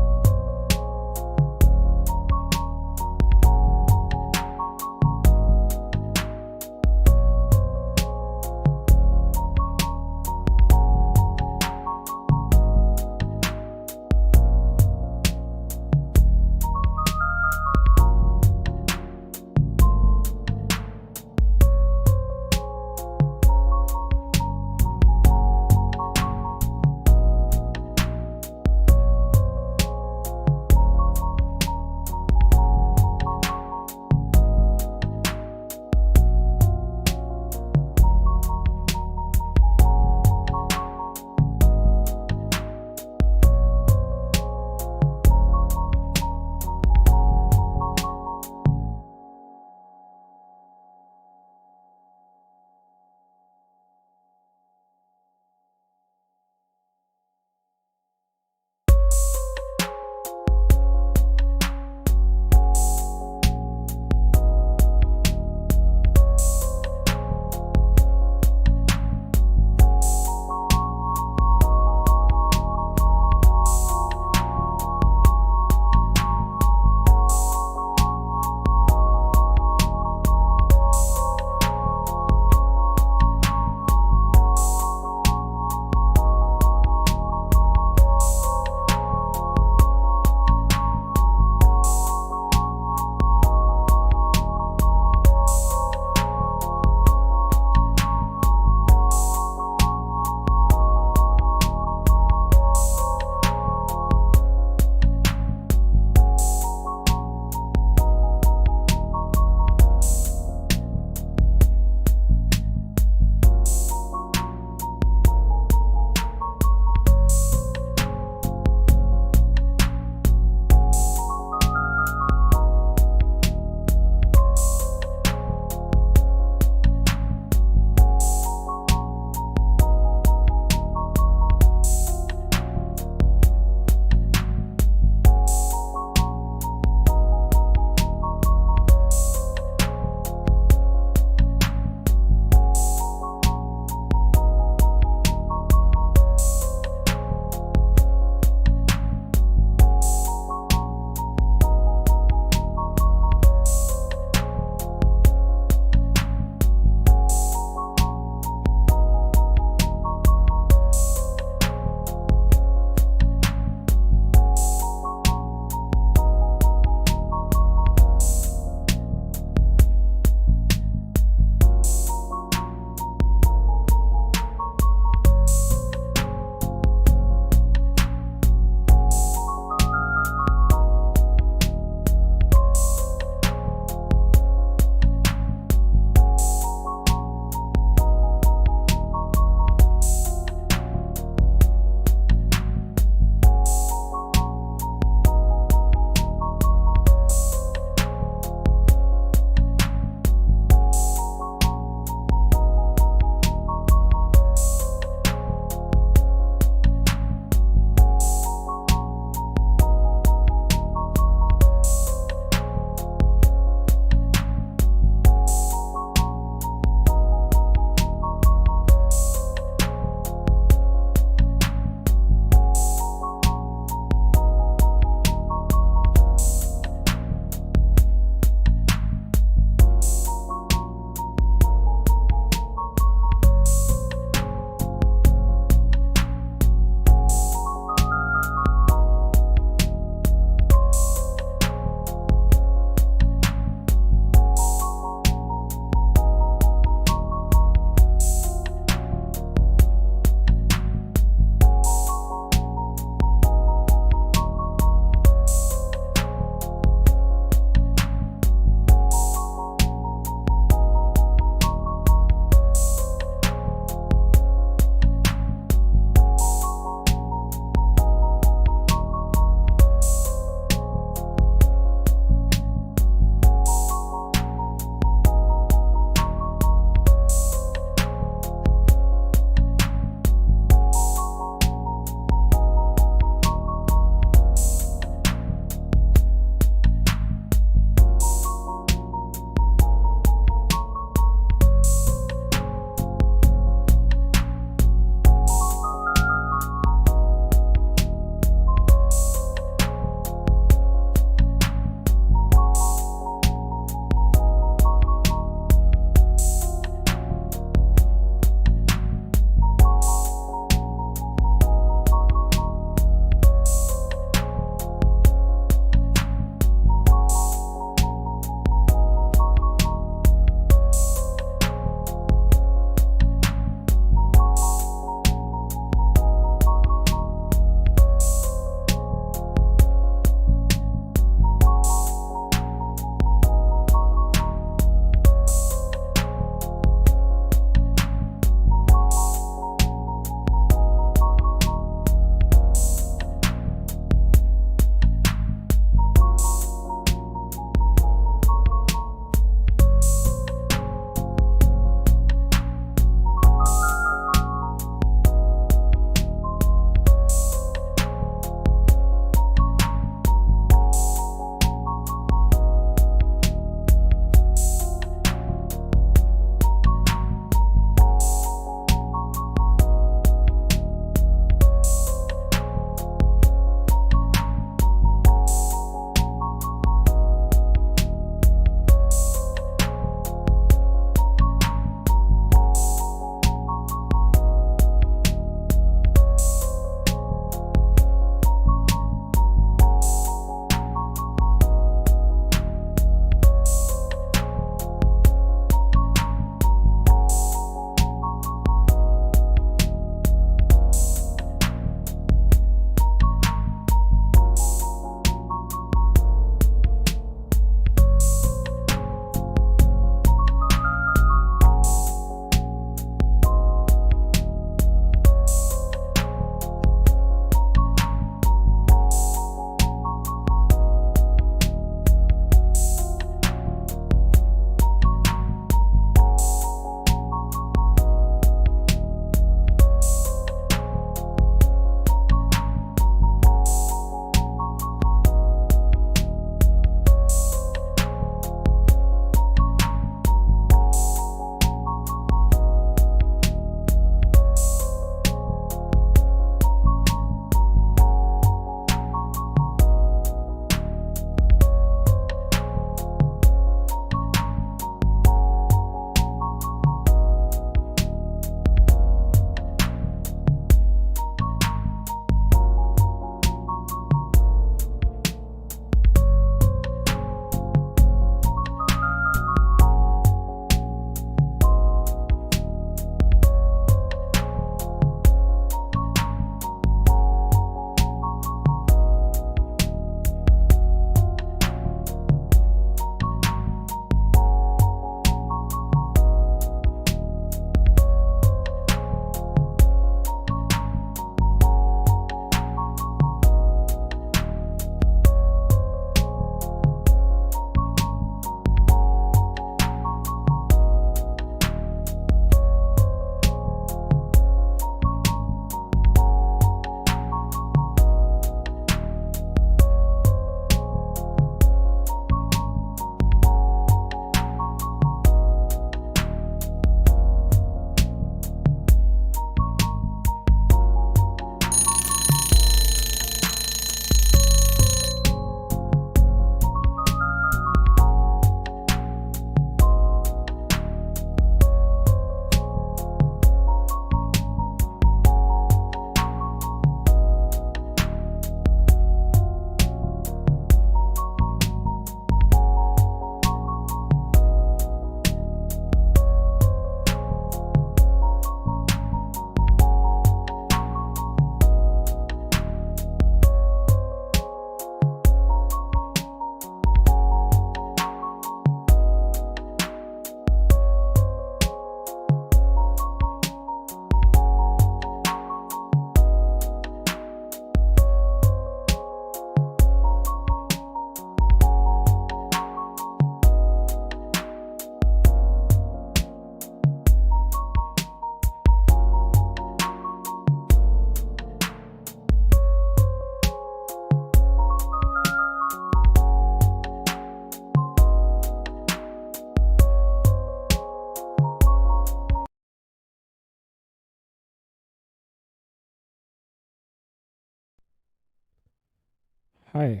Hi,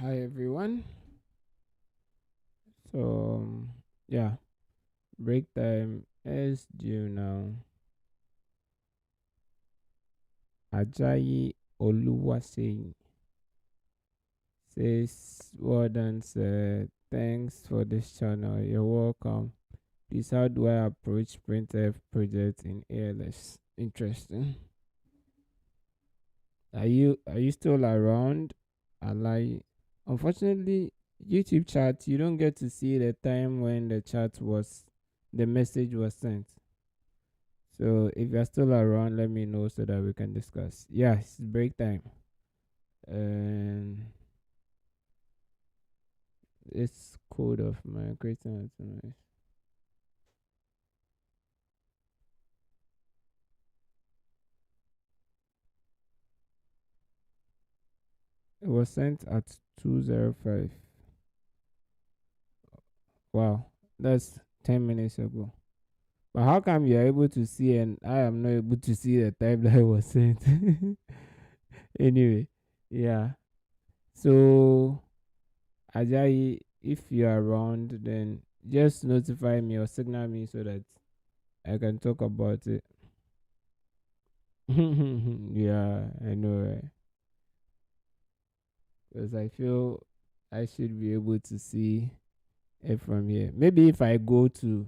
everyone. So, yeah, break time is due now. Ajayi Oluwaseyin says, well done, sir. Thanks for this channel. You're welcome. Please, how do I approach printf project in ALS? Interesting. Are you still around? Alai. Unfortunately, YouTube chat, you don't get to see the time when the message was sent. So if you're still around, let me know so that we can discuss. Yeah, it's break time. And it's code of my creating autonomous. It was sent at 2:05. Wow, that's 10 minutes ago. But how come you're able to see and I am not able to see the time that it was sent? Anyway, yeah. So Ajayi, if you're around, then just notify me or signal me so that I can talk about it. Yeah, I know, right? Because I feel I should be able to see it from here. Maybe if I go to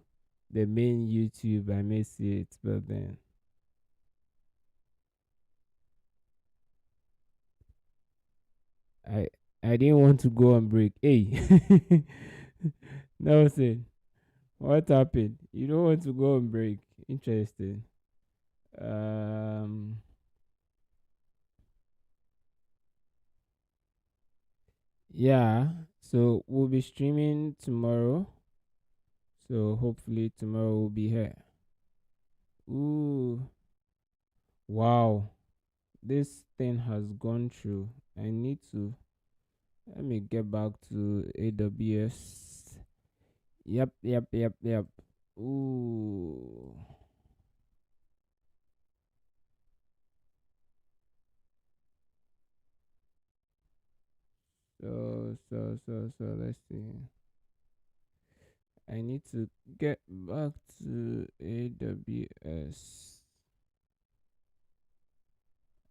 the main YouTube, I may see it, but then I I didn't want to go on break. Hey, Nelson, what happened? You don't want to go on break? Interesting. Um, yeah. So we'll be streaming tomorrow. So hopefully tomorrow we'll be here. Ooh, wow. This thing has gone through. I need to let me get back to AWS. Yep. Ooh. So let's see. I need to get back to AWS.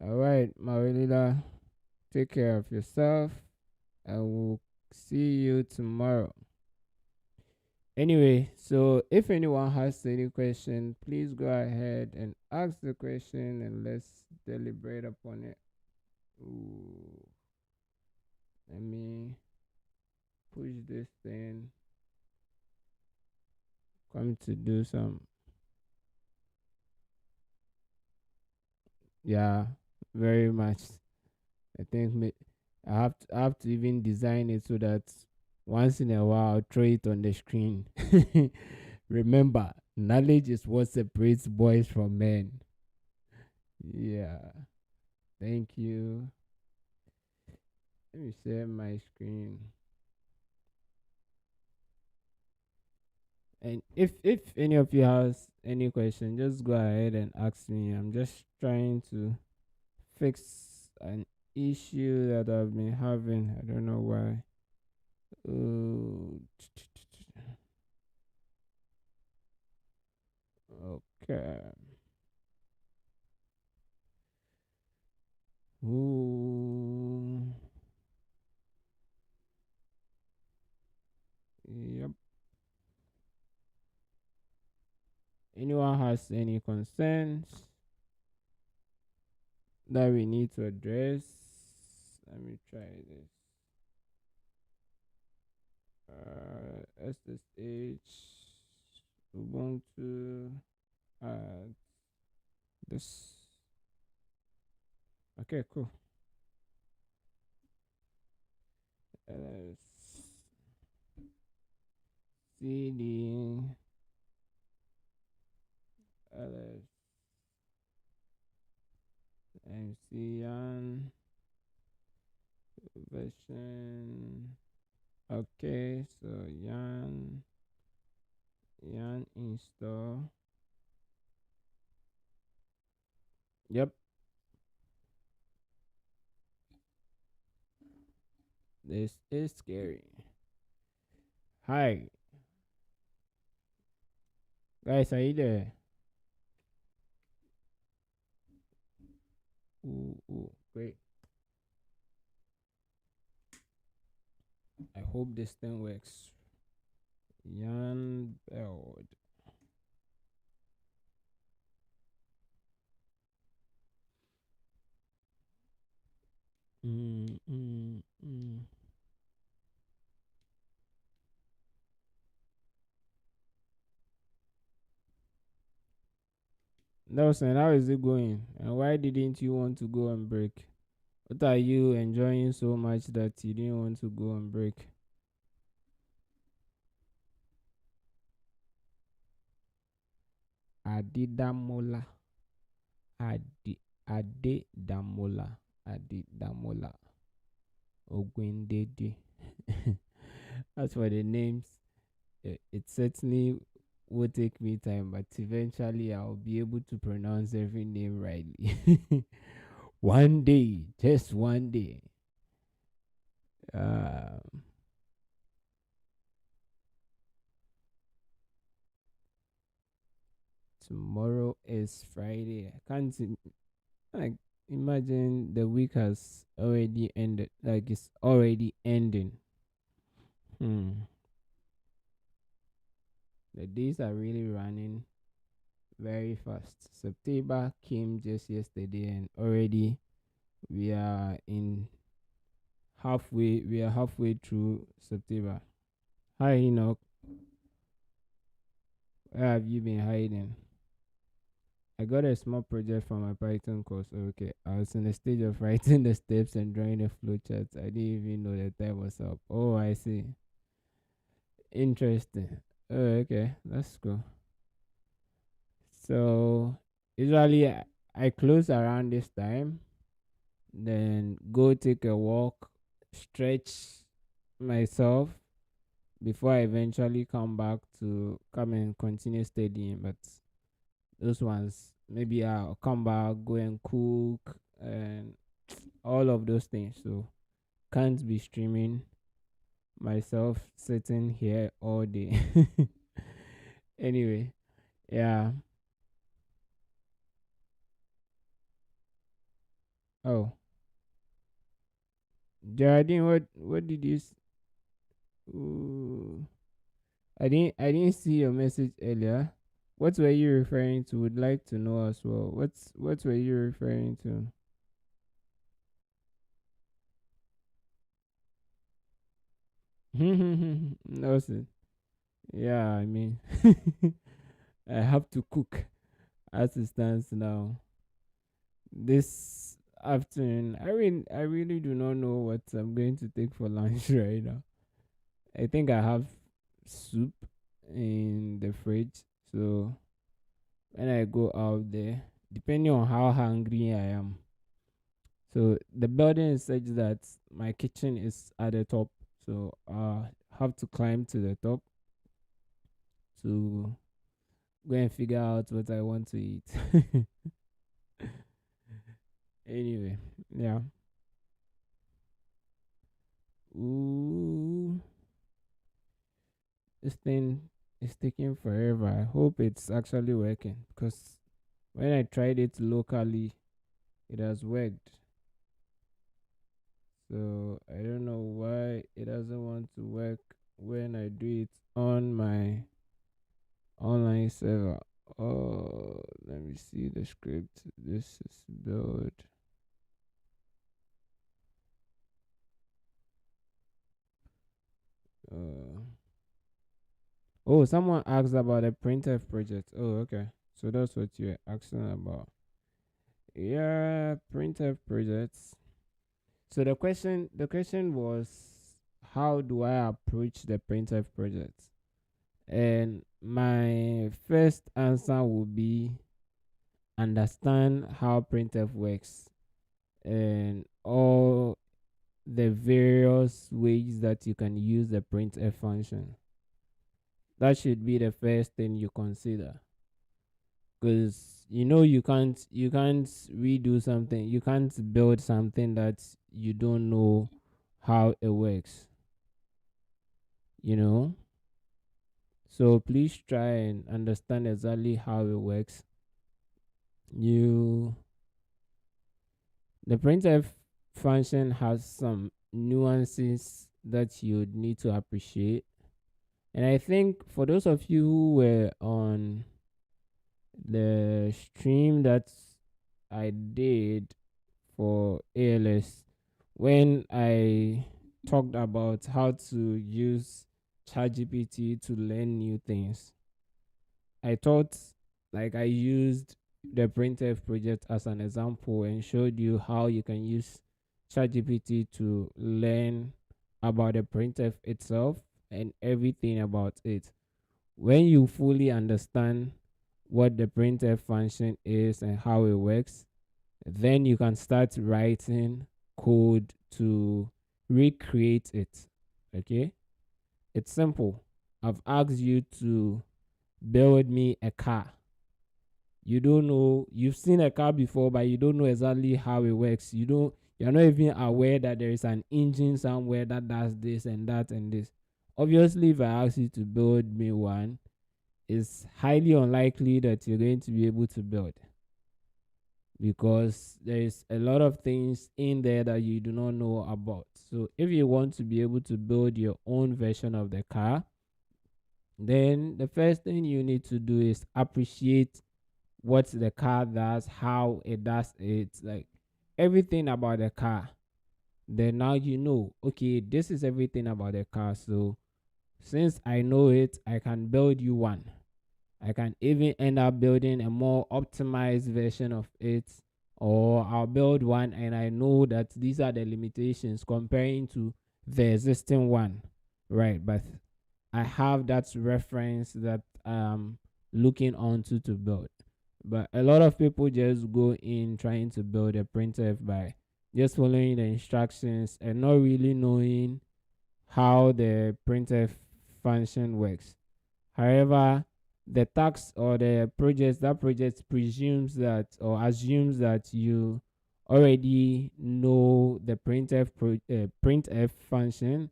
Alright, Marilila, take care of yourself. I will see you tomorrow. Anyway, so if anyone has any question, please go ahead and ask the question and let's deliberate upon it. Ooh, let me push this thing. Come to do some, yeah, very much. I think I have to even design it so that once in a while I'll throw it on the screen. Remember, knowledge is what separates boys from men. Yeah. Thank you. Let me share my screen. And if any of you has any question, just go ahead and ask me. I'm just trying to fix an issue that I've been having. I don't know why. Oh, okay. Ooh. Yep. Anyone has any concerns that we need to address? Let me try this. SSH Ubuntu this. Okay, cool. CD ls MC Yan version. Okay, so Yan install. Yep. This is scary. Hi, guys, are you there? Ooh, ooh, great. I hope this thing works. Jan Beld. Mm, mm, mm. Nelson, how is it going? And why didn't you want to go on break? What are you enjoying so much that you didn't want to go on break? Adidamola. Adi Adedamola. Adidamola. Ogwendede. As for the names, it certainly will take me time, but eventually I'll be able to pronounce every name rightly. One day, just one day. Um, Tomorrow is Friday. I can't like imagine the week has already ended. Like it's already ending. Hmm. The days are really running very fast. September came just yesterday, and already we are in halfway. We are halfway through September. Hi Enoch, where have you been hiding? I got a small project for my Python course. Okay, I was in the stage of writing the steps and drawing the flowchart. I didn't even know the time was up. Oh, I see. Interesting. Oh, okay, that's cool. So usually I close around this time, then go take a walk, stretch myself before I eventually come back to come and continue studying. But those ones, maybe I'll come back, go and cook, and all of those things. So can't be streaming myself sitting here all day. Anyway, yeah. Oh, Geraldine, what did you? Ooh, I didn't see your message earlier. What were you referring to? Would like to know as well. What were you referring to? Nelson. Yeah, I mean, I have to cook as it stands now. This afternoon, I really do not know what I'm going to take for lunch right now. I think I have soup in the fridge. So when I go out there, depending on how hungry I am. So the building is such that my kitchen is at the top. So I have to climb to the top to go and figure out what I want to eat. Anyway, yeah. Ooh, this thing is taking forever. I hope it's actually working because when I tried it locally, it has worked. So I don't know why it doesn't want to work when I do it on my online server. Oh, let me see the script. This is build. Uh, oh, someone asked about a printf project. Oh, okay. So that's what you're asking about. Yeah, printf projects. So the question was, how do I approach the printf project? And my first answer would be understand how printf works and all the various ways that you can use the printf function. That should be the first thing you consider, because you can't redo something, you can't build something that you don't know how it works, you know. So please try and understand exactly how it works. You The printf function has some nuances that you would need to appreciate. And I think for those of you who were on the stream that I did for ALS, when I talked about how to use ChatGPT to learn new things, I thought, like, I used the printf project as an example and showed you how you can use ChatGPT to learn about the printf itself and everything about it. When you fully understand what the printf function is and how it works, then you can start writing code to recreate it. Okay? It's simple. I've asked you to build me a car. You don't know, you've seen a car before, but you don't know exactly how it works. You're not even aware that there is an engine somewhere that does this and that and this. Obviously, if I ask you to build me one, it's highly unlikely that you're going to be able to build, because there's a lot of things in there that you do not know about. So if you want to be able to build your own version of the car, then the first thing you need to do is appreciate what the car does, how it does it, like everything about the car. Then now you know, okay, this is everything about the car. So since I know it, I can build you one. I can even end up building a more optimized version of it, or I'll build one and I know that these are the limitations comparing to the existing one, right? But I have that reference that I'm looking onto to build. But a lot of people just go in trying to build a printf by just following the instructions and not really knowing how the printf function works. However, the task or the project presumes that or assumes that you already know the printf function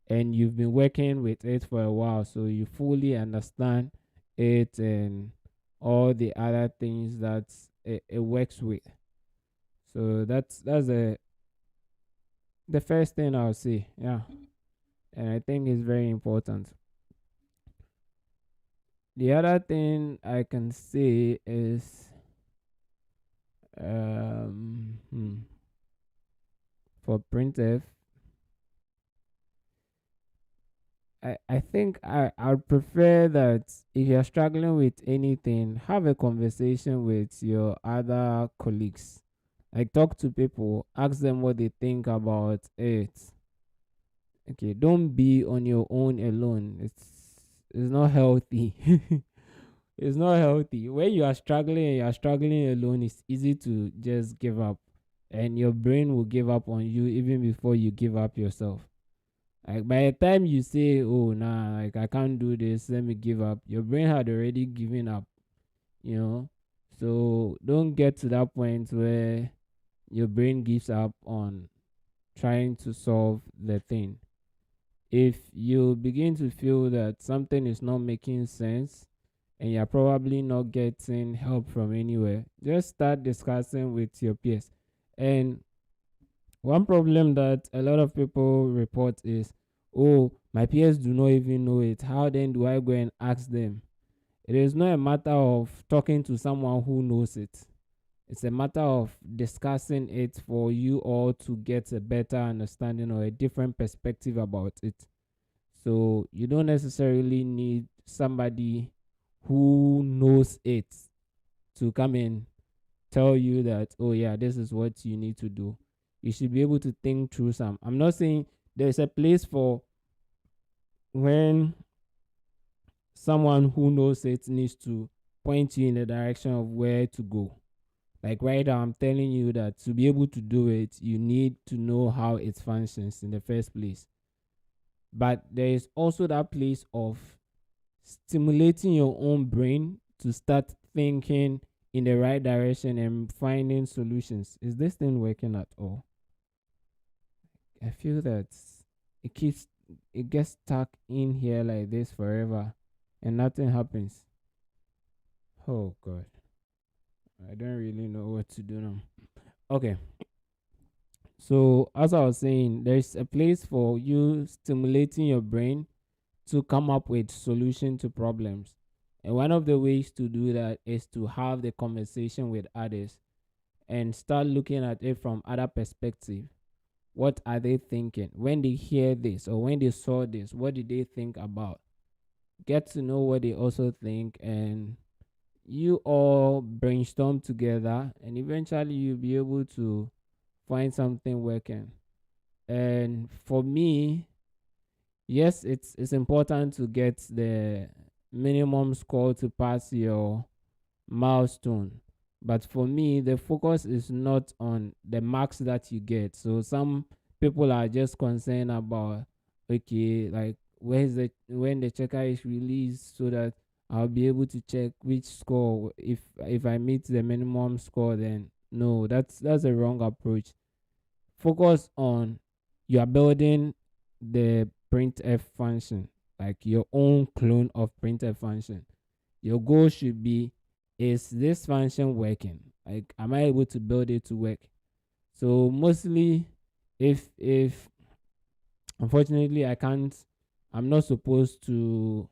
and you've been working with it for a while, so you fully understand it and all the other things that it works with. So that's the first thing I'll say. Yeah. And I think it's very important. The other thing I can say is um hmm, for printf, I think I'd prefer that if you're struggling with anything, have a conversation with your other colleagues. Like, talk to people, ask them what they think about it. Okay, don't be on your own alone. It's not healthy. It's not healthy. When you are struggling and you are struggling alone, it's easy to just give up. And your brain will give up on you even before you give up yourself. Like, by the time you say, oh nah, like I can't do this, let me give up, your brain had already given up, you know. So don't get to that point where your brain gives up on trying to solve the thing. If you begin to feel that something is not making sense and you're probably not getting help from anywhere, just start discussing with your peers. And one problem that a lot of people report is, oh, my peers do not even know it. How then do I go and ask them? It is not a matter of talking to someone who knows it. It's a matter of discussing it for you all to get a better understanding or a different perspective about it. So you don't necessarily need somebody who knows it to come and tell you that, oh yeah, this is what you need to do. You should be able to think through some. I'm not saying there's a place for when someone who knows it needs to point you in the direction of where to go. Like right now, I'm telling you that to be able to do it, you need to know how it functions in the first place. But there is also that place of stimulating your own brain to start thinking in the right direction and finding solutions. Is this thing working at all? I feel that it keeps it gets stuck in here like this forever and nothing happens. Oh god. I don't really know what to do now. Okay. So as I was saying, there's a place for you stimulating your brain to come up with solution to problems. And one of the ways to do that is to have the conversation with others and start looking at it from other perspective. What are they thinking when they hear this or when they saw this? What did they think about? Get to know what they also think, and you all brainstorm together, and eventually you'll be able to find something working. And for me, yes, it's important to get the minimum score to pass your milestone. But for me, the focus is not on the marks that you get. So some people are just concerned about, okay, like where's the when the checker is released so that I'll be able to check which score. If I meet the minimum score, then no, that's a wrong approach. Focus on you are building the printf function, like your own clone of printf function. Your goal should be, is this function working? Like, am I able to build it to work? So mostly, if unfortunately I'm not supposed to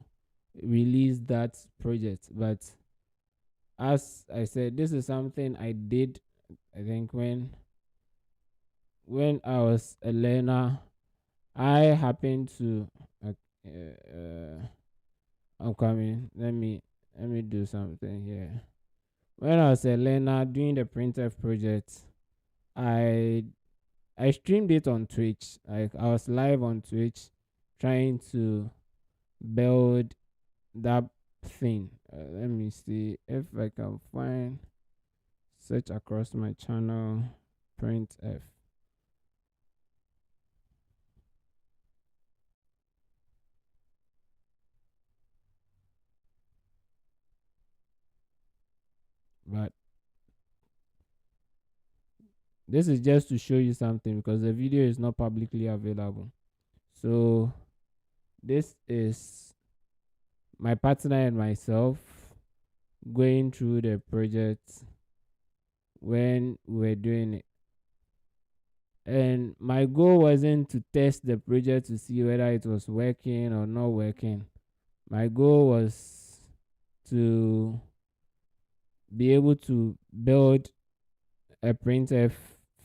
release that project. But as I said, this is something I did, I think, when I was a learner. I happened to uh, I'm coming. Let me do something here. When I was a learner doing the printf project, I I streamed it on Twitch. Like, I was live on Twitch trying to build that thing. Let me see if I can find, search across my channel, printf. But this is just to show you something because the video is not publicly available. So this is my partner and myself going through the project when we were doing it. And my goal wasn't to test the project to see whether it was working or not working. My goal was to be able to build a printf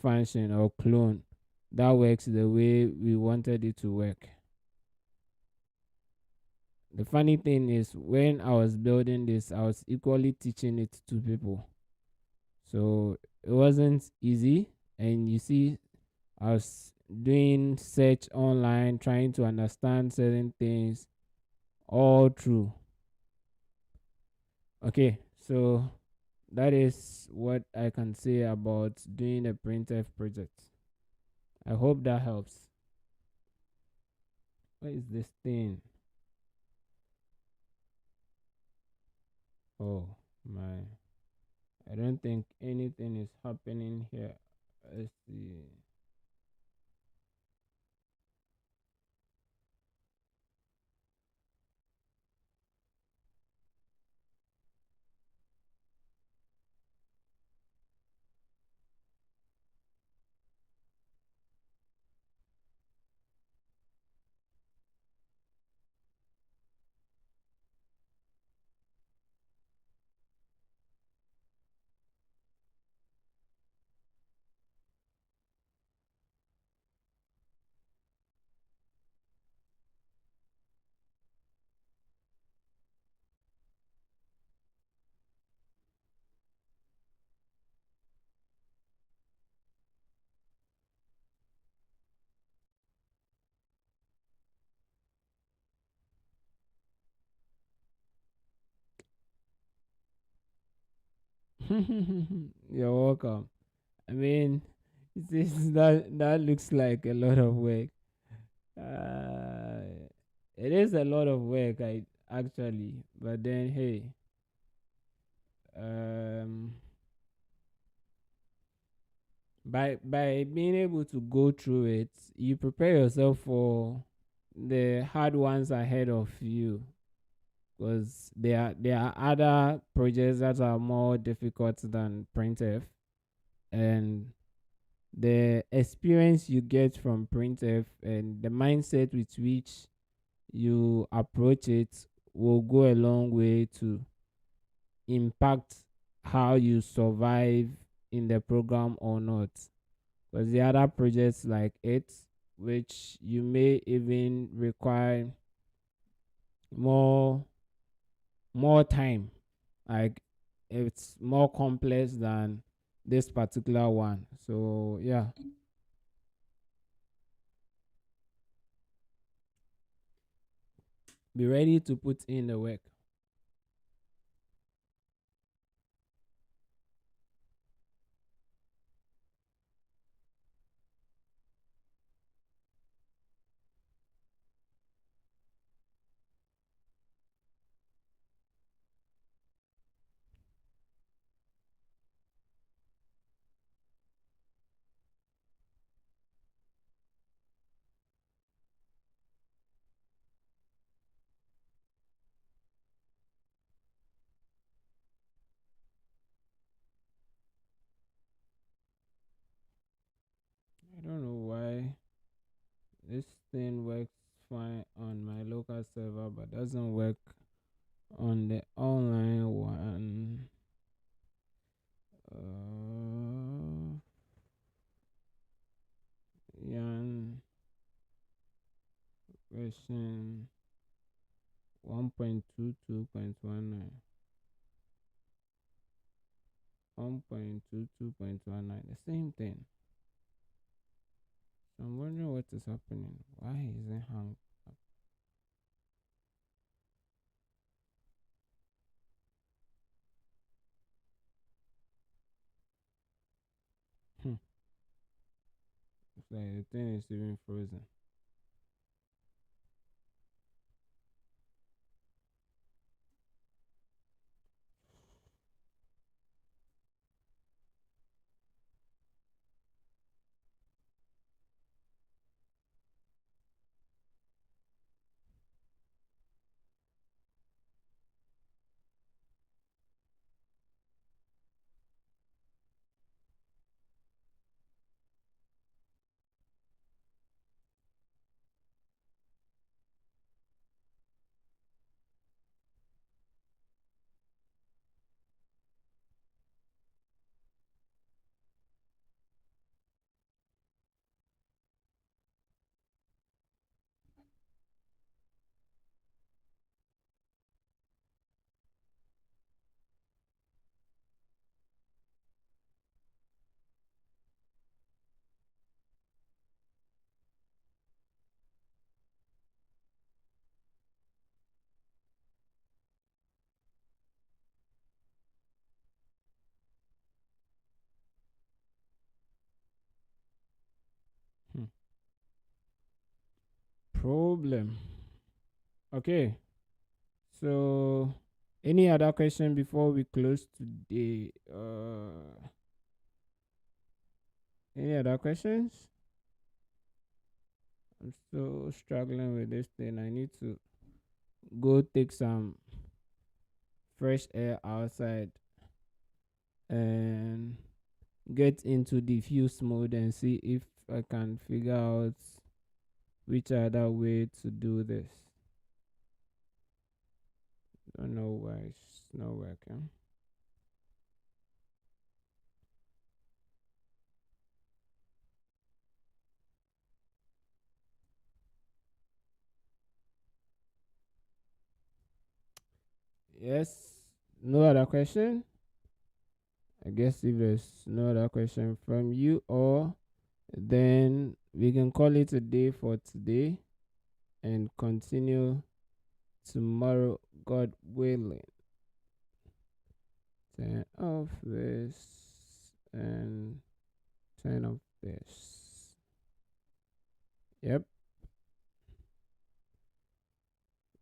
function or clone that works the way we wanted it to work. The funny thing is, when I was building this, I was equally teaching it to people. So it wasn't easy. And you see, I was doing search online, trying to understand certain things all through. Okay, so that is what I can say about doing a printf project. I hope that helps. What is this thing? Oh my. I don't think anything is happening here. Let's see. You're welcome. I mean, this that looks like a lot of work. Uh, it is a lot of work, I actually. But then, hey, um, By being able to go through it, you prepare yourself for the hard ones ahead of you, because there are other projects that are more difficult than printf, and the experience you get from printf and the mindset with which you approach it will go a long way to impact how you survive in the program or not. Because the other projects like it, which you may even require more more time, like it's more complex than this particular one. So yeah, be ready to put in the work. I don't know why this thing works fine on my local server but doesn't work on the online one. Yan version 1.22.19. 1.22.19, the same thing. So I'm wondering what is happening. Why is it hung up? Hmm. It's like the thing is even frozen. Hmm. Problem. Okay. So any other question before we close today? Any other questions? I'm still struggling with this thing. I need to go take some fresh air outside and get into diffuse mode and see if I can figure out which other way to do this. Don't know why it's not working. Yes. No other question? I guess if there's no other question from you, or then we can call it a day for today and continue tomorrow, God willing. Turn off this and turn off this. Yep.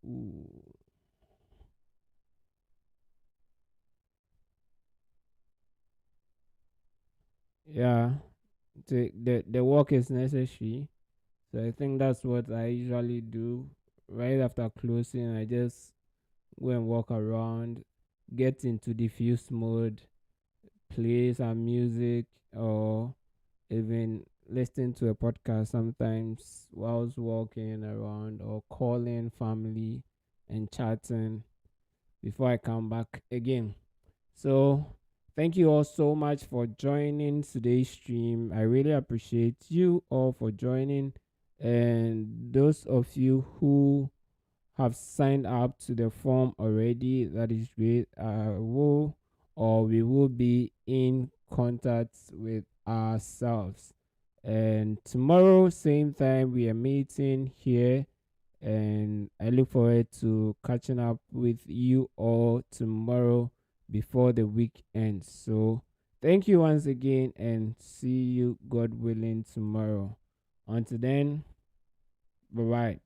Ooh. Yeah. The work is necessary. So I think that's what I usually do. Right after closing, I just go and walk around, get into diffuse mode, play some music, or even listening to a podcast sometimes whilst walking around, or calling family and chatting before I come back again. So, thank you all so much for joining today's stream. I really appreciate you all for joining. And those of you who have signed up to the form already, that is great. We will be in contact with ourselves. And tomorrow, same time, we are meeting here, and I look forward to catching up with you all tomorrow before the week ends. So, thank you once again, and see you, God willing, tomorrow. Until then, bye bye.